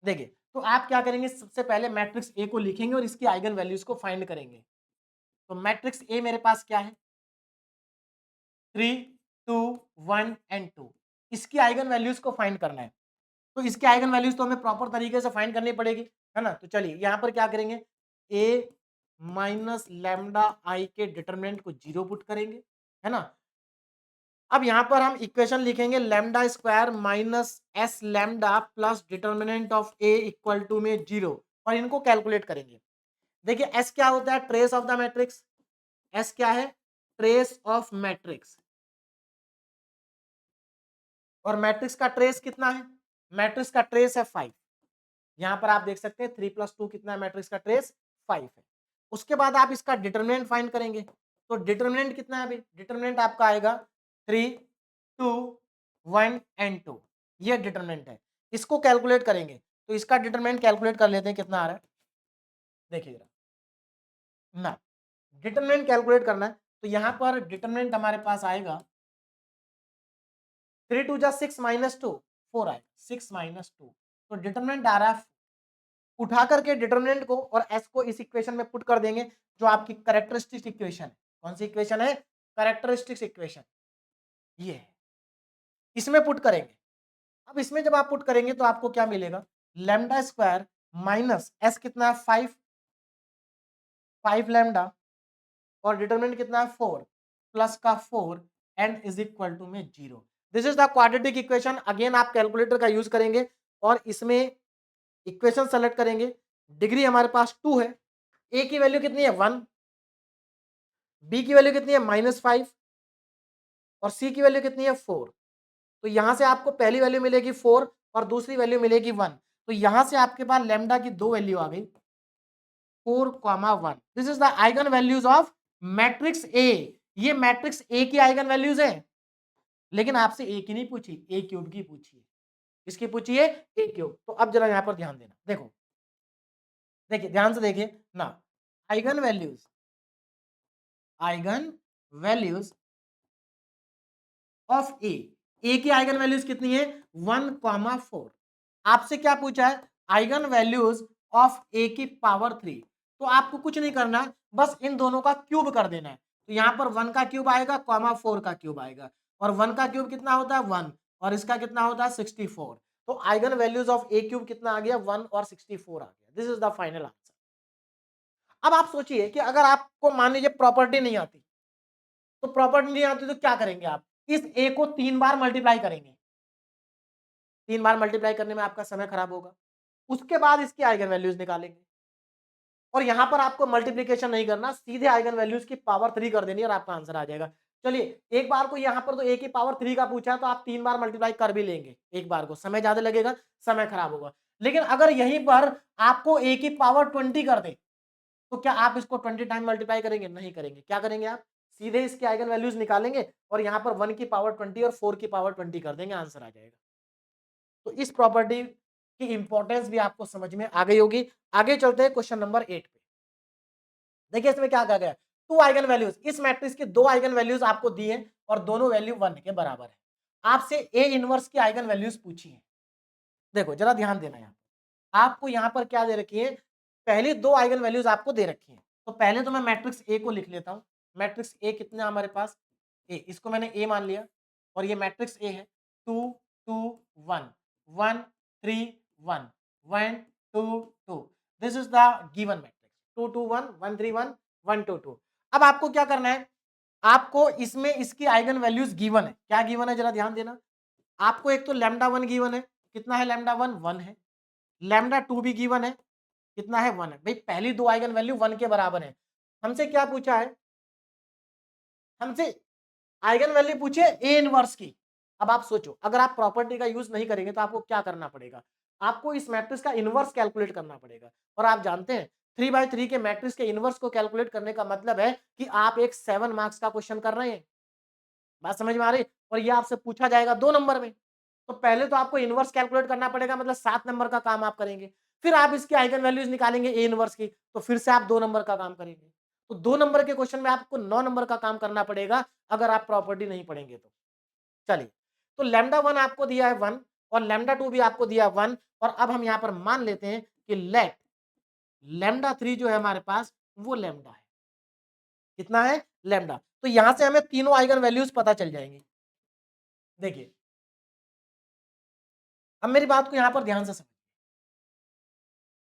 देखिए तो आप क्या करेंगे, सबसे पहले मैट्रिक्स ए को लिखेंगे और इसकी आइगन वैल्यूज को फाइंड करेंगे। तो मैट्रिक्स ए मेरे पास क्या है? 3, 2, 1 एंड 2। इसकी आइगन वैल्यूज को फाइंड करना है, तो इसके आइगन वैल्यूज तो हमें प्रॉपर तरीके से फाइंड करनी पड़ेगी, है ना। तो चलिए यहाँ पर क्या करेंगे, a माइनस लैम्डा आई के डिटरमिनेंट को 0 पुट करेंगे, है ना। अब यहाँ पर हम इक्वेशन लिखेंगे lambda square minus S lambda plus determinant of a equal to में 0, और इनको कैलकुलेट करेंगे। देखिए s क्या होता है? Trace of the matrix. s क्या है? Trace of matrix. और मैट्रिक्स का ट्रेस कितना है? मैट्रिक्स का ट्रेस है 5। यहां पर आप देख सकते हैं 3 + 2 कितना है? मैट्रिक्स का ट्रेस 5 है। उसके बाद आप इसका डिटरमिनेंट फाइंड करेंगे, तो डिटरमिनेंट कितना है? अभी डिटरमिनेंट आपका आएगा 3, 2, 1 एंड 2। ये डिटरमिनेंट है। इसको कैलकुलेट करेंगे, तो इसका डिटरमिनेंट कैलकुलेट कर लेते हैं कितना आ रहा है। देखिए ना, डिटरमिनेंट कैलकुलेट करना है, तो यहां पर डिटरमिनेंट हमारे पास आएगा 3 2 जा 6 - 2 4 आएगा, 6 - 2। तो डिटरमिनेंट आ रहा है, उठा करके डिटरमिनेंट को और एस को इस इक्वेशन में पुट कर देंगे, जो आपकी कैरेक्टरिस्टिक्स इक्वेशन है। कौन सी इक्वेशन है? Characteristics equation. ये है, इसमें पुट करेंगे। अब इसमें जब आप पुट करेंगे तो आपको क्या मिलेगा? लैम्डा स्क्वायर माइनस एस कितना है? 5 लैम्डा, और डिटरमिनेंट कितना है? 4 प्लस का 4 एन इज इक्वल टू में 0। This is the quadratic equation. Again आप कैलकुलेटर का यूज करेंगे और इसमें इक्वेशन सेलेक्ट करेंगे। डिग्री हमारे पास 2 है, ए की वैल्यू कितनी है? 1, बी की वैल्यू कितनी है? -5, और सी की वैल्यू कितनी है 4। तो यहां से आपको पहली वैल्यू मिलेगी 4 और दूसरी वैल्यू मिलेगी 1। तो यहां से आपके पास लैम्डा की दो वैल्यू आ गई 4,1। This is the eigen values of matrix A. ये मैट्रिक्स ए की आइगन वैल्यूज है, लेकिन आपसे ए की नहीं पूछी, ए क्यूब की पूछी है। इसकी पूछिए ए क्यूब। तो अब जरा यहां पर ध्यान देना, देखो देखिए ध्यान से देखिए ना, eigen values, eigen values of A की आइगन वैल्यूज कितनी है 1,4। आपसे क्या पूछा है आइगन वैल्यूज ऑफ ए की पावर 3। तो आपको कुछ नहीं करना, बस इन दोनों का क्यूब कर देना है। तो यहां पर 1 का क्यूब आएगा, 4 का क्यूब आएगा, और 1 का क्यूब कितना होता है 1, और इसका कितना होता है 64। तो eigen values of A cube कितना आ गया 1 और 64 आ गया। This is the final answer. अब आप सोचिए कि अगर आपको मान लीजिए प्रॉपर्टी नहीं आती, तो प्रॉपर्टी नहीं आती तो क्या करेंगे आप, इस ए को 3 बार मल्टीप्लाई करेंगे। 3 बार मल्टीप्लाई करने में आपका समय खराब होगा, उसके बाद इसकी आइगन वैल्यूज निकालेंगे। और यहां पर आपको मल्टीप्लीकेशन नहीं करना, सीधे आइगन वैल्यूज की पावर 3 कर देनी और आपका आंसर आ जाएगा। चलिए एक बार को यहां पर तो ए की पावर 3 का पूछा है, तो आप 3 बार मल्टीप्लाई कर भी लेंगे एक बार को, समय ज्यादा लगेगा, समय खराब होगा। लेकिन अगर यहीं पर आपको ए की पावर 20 कर दे, तो क्या आप इसको 20 टाइम मल्टीप्लाई करेंगे? नहीं करेंगे। क्या करेंगे आप? सीधे इसके आइगन वैल्यूज निकालेंगे और यहां पर 1 की पावर 20 और 4 की पावर 20 कर देंगे, आंसर आ जाएगा। तो इस प्रॉपर्टी की इंपॉर्टेंस भी आपको समझ में आ गई होगी। आगे चलते हैं क्वेश्चन नंबर 8 पे। देखिए इसमें क्या कहा गया, टू आइगन वैल्यूज, इस मैट्रिक्स की दो आइगन वैल्यूज आपको दी है और दोनों वैल्यू 1 के बराबर है। आपसे ए इनवर्स की आइगन वैल्यूज पूछी है। देखो जरा ध्यान देना, यहाँ आपको यहाँ पर क्या दे रखी है, पहली दो आइगन वैल्यूज आपको दे रखी है। तो पहले तो मैं मैट्रिक्स ए को लिख लेता हूँ। मैट्रिक्स ए कितना है हमारे पास, ए, इसको मैंने ए मान लिया, और ये मैट्रिक्स ए है 2 2 1 1 3 1 1 2 2। This is the given matrix 2 2 1 1 3 1 1 2 2। अब आपको क्या करना है, आपको इसमें इसकी आइगन वैल्यूज गिवन है। क्या गिवन है जरा ध्यान देना, आपको एक तो लैम्डा 1 गिवन है, कितना है लैम्डा 1 1 है, लैम्डा 2 भी गिवन है, कितना है 1 है। भाई पहली दो आइगन वैल्यू 1 के बराबर है। हमसे क्या पूछा है, हमसे आइगन वैल्यू पूछे ए इनवर्स की। अब आप सोचो, अगर आप प्रॉपर्टी का यूज नहीं करेंगे तो आपको क्या करना पड़ेगा, आपको इस मैट्रिक्स का इनवर्स कैलकुलेट करना पड़ेगा। और आप जानते हैं 3/3 के मैट्रिक्स के इनवर्स को कैलकुलेट करने का मतलब है कि आप एक 7 मार्क्स का क्वेश्चन कर रहे हैं। बात समझ में आ रही? और ये आपसे पूछा जाएगा 2 नंबर में। तो पहले तो आपको इनवर्स कैलकुलेट करना पड़ेगा, मतलब 7 नंबर का काम आप करेंगे। फिर आप इसकी आइगन वैल्यूज निकालेंगे ए इनवर्स की, तो फिर से आप 2 नंबर का काम करेंगे। तो 2 नंबर के क्वेश्चन में आपको 9 नंबर का काम करना पड़ेगा अगर आप प्रॉपर्टी नहीं पढ़ेंगे तो। चलिए, तो लैम्डा 1 आपको दिया है 1 और लैम्डा 2 भी आपको दिया 1, और अब हम यहाँ पर मान लेते हैं कि लेट लैम्डा 3 जो है हमारे पास वो लैम्डा है। कितना है? लैम्डा। तो यहां से हमें तीनों आइगन वैल्यूज पता चल जाएंगे। देखिए अब मेरी बात को यहां पर ध्यान से समझिए।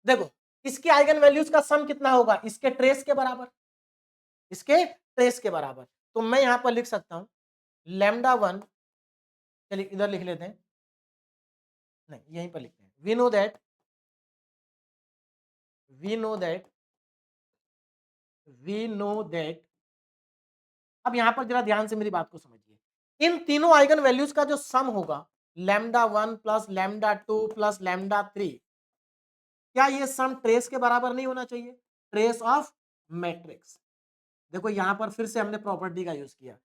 देखो इसकी आइगन वैल्यूज का सम कितना होगा, इसके ट्रेस के बराबर, इसके ट्रेस के बराबर। तो मैं यहां पर लिख सकता हूं लैम्डा 1, चलिए इधर लिख लेते हैं, नहीं यहीं पर लिखते हैं, वी नो दैट अब यहां पर जरा ध्यान से मेरी बात को समझिए। इन तीनों आइगन वैल्यूज का जो सम होगा lambda 1 plus lambda 2 plus lambda 3, क्या ये सम ट्रेस के बराबर नहीं होना चाहिए? Trace of matrix. देखो यहां पर फिर से हमने प्रॉपर्टी का यूज किया,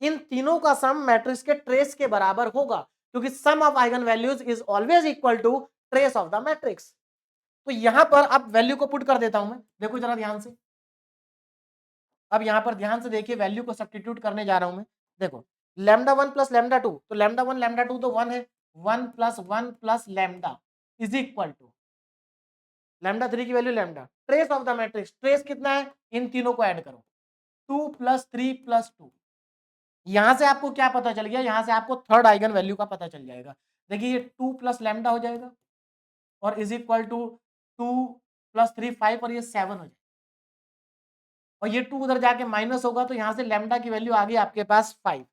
इन तीनों का सम मैट्रिक्स के ट्रेस के बराबर होगा, क्योंकि sum of eigen values is always equal to trace of the matrix. तो यहां पर अब वैल्यू को पुट कर देता हूं मैं, देखो जरा ध्यान से। अब यहां पर ध्यान से देखिए, वैल्यू को सब्स्टिट्यूट करने जा रहा हूं मैं। देखो लैम्डा 1 प्लस लैम्डा 2, तो लैम्डा 1 लैम्डा 2 तो 1 है, 1 plus 1 plus lambda is equal to lambda 3 की value lambda, trace of the matrix, trace कितना है, इन तीनों को ऐड करो, 2 प्लस 3 प्लस 2। यहां से आपको क्या पता चल गया, यहां से आपको थर्ड आइगन वैल्यू का पता चल जाएगा। देखिए ये 2 प्लस लैम्डा हो जाएगा और इज इक्वल टू 2 प्लस 3 5 और ये 7 हो जाएगा, और ये 2 उधर जाके माइनस होगा, तो यहां से लैम्डा की वैल्यू आ गई आपके पास 5।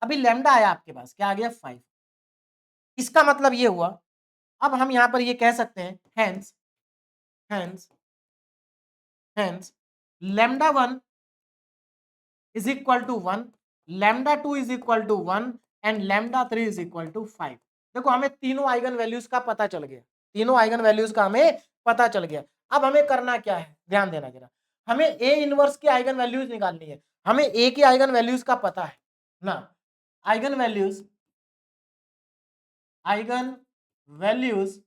अभी लैम्डा आया आपके पास, क्या आ गया 5। इसका मतलब ये हुआ, अब हम यहां पर ये कह सकते हैं hence hence hence lambda 1 is equal to 1, lambda 2 is equal to 1 and lambda 3 is equal to 5। देखो हमें तीनों आइगन वैल्यूज का पता चल गया, तीनों आइगन वैल्यूज का हमें पता चल गया। अब हमें करना क्या है, ध्यान देना जरा, हमें ए इनवर्स की आइगन वैल्यूज निकालनी है। हमें ए की आइगन वैल्यूज का पता है ना, eigen values, eigen values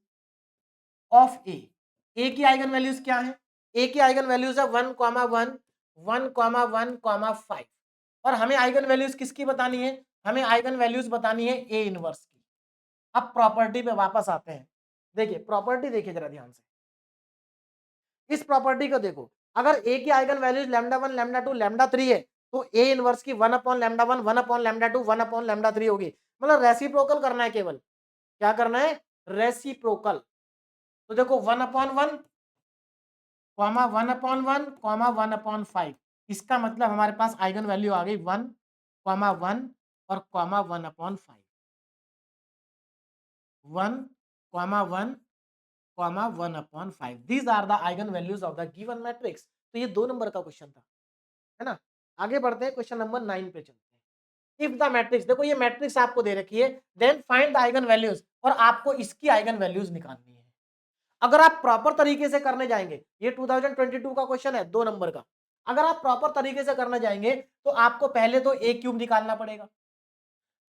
of A की आइगन वैल्यूज क्या है, ए की आइगन वैल्यूज है 1 कॉमा 1 1 कॉमा 1 कॉमा 5। और हमें आइगन वैल्यूज किसकी बतानी है, हमें आइगन वैल्यूज बतानी है ए इनवर्स की। अब प्रॉपर्टी पे वापस आते हैं, देखिए प्रॉपर्टी देखिए जरा ध्यान से, इस प्रॉपर्टी को देखो, अगर ए की eigen values lambda 1 lambda 2 lambda 3 है तो ए इनवर्स की 1 upon lambda 1 1 upon lambda 2 1 upon lambda 3 होगी। मतलब रेसिप्रोकल करना है, केवल क्या करना है, रेसिप्रोकल। तो देखो 1 upon 1 comma 1 upon 1 comma 1 upon 5, इसका मतलब हमारे पास आइगन वैल्यू आ गई 1 कॉमा 1 और comma 1 upon 5, 1 comma 1 comma 1 upon 5, these are the eigen values of the given matrix. तो ये 2 नंबर का क्वेश्चन था, है ना। आगे बढ़ते हैं, क्वेश्चन नंबर 9 पे चलते हैं। इफ द मैट्रिक्स, देखो ये मैट्रिक्स आपको दे रखी है, then find the eigen values, और आपको इसकी आइगन वैल्यूज निकालनी है। अगर आप प्रॉपर तरीके से करने जाएंगे, ये 2022 का क्वेश्चन है 2 नंबर का, अगर आप प्रॉपर तरीके से करने जाएंगे तो आपको पहले तो ए क्यूब निकालना पड़ेगा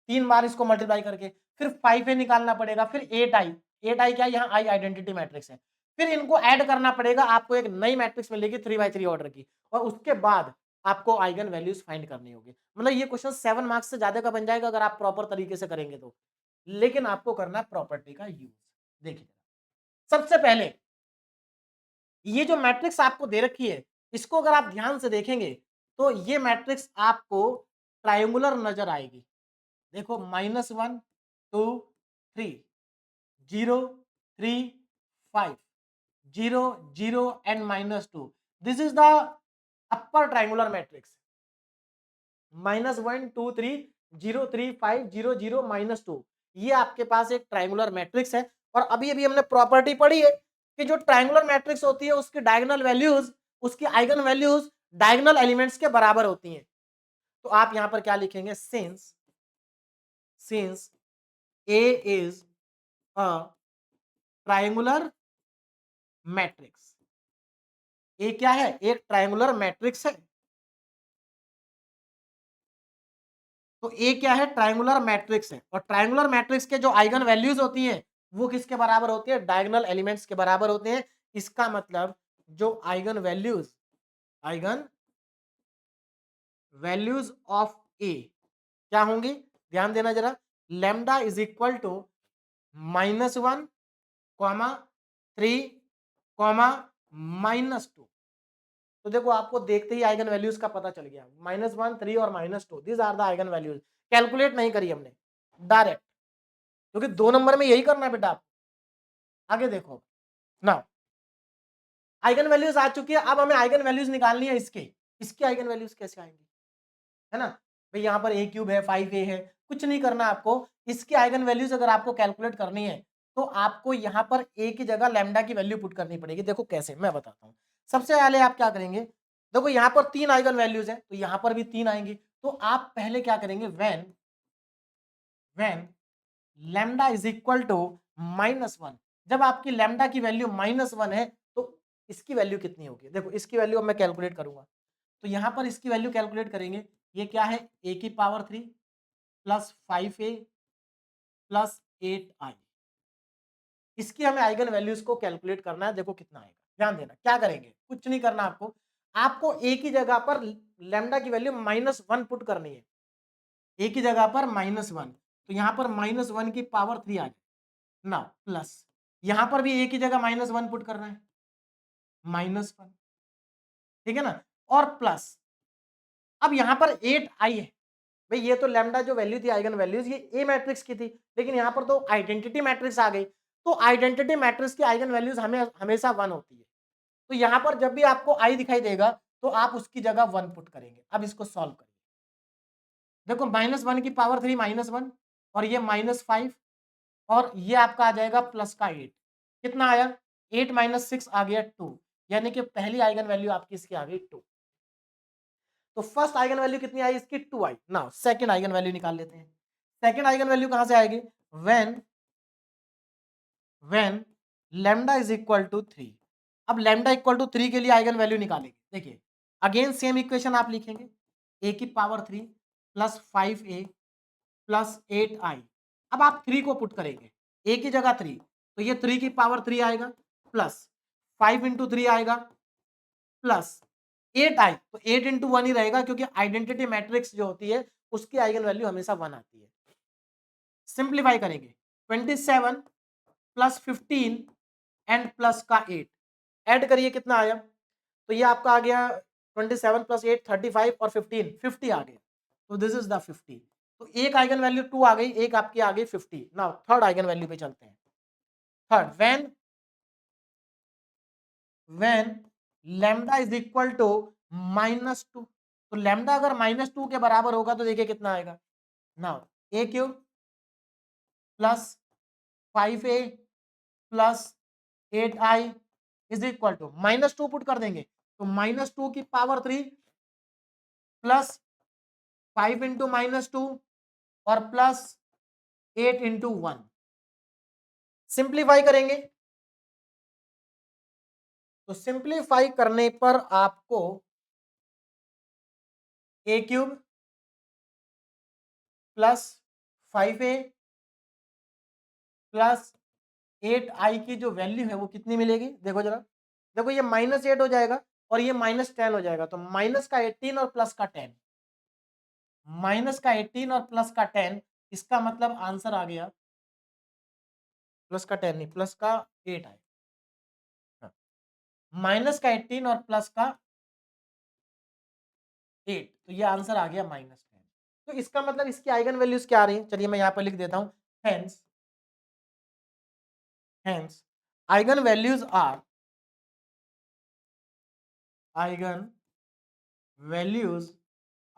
3 बार इसको मल्टीप्लाई करके, फिर 5a निकालना पड़ेगा, फिर 8i, 8i क्या, यहाँ आई आइडेंटिटी मैट्रिक्स है, फिर इनको ऐड करना पड़ेगा, आपको एक नई मैट्रिक्स मिलेगी 3x3 ऑर्डर की, और उसके बाद आपको आइगन वैल्यूज फाइंड करनी होगी। मतलब ये क्वेश्चन 7 मार्क्स से ज्यादा का बन जाएगा अगर आप प्रॉपर तरीके से करेंगे तो, लेकिन आपको करना है प्रॉपर्टी का यूज। देखिए सबसे पहले ये जो मैट्रिक्स आपको दे रखी है, इसको अगर आप ध्यान से देखेंगे तो ये मैट्रिक्स आपको ट्रायंगुलर नजर आएगी। देखो -1 2 3 0 3 5 0 0 and -2, this is the upper triangular matrix. -1 2 3 0 3 5 0 0 -2, ये आपके पास एक ट्रायंगुलर मैट्रिक्स है। और अभी अभी हमने प्रॉपर्टी पढ़ी है कि जो ट्रायंगुलर मैट्रिक्स होती है उसकी डायगोनल वैल्यूज, उसकी आइगन वैल्यूज डायगोनल एलिमेंट्स के बराबर होती हैं। तो आप यहां पर क्या लिखेंगे, since A is a triangular matrix, A क्या है, एक ट्रायंगुलर मैट्रिक्स है। तो ए क्या है, ट्रायंगुलर मैट्रिक्स है, और ट्रायंगुलर मैट्रिक्स के जो आइगन वैल्यूज होती हैं वो किसके बराबर होती है, डायगोनल एलिमेंट्स के बराबर होते हैं। इसका मतलब जो eigen values, eigen values of A क्या होंगी, ध्यान देना जरा, lambda is equal to -1 comma 3 comma -2। तो देखो आपको देखते ही आइगन वैल्यूज का पता चल गया, -1 3 और -2, these are the eigen values. Calculate नहीं करी हमने, डायरेक्ट, क्योंकि 2 नंबर में यही करना है बेटा आप। आगे देखो ना, आइगन वैल्यूज आ चुकी है, अब हमें आइगन वैल्यूज निकालनी है इसके, इसकी आइगन वैल्यूज कैसे आएंगी, है ना। भाई यहाँ पर ए क्यूब है 5a है, कुछ नहीं करना आपको, इसकी आइगन वैल्यूज अगर आपको कैलकुलेट करनी है तो आपको यहाँ पर ए की जगह लैम्डा की वैल्यू पुट करनी पड़ेगी। देखो कैसे, मैं बताता हूँ। सबसे पहले आप क्या करेंगे, देखो यहाँ पर 3 आइगन वैल्यूज है तो यहाँ पर भी 3 आएंगी। तो आप पहले क्या करेंगे, when lambda is equal to -1, जब आपकी लैम्डा की वैल्यू -1 है तो इसकी वैल्यू कितनी होगी, देखो इसकी वैल्यू अब मैं कैलकुलेट करूंगा। तो यहां पर इसकी वैल्यू कैलकुलेट करेंगे, ये क्या है, a की power 3 plus 5a plus 8i, इसकी हमें आइगन वैल्यूज को कैलकुलेट करना है। देखो कितना आएगा, ध्यान देना, क्या करेंगे, कुछ नहीं करना आपको, आपको a की जगह पर लैम्डा की वैल्यू -1 पुट करनी है, a की जगह पर -1, तो यहाँ पर -1 की पावर 3 आ जाए ना, प्लस यहाँ पर भी a की जगह -1 पुट करना है, -1, ठीक है ना, और प्लस अब यहाँ पर 8i है। भाई ये तो लैम्डा जो वैल्यू थी आइगन वैल्यूज, ये ए मैट्रिक्स की थी, लेकिन यहाँ पर तो आइडेंटिटी मैट्रिक्स आ गई, तो आइडेंटिटी मैट्रिक्स की आइगन वैल्यूज हमें हमेशा 1 होती है। तो यहाँ पर जब भी आपको आई दिखाई देगा तो आप उसकी जगह 1 पुट करेंगे। अब इसको सॉल्व करिए, देखो -1 की पावर 3 -1 और ये -5 और ये आपका आ जाएगा प्लस का 8, कितना आया, 8 - 6 आ गया 2, यानी कि पहली आइगन वैल्यू आपकी इसकी आ गई 2। तो फर्स्ट आइगन वैल्यू कितनी आई इसकी 2 आई। नाउ सेकंड आइगन वैल्यू निकाल लेते हैं। सेकंड आइगन वैल्यू कहां से आएगी? When lambda is equal to 3। अब लैम्डा इक्वल टू 3 के लिए आइगन वैल्यू निकालेंगे। देखिए अगेन सेम इक्वेशन आप लिखेंगे, a की power 3 plus 5a plus 8i। अब आप 3 को पुट करेंगे, a की जगह 3, तो ये 3 की पावर 3 आएगा प्लस 5 इंटू 3 आएगा प्लस 8i, तो 8 इंटू 1 ही रहेगा क्योंकि आइडेंटिटी मैट्रिक्स जो होती है उसकी आइगन वैल्यू हमेशा 1 आती है। सिंप्लीफाई करेंगे 27 प्लस 15 एंड प्लस का 8 ऐड करिए कितना आया, तो ये आपका आ गया 27 प्लस 8 35 और 15 50 आ गया। तो दिस इज द 50। तो एक आइगन वैल्यू 2 आ गई, एक आपकी आ गई 50। नाउ थर्ड आइगन वैल्यू पे चलते हैं। Third when lambda is equal to -2। तो लैम्डा अगर -2 के बराबर होगा तो देखिए कितना आएगा। Now a cube plus 5a plus 8i is equal to -2 put कर देंगे, तो -2 की पावर 3 प्लस 5 इंटू -2 और प्लस 8 इंटू 1। सिंप्लीफाई करेंगे तो सिंप्लीफाई करने पर आपको a cube plus 5a plus 8i की जो वैल्यू है वो कितनी मिलेगी? देखो जरा, देखो ये -8 हो जाएगा और ये -10 हो जाएगा, तो माइनस का 18 और प्लस का 10, माइनस का 18 और प्लस का 10, इसका मतलब आंसर आ गया प्लस का 10 नहीं, प्लस का 8 आए, माइनस का 18 और प्लस का 8, तो ये आंसर आ गया -10। तो इसका मतलब इसकी आइगन वैल्यूज क्या आ रही है? चलिए मैं यहाँ पर लिख देता हूँ, hence eigenvalues are, eigen values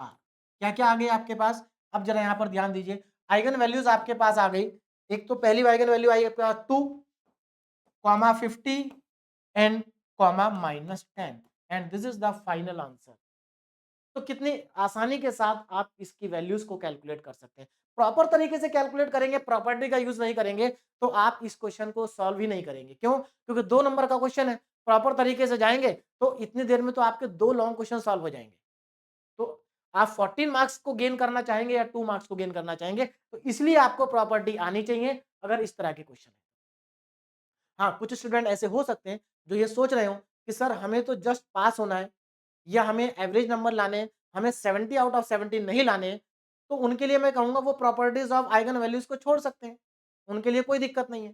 are, क्या क्या आ गई आपके पास? अब जरा यहाँ पर ध्यान दीजिए, आइगन वैल्यूज आपके पास आ गई। एक तो पहली आइगन वैल्यू आई आपके पास 2, 50 and -10 and this is the final answer. तो कितनी आसानी के साथ आप इसकी वैल्यूज को कैलकुलेट कर सकते हैं। प्रॉपर तरीके से कैलकुलेट करेंगे, प्रॉपर्टी का यूज नहीं करेंगे तो आप इस क्वेश्चन को सॉल्व ही नहीं करेंगे। क्यों? क्योंकि 2 नंबर का क्वेश्चन है, प्रॉपर तरीके से जाएंगे तो इतनी देर में तो आपके 2 लॉन्ग क्वेश्चन सॉल्व हो जाएंगे। तो आप 14 मार्क्स को गेन करना चाहेंगे या 2 मार्क्स को गेन करना चाहेंगे, तो इसलिए आपको प्रॉपर्टी आनी चाहिए अगर इस तरह के क्वेश्चन है। हाँ, कुछ स्टूडेंट ऐसे हो सकते हैं जो ये सोच रहे हो कि सर हमें तो जस्ट पास होना है या हमें एवरेज नंबर लाने हैं, हमें 70 आउट ऑफ 70 नहीं लाने हैं, तो उनके लिए मैं कहूंगा वो प्रॉपर्टीज ऑफ आइगन वैल्यूज को छोड़ सकते हैं, उनके लिए कोई दिक्कत नहीं है।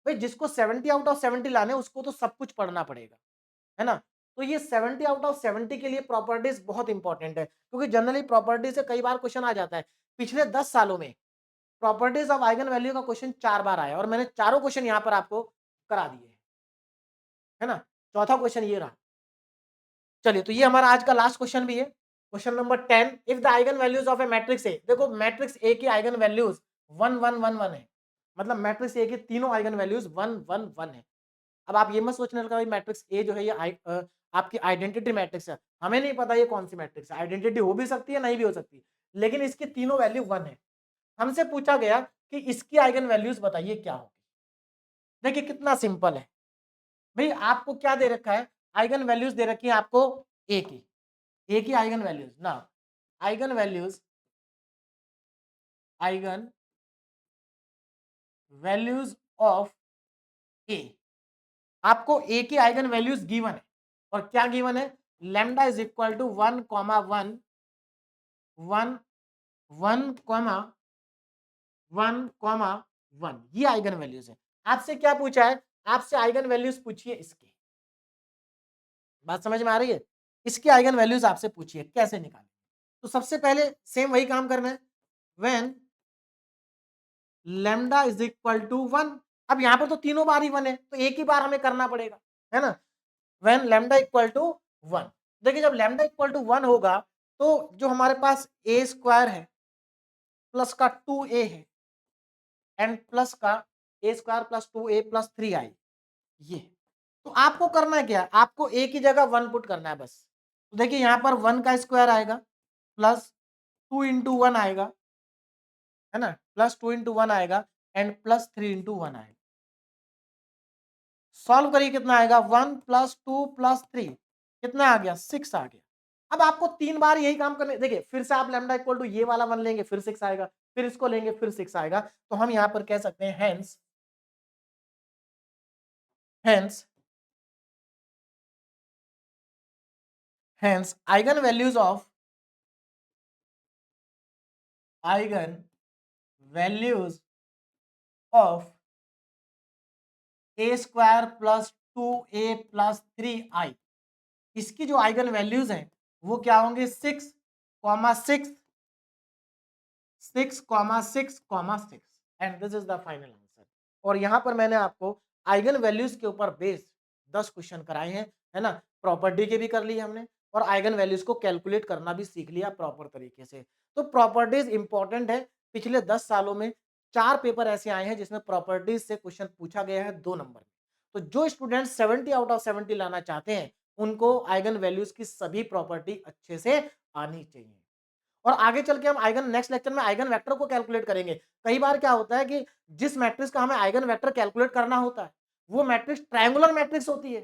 भाई जिसको 70 आउट ऑफ 70 लाने उसको तो सब कुछ पढ़ना पड़ेगा, है ना? तो ये 70 आउट ऑफ 70 के लिए प्रॉपर्टीज बहुत इंपॉर्टेंट है, क्योंकि जनरली प्रॉपर्टी से कई बार क्वेश्चन आ जाता है। पिछले 10 सालों में प्रॉपर्टीज ऑफ आइगन वैल्यू का क्वेश्चन 4 बार आया और मैंने चारों क्वेश्चन यहाँ पर आपको करा दिए, है ना? चौथा क्वेश्चन ये रहा। चलिए, तो ये हमारा आज का लास्ट क्वेश्चन भी है, question number 10। If the eigen values of a matrix A, देखो मैट्रिक्स ए की आइगन वैल्यूज 1 1 1 1 है, मतलब मैट्रिक्स ए की तीनों आइगन वैल्यूज 1 1 1 है। अब आप ये मत सोचने लगा भाई मैट्रिक्स ए जो है ये आपकी आइडेंटिटी मैट्रिक्स है, हमें नहीं पता ये कौन सी मैट्रिक्स है, आइडेंटिटी हो भी सकती है नहीं भी हो सकती, लेकिन इसकी तीनों वैल्यू 1 है। हमसे पूछा गया कि इसकी आइगन वैल्यूज बताइए क्या होगी। देखिए कितना सिंपल है भाई, आपको क्या दे रखा है? आइगन वैल्यूज दे रखी है आपको ए की, ए की आइगन वैल्यूज ना, eigen values, eigen values of A, आपको ए की आइगन वैल्यूज गिवन है और क्या गिवन है? लैम्डा इज इक्वल टू 1 1 1 1 1 1, ये आइगन वैल्यूज है। आपसे क्या पूछा है? आपसे आइगन वैल्यूज पूछिए इसके, बात समझ में आ रही है? इसकी आइगन वैल्यूज आपसे पूछिए कैसे निकालें। तो सबसे पहले सेम वही काम करना है, when lambda is equal to 1। अब यहां पर तो तीनों बार ही 1 है तो एक ही बार हमें करना पड़ेगा, है ना? व्हेन लैम्डा इक्वल टू 1, देखिए जब लैम्डा इक्वल टू 1 होगा तो जो हमारे पास ए स्क्वायर है प्लस का 2a है एंड प्लस का ए square plus 2a plus 3i, ये तो आपको करना क्या है? आपको ए की जगह 1 पुट करना है बस, तो देखिए यहाँ पर 1 का स्क्वायर आएगा प्लस 2 इंटू 1 आएगा, है ना, प्लस 2 इंटू 1 आएगा एंड प्लस 3 इंटू 1 आएगा। सॉल्व करिए कितना आएगा, 1 प्लस 2 प्लस 3 कितना आ गया, 6 आ गया। अब आपको 3 बार यही काम करने, देखिए फिर से आप लैम्डा इक्वल टू ये वाला 1 लेंगे फिर 6 आएगा, फिर इसको लेंगे फिर 6 आएगा। तो हम यहाँ पर कह सकते हैं hence hence eigen values of A square plus 2a plus 3i, इसकी जो आइगन वैल्यूज हैं वो क्या होंगे, 6 comma 6 6 comma 6 comma 6 and this is the final answer. और यहाँ पर मैंने आपको आइगन वैल्यूज के ऊपर बेस्ड 10 क्वेश्चन कराए हैं, है ना, प्रॉपर्टी के भी कर लिए हमने और आइगन वैल्यूज को कैलकुलेट करना भी सीख लिया प्रॉपर तरीके से। तो प्रॉपर्टीज इंपॉर्टेंट है। पिछले 10 सालों में 4 पेपर ऐसे आए हैं जिसमें प्रॉपर्टीज से क्वेश्चन पूछा गया है 2 नंबर में। तो जो स्टूडेंट 70 आउट ऑफ 70 लाना चाहते हैं उनको आइगन वैल्यूज की सभी प्रॉपर्टी अच्छे से आनी चाहिए। और आगे चल के हम आइगन नेक्स्ट लेक्चर में आइगन वेक्टर को कैलकुलेट करेंगे। कई बार क्या होता है कि जिस मैट्रिक्स का हमें आइगन वेक्टर कैलकुलेट करना होता है वो मैट्रिक्स ट्रायंगुलर मैट्रिक्स होती है।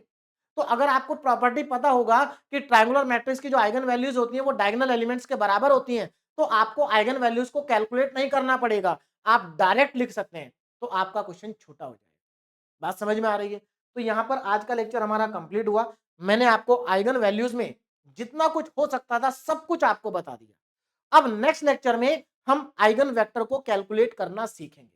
तो अगर आपको प्रॉपर्टी पता होगा कि ट्रायंगुलर मैट्रिक्स की जो आइगन वैल्यूज होती हैं वो डायगोनल एलिमेंट्स के बराबर होती हैं, तो आपको आइगन वैल्यूज को कैलकुलेट नहीं करना पड़ेगा, आप डायरेक्ट लिख सकते हैं, तो आपका क्वेश्चन छोटा हो जाएगा। बात समझ में आ रही है? तो यहाँ पर आज का लेक्चर हमारा कंप्लीट हुआ। मैंने आपको आइगन वैल्यूज में जितना कुछ हो सकता था सब कुछ आपको बता दिया। अब नेक्स्ट लेक्चर में हम आइगन वेक्टर को कैलकुलेट करना सीखेंगे।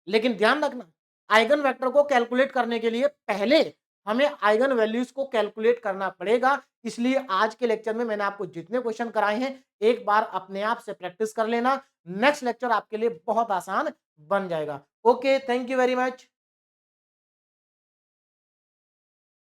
लेकिन ध्यान रखना, आइगन वेक्टर को कैलकुलेट करने के लिए पहले हमें आइगन वैल्यूज को कैलकुलेट करना पड़ेगा। इसलिए आज के लेक्चर में मैंने आपको जितने क्वेश्चन कराए हैं एक बार अपने आप से प्रैक्टिस कर लेना। नेक्स्ट लेक्चर आपके लिए बहुत आसान बन जाएगा। Okay, thank you very much.